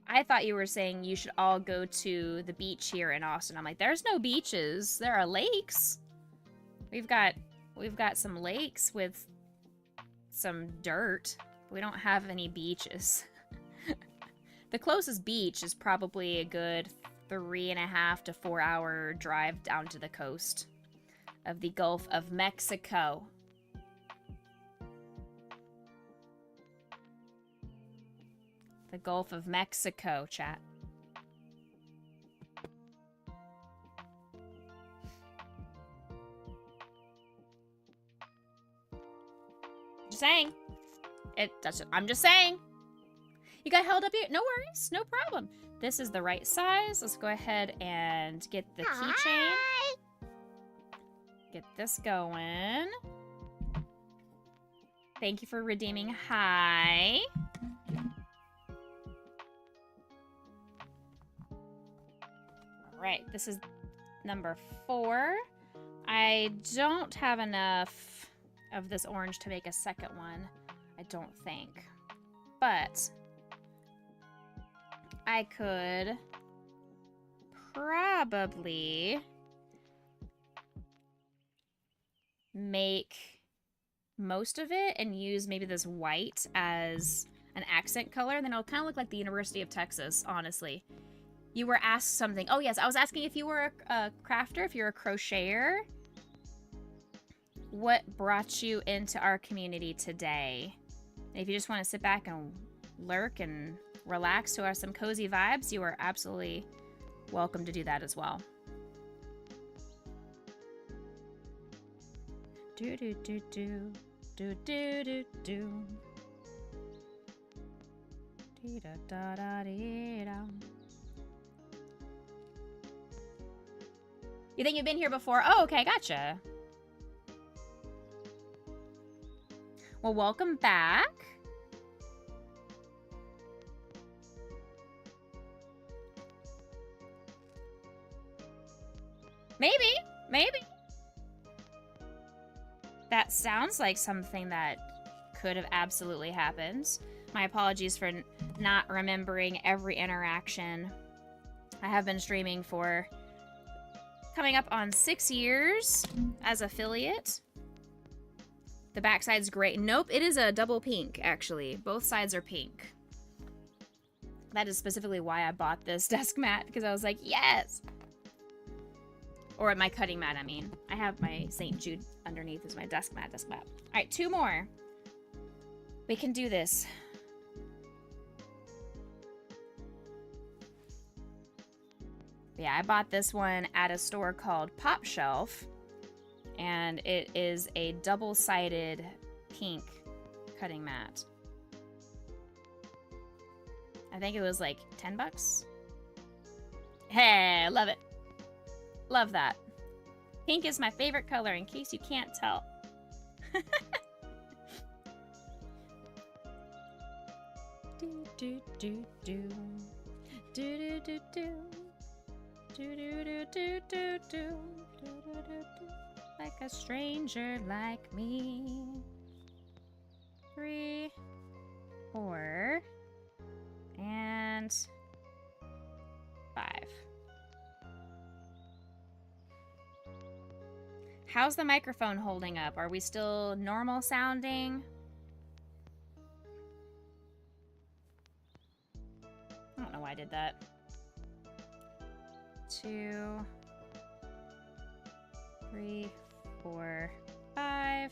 I thought you were saying you should all go to the beach here in Austin. I'm like, there's no beaches. There are lakes. We've got some lakes with some dirt. We don't have any beaches. The closest beach is probably a good 3.5 to 4 hour drive down to the coast of the Gulf of Mexico. The Gulf of Mexico, chat. Just saying. I'm just saying. You got held up here? No worries. No problem. This is the right size. Let's go ahead and get the keychain. Get this going. Thank you for redeeming. Hi. Right, this is number 4. I don't have enough of this orange to make a second one, I don't think. But I could probably make most of it and use maybe this white as an accent color, and then it'll kind of look like the University of Texas, honestly. You were asked something. Oh, yes. I was asking if you were a crafter, if you're a crocheter. What brought you into our community today? And if you just want to sit back and lurk and relax to some cozy vibes, you are absolutely welcome to do that as well. Do do do do do do do do. Dee da da da dee da. You think you've been here before? Oh, okay, gotcha. Well, welcome back. Maybe. That sounds like something that could have absolutely happened. My apologies for not remembering every interaction. I have been streaming for coming up on 6 years as affiliate. The backside's great. Nope, it is a double pink, actually. Both sides are pink. That is specifically why I bought this desk mat, because I was like, yes! Or my cutting mat, I mean. I have my St. Jude underneath as my desk mat. Alright, 2 more. We can do this. Yeah, I bought this one at a store called Pop Shelf. And it is a double-sided pink cutting mat. I think it was like 10 bucks. Hey, love it. Love that. Pink is my favorite color, in case you can't tell. Do do do do. Do do do do. Do do do do do do. Do do do do. Like a stranger like me. 3, 4, and 5. How's the microphone holding up? Are we still normal sounding? I don't know why I did that. 2, 3, 4, 5,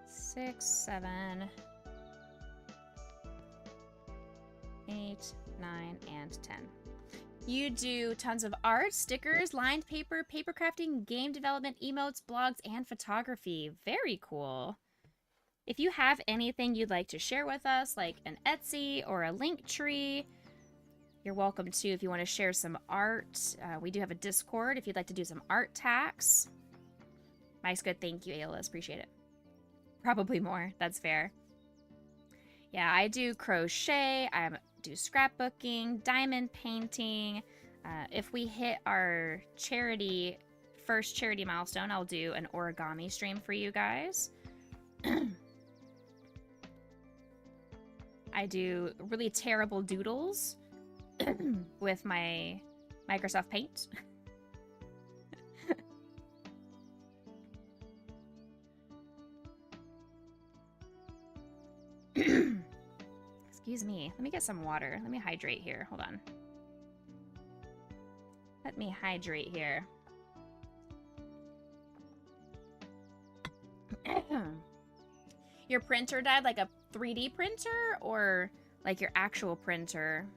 6, 7, 8, 9, and 10. You do tons of art, stickers, lined paper, paper crafting, game development, emotes, blogs, and photography. Very cool. If you have anything you'd like to share with us, like an Etsy or a link tree, you're welcome to. If you want to share some art, we do have a Discord if you'd like to do some art tax. Mike's good. Thank you, Ayla. Appreciate it. Probably more. That's fair. Yeah, I do crochet. I do scrapbooking, diamond painting. If we hit our first charity milestone, I'll do an origami stream for you guys. I do really terrible doodles with my Microsoft Paint. Excuse me. Let me get some water. Let me hydrate here. Hold on. Let me hydrate here. Your printer died, like a 3D printer or like your actual printer?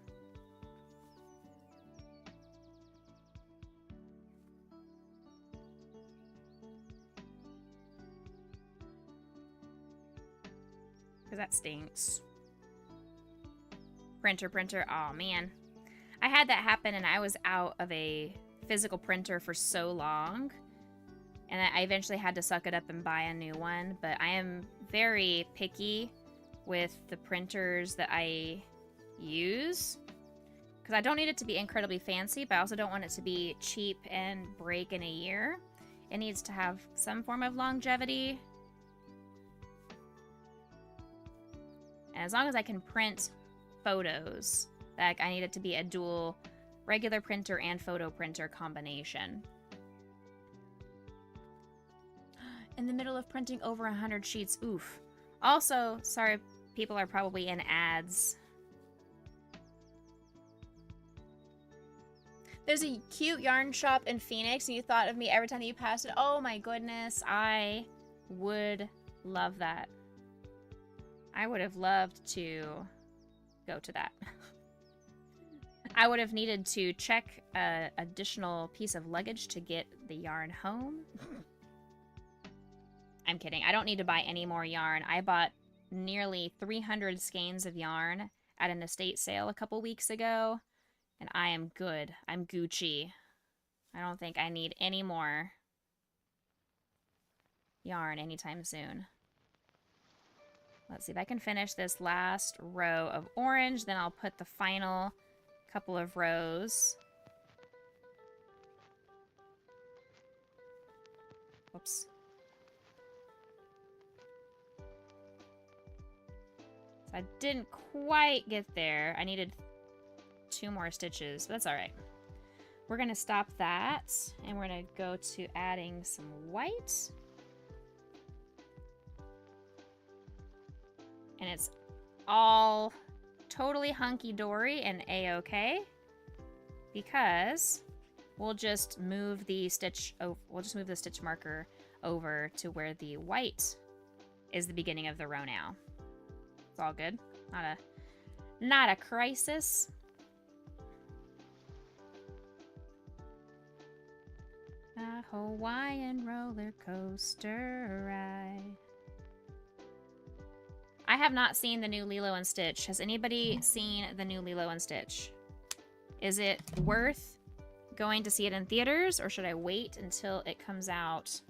Because that stinks. Printer. Oh, man. I had that happen and I was out of a physical printer for so long. And I eventually had to suck it up and buy a new one. But I am very picky with the printers that I use. Because I don't need it to be incredibly fancy, but I also don't want it to be cheap and break in a year. It needs to have some form of longevity. And as long as I can print photos, like I need it to be a dual regular printer and photo printer combination. In the middle of printing over 100 sheets, oof. Also, sorry, people are probably in ads. There's a cute yarn shop in Phoenix, and you thought of me every time that you passed it. Oh my goodness, I would love that. I would have loved to go to that. I would have needed to check an additional piece of luggage to get the yarn home. I'm kidding. I don't need to buy any more yarn. I bought nearly 300 skeins of yarn at an estate sale a couple weeks ago, and I am good. I'm Gucci. I don't think I need any more yarn anytime soon. Let's see if I can finish this last row of orange, then I'll put the final couple of rows. Oops. So I didn't quite get there. I needed 2 more stitches, but that's all right. We're gonna stop that, and we're gonna go to adding some white. And it's all totally hunky-dory and a-okay, because we'll just move the stitch marker over to where the white is the beginning of the row now. It's all good. Not a crisis. A Hawaiian roller coaster ride. I have not seen the new Lilo and Stitch. Has anybody seen the new Lilo and Stitch? Is it worth going to see it in theaters, or should I wait until it comes out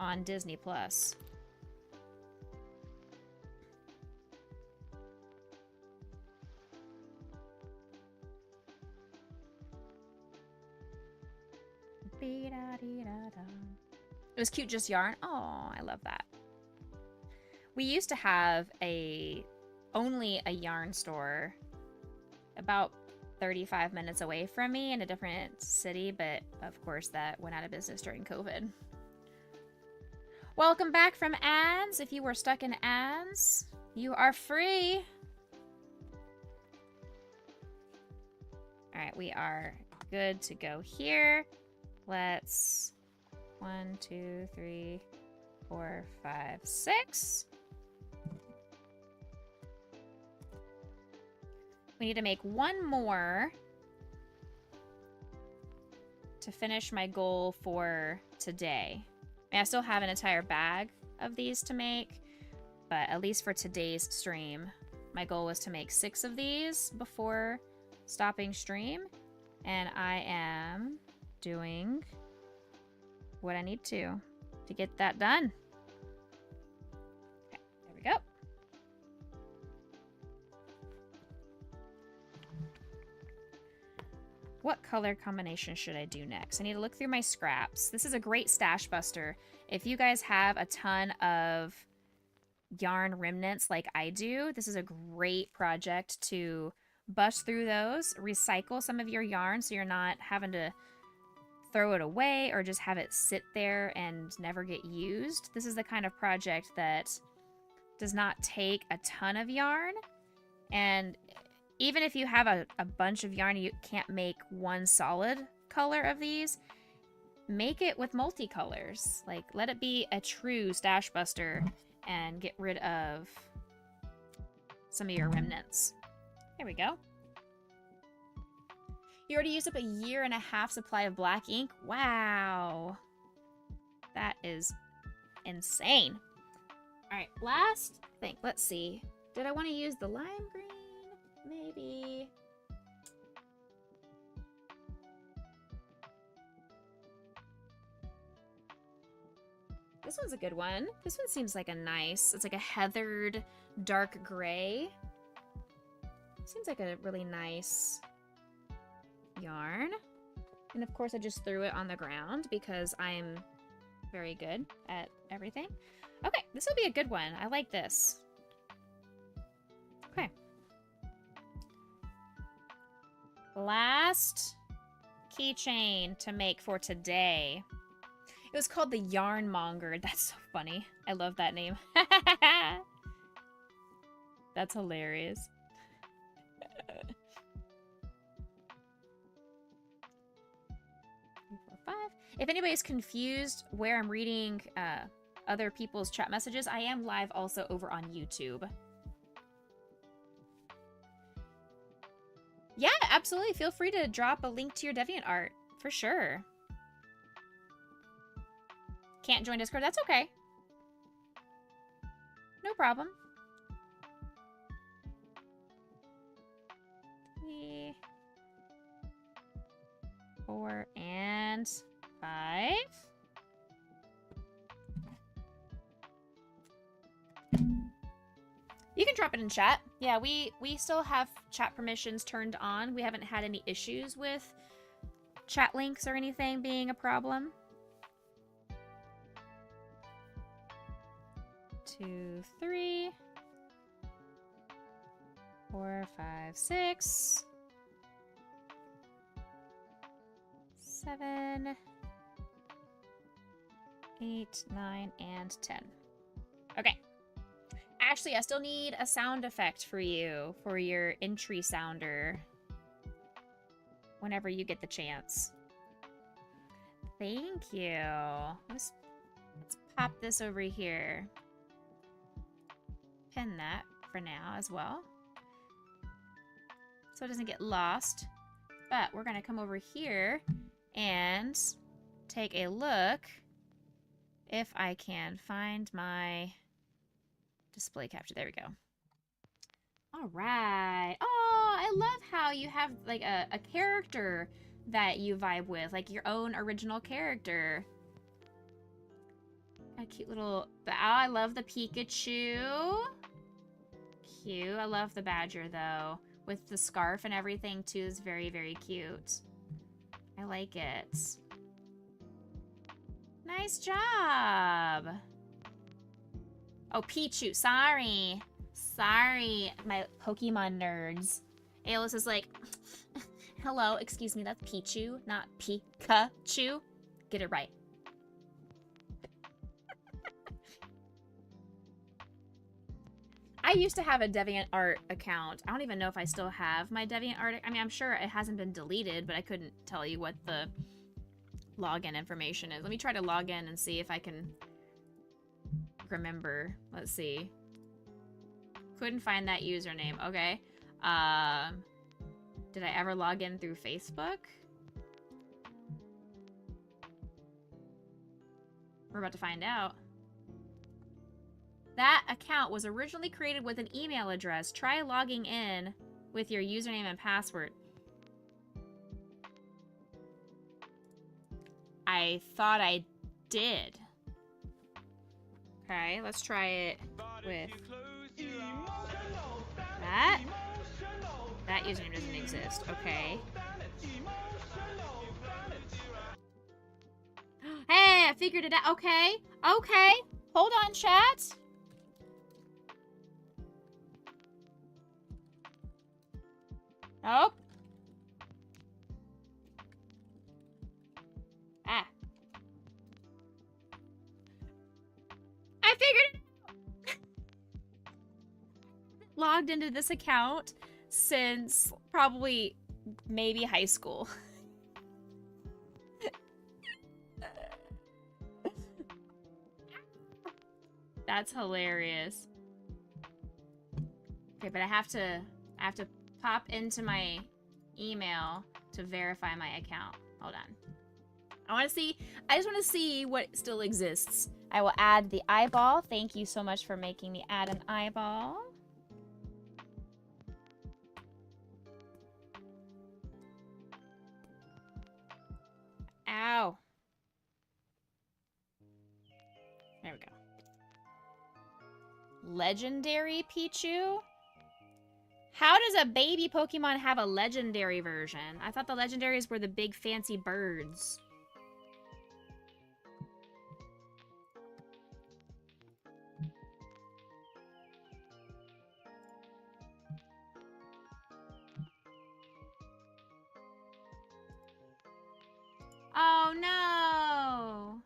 on Disney Plus? It was cute, just yarn. Oh, I love that. We used to have only a yarn store about 35 minutes away from me in a different city, but of course that went out of business during COVID. Welcome back from ads. If you were stuck in ads, you are free. All right, we are good to go here. Let's 1, 2, 3, 4, 5, 6. We need to make one more to finish my goal for today. I mean, I still have an entire bag of these to make, but at least for today's stream, my goal was to make 6 of these before stopping stream, and I am doing what I need to get that done. Okay, there we go. What color combination should I do next? I need to look through my scraps. This is a great stash buster. If you guys have a ton of yarn remnants like I do, this is a great project to bust through those, recycle some of your yarn so you're not having to throw it away or just have it sit there and never get used. This is the kind of project that does not take a ton of yarn, and even if you have a bunch of yarn, you can't make one solid color of these, make it with multicolors. Like, let it be a true stash buster and get rid of some of your remnants. There we go. You already used up a 1.5 year supply of black ink? Wow. That is insane. All right, last thing. Let's see. Did I want to use the lime green? Maybe. This one's a good one. This one seems like it's like a heathered dark gray. Seems like a really nice yarn. And of course I just threw it on the ground because I'm very good at everything. Okay, this will be a good one. I like this. Okay. Last keychain to make for today. It was called the Yarn Monger. That's so funny. I love that name. That's hilarious. If anybody's confused where I'm reading other people's chat messages, I am live also over on YouTube. Yeah, absolutely. Feel free to drop a link to your DeviantArt, for sure. Can't join Discord? That's okay. No problem. 3, 4, and 5. You can drop it in chat. Yeah, we still have chat permissions turned on. We haven't had any issues with chat links or anything being a problem. 2, 3, 4, 5, 6, 7, 8, 9, and 10. Okay. Actually, I still need a sound effect for you for your entry sounder whenever you get the chance. Thank you. Let's pop this over here. Pin that for now as well, so it doesn't get lost. But we're gonna come over here and take a look if I can find my display capture. There we go. All right. Oh, I love how you have like a character that you vibe with, like your own original character. A cute little... Oh, I love the Pikachu. Cute. I love the badger, though. With the scarf and everything, too, is very, very cute. I like it. Nice job. Oh, Pichu. Sorry. Sorry, my Pokemon nerds. Aeolus is like, hello, excuse me, that's Pichu, not Pikachu. Get it right. I used to have a DeviantArt account. I don't even know if I still have my DeviantArt. I mean, I'm sure it hasn't been deleted, but I couldn't tell you what the login information is. Let me try to log in and see if I can remember. Let's see. Couldn't find that username. Okay. Did I ever log in through Facebook? We're about to find out. That account was originally created with an email address. Try logging in with your username and password. I thought I did. Okay, let's try it with that. That username doesn't exist. Okay. Hey, I figured it out. Okay. Okay. Hold on, chat. Nope. Ah. I figured it out. Logged into this account since probably maybe high school. That's hilarious. Okay, but I have to pop into my email to verify my account. Hold on. I just want to see what still exists. I will add the eyeball. Thank you so much for making me add an eyeball. Ow. There we go. Legendary Pichu? How does a baby Pokemon have a legendary version? I thought the legendaries were the big fancy birds. Oh no!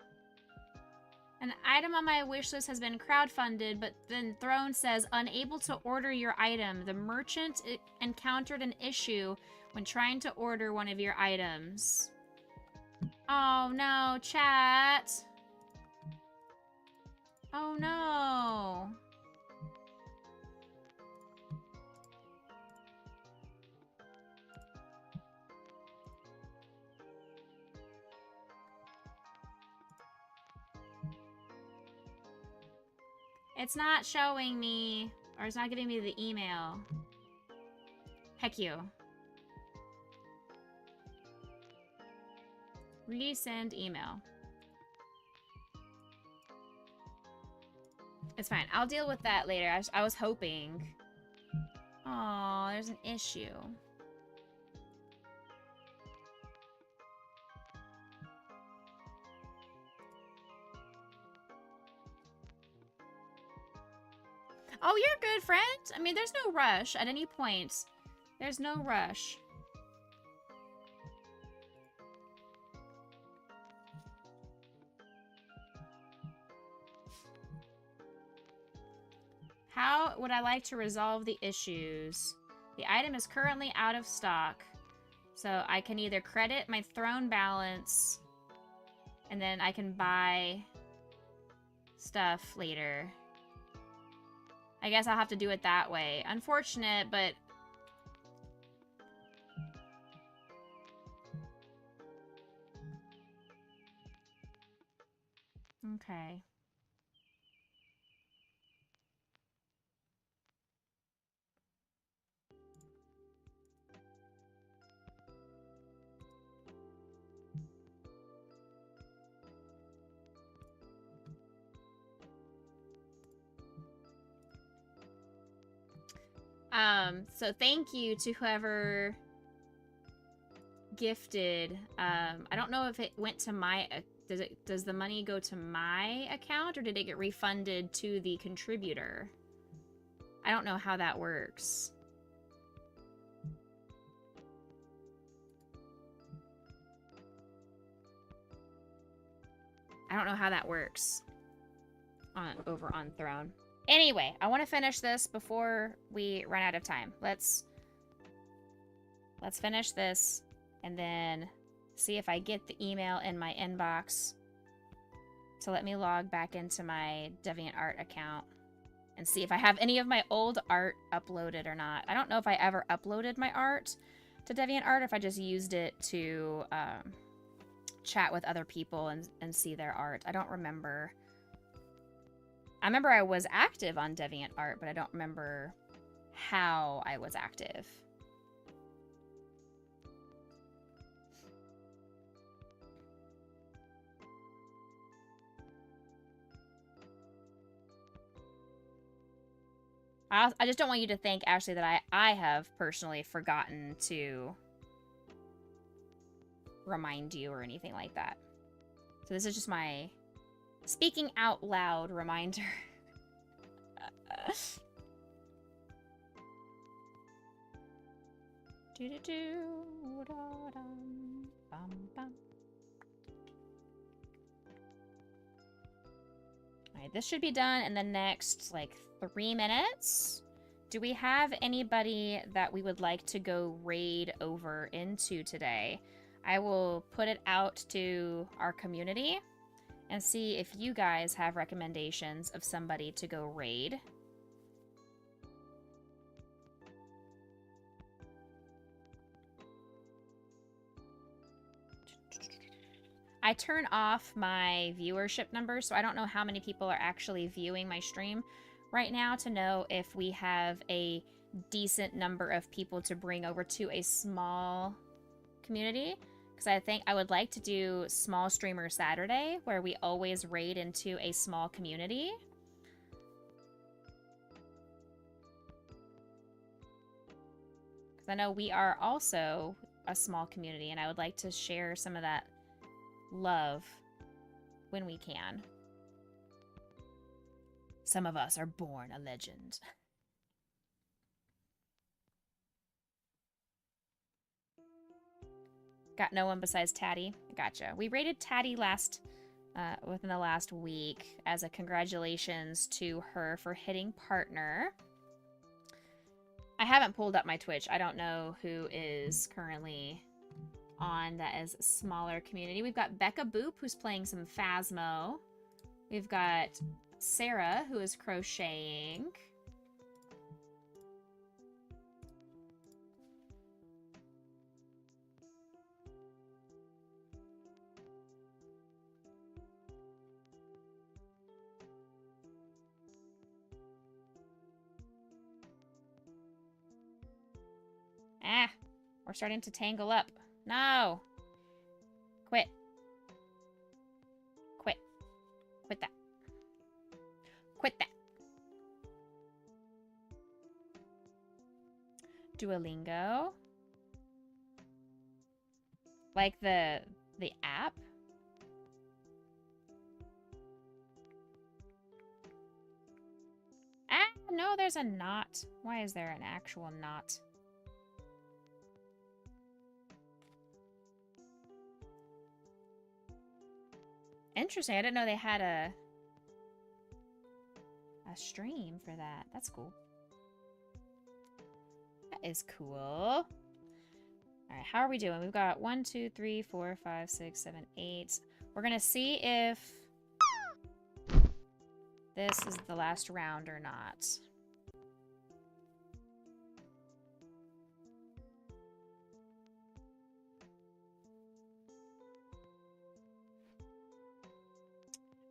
An item on my wish list has been crowdfunded, but then Throne says, unable to order your item. The merchant encountered an issue when trying to order one of your items. Oh no, chat. Oh no. It's not showing me, or it's not giving me the email. Heck you. Resend email. It's fine. I'll deal with that later. I was hoping. Oh, there's an issue. Oh, you're good, friend. I mean, there's no rush at any point. There's no rush. How would I like to resolve the issues? The item is currently out of stock. So I can either credit my throne balance and then I can buy stuff later. I guess I'll have to do it that way. Unfortunate, but... Okay. So thank you to whoever gifted. I don't know if it went to my, does the money go to my account or did it get refunded to the contributor? I don't know how that works. I don't know how that works over on Throne. Anyway, I want to finish this before we run out of time. Let's finish this and then see if I get the email in my inbox to let me log back into my DeviantArt account and see if I have any of my old art uploaded or not. I don't know if I ever uploaded my art to DeviantArt, if I just used it to chat with other people and see their art. I don't remember. I remember I was active on DeviantArt, but I don't remember how I was active. I just don't want you to think, Ashley, that I have personally forgotten to remind you or anything like that. So this is just my speaking out loud reminder. Alright, this should be done in the next, like, 3 minutes. Do we have anybody that we would like to go raid over into today? I will put it out to our community and see if you guys have recommendations of somebody to go raid. I turn off my viewership numbers, so I don't know how many people are actually viewing my stream right now to know if we have a decent number of people to bring over to a small community. Because I think I would like to do Small Streamer Saturday, where we always raid into a small community. Because I know we are also a small community, and I would like to share some of that love when we can. Some of us are born a legend. Got no one besides Tatty. Gotcha. We rated Tatty within the last week as a congratulations to her for hitting partner. I haven't pulled up my Twitch. I don't know who is currently on that is smaller community. We've got Becca Boop, who's playing some Phasmo. We've got Sarah, who is crocheting. Ah, we're starting to tangle up. No. Quit. Quit. Quit that. Quit that. Duolingo. Like the app? Ah, no, there's a knot. Why is there an actual knot? Interesting. I didn't know they had a stream for that. That's cool. That is cool. All right, how are we doing? We've got 1, 2, 3, 4, 5, 6, 7, 8. We're gonna see if this is the last round or not.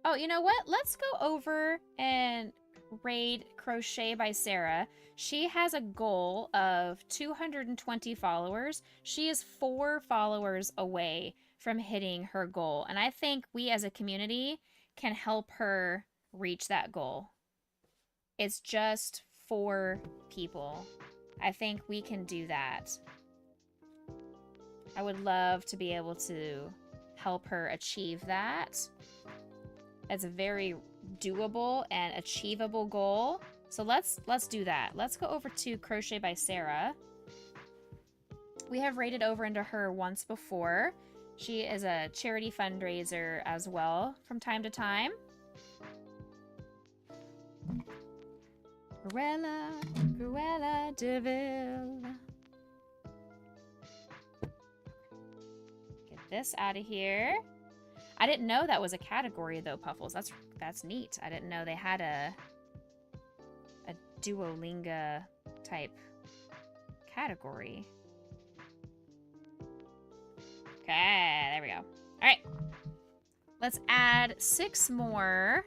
Oh, you know what? Let's go over and raid Crochet by Sarah. She has a goal of 220 followers. She is 4 followers away from hitting her goal. And I think we as a community can help her reach that goal. It's just 4 people. I think we can do that. I would love to be able to help her achieve that. It's a very doable and achievable goal. So let's do that. Let's go over to Crochet by Sarah. We have raided over into her once before. She is a charity fundraiser as well from time to time. Cruella Deville. Get this out of here. I didn't know that was a category though, Puffles. That's neat. I didn't know they had a Duolingo type category. Okay, there we go. All right. Let's add 6 more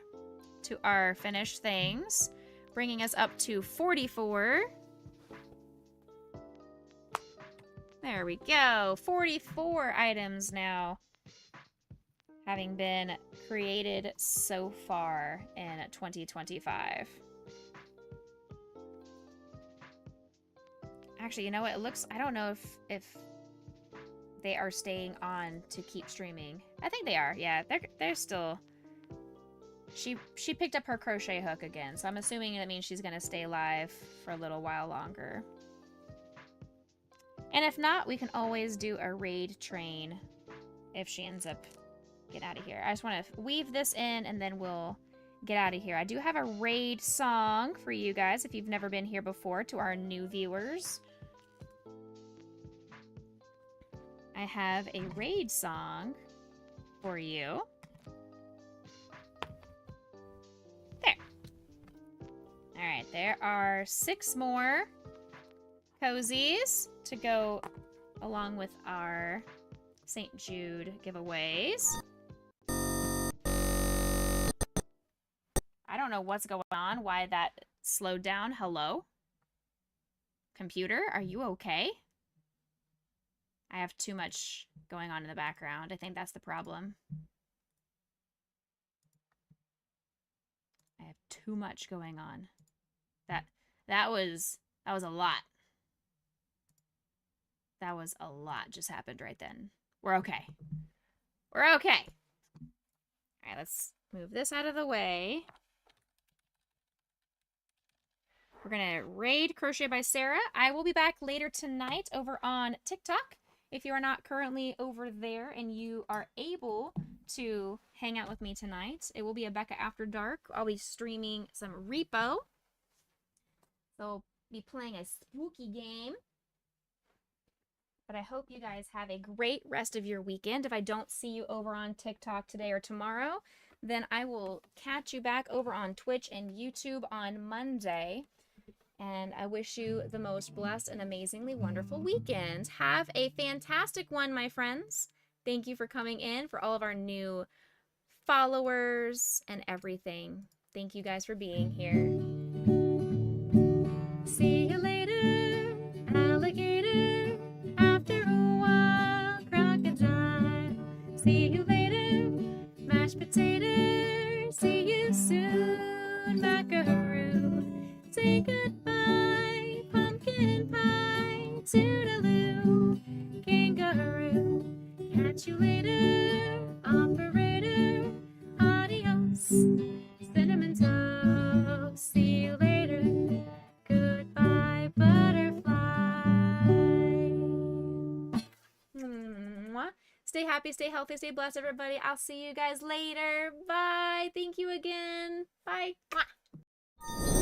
to our finished things, bringing us up to 44. There we go. 44 items now having been created so far in 2025. Actually, you know what? It looks, I don't know if they are staying on to keep streaming. I think they are. Yeah, they're still. She picked up her crochet hook again, so I'm assuming that means she's gonna stay live for a little while longer. And if not, we can always do a raid train if she ends up getting out of here. I just want to weave this in and then we'll get out of here. I do have a raid song for you guys if you've never been here before, to our new viewers. I have a raid song for you. There. All right, there are 6 more cozies to go along with our St. Jude giveaways. I don't know what's going on, why that slowed down. Hello? Computer, are you okay? I have too much going on in the background. I think that's the problem. I have too much going on. That was a lot. That was a lot just happened right then. We're okay. We're okay. All right, let's move this out of the way. We're going to raid Crochet by Sarah. I will be back later tonight over on TikTok. If you are not currently over there and you are able to hang out with me tonight, it will be a Becca After Dark. I'll be streaming some Repo. So I'll be playing a spooky game. But I hope you guys have a great rest of your weekend. If I don't see you over on TikTok today or tomorrow, then I will catch you back over on Twitch and YouTube on Monday. And I wish you the most blessed and amazingly wonderful weekend. Have a fantastic one, my friends. Thank you for coming in, for all of our new followers and everything. Thank you guys for being here. See you later, alligator. After a while, crocodile. See you later, mashed potato. See you soon, buckaroo. Say goodbye, pumpkin pie. Toodaloo, kangaroo. Catch you later, operator. Adios, cinnamon toast. See you later. Goodbye, butterfly. Mwah. Stay happy, stay healthy, stay blessed, everybody. I'll see you guys later. Bye. Thank you again. Bye. Mwah.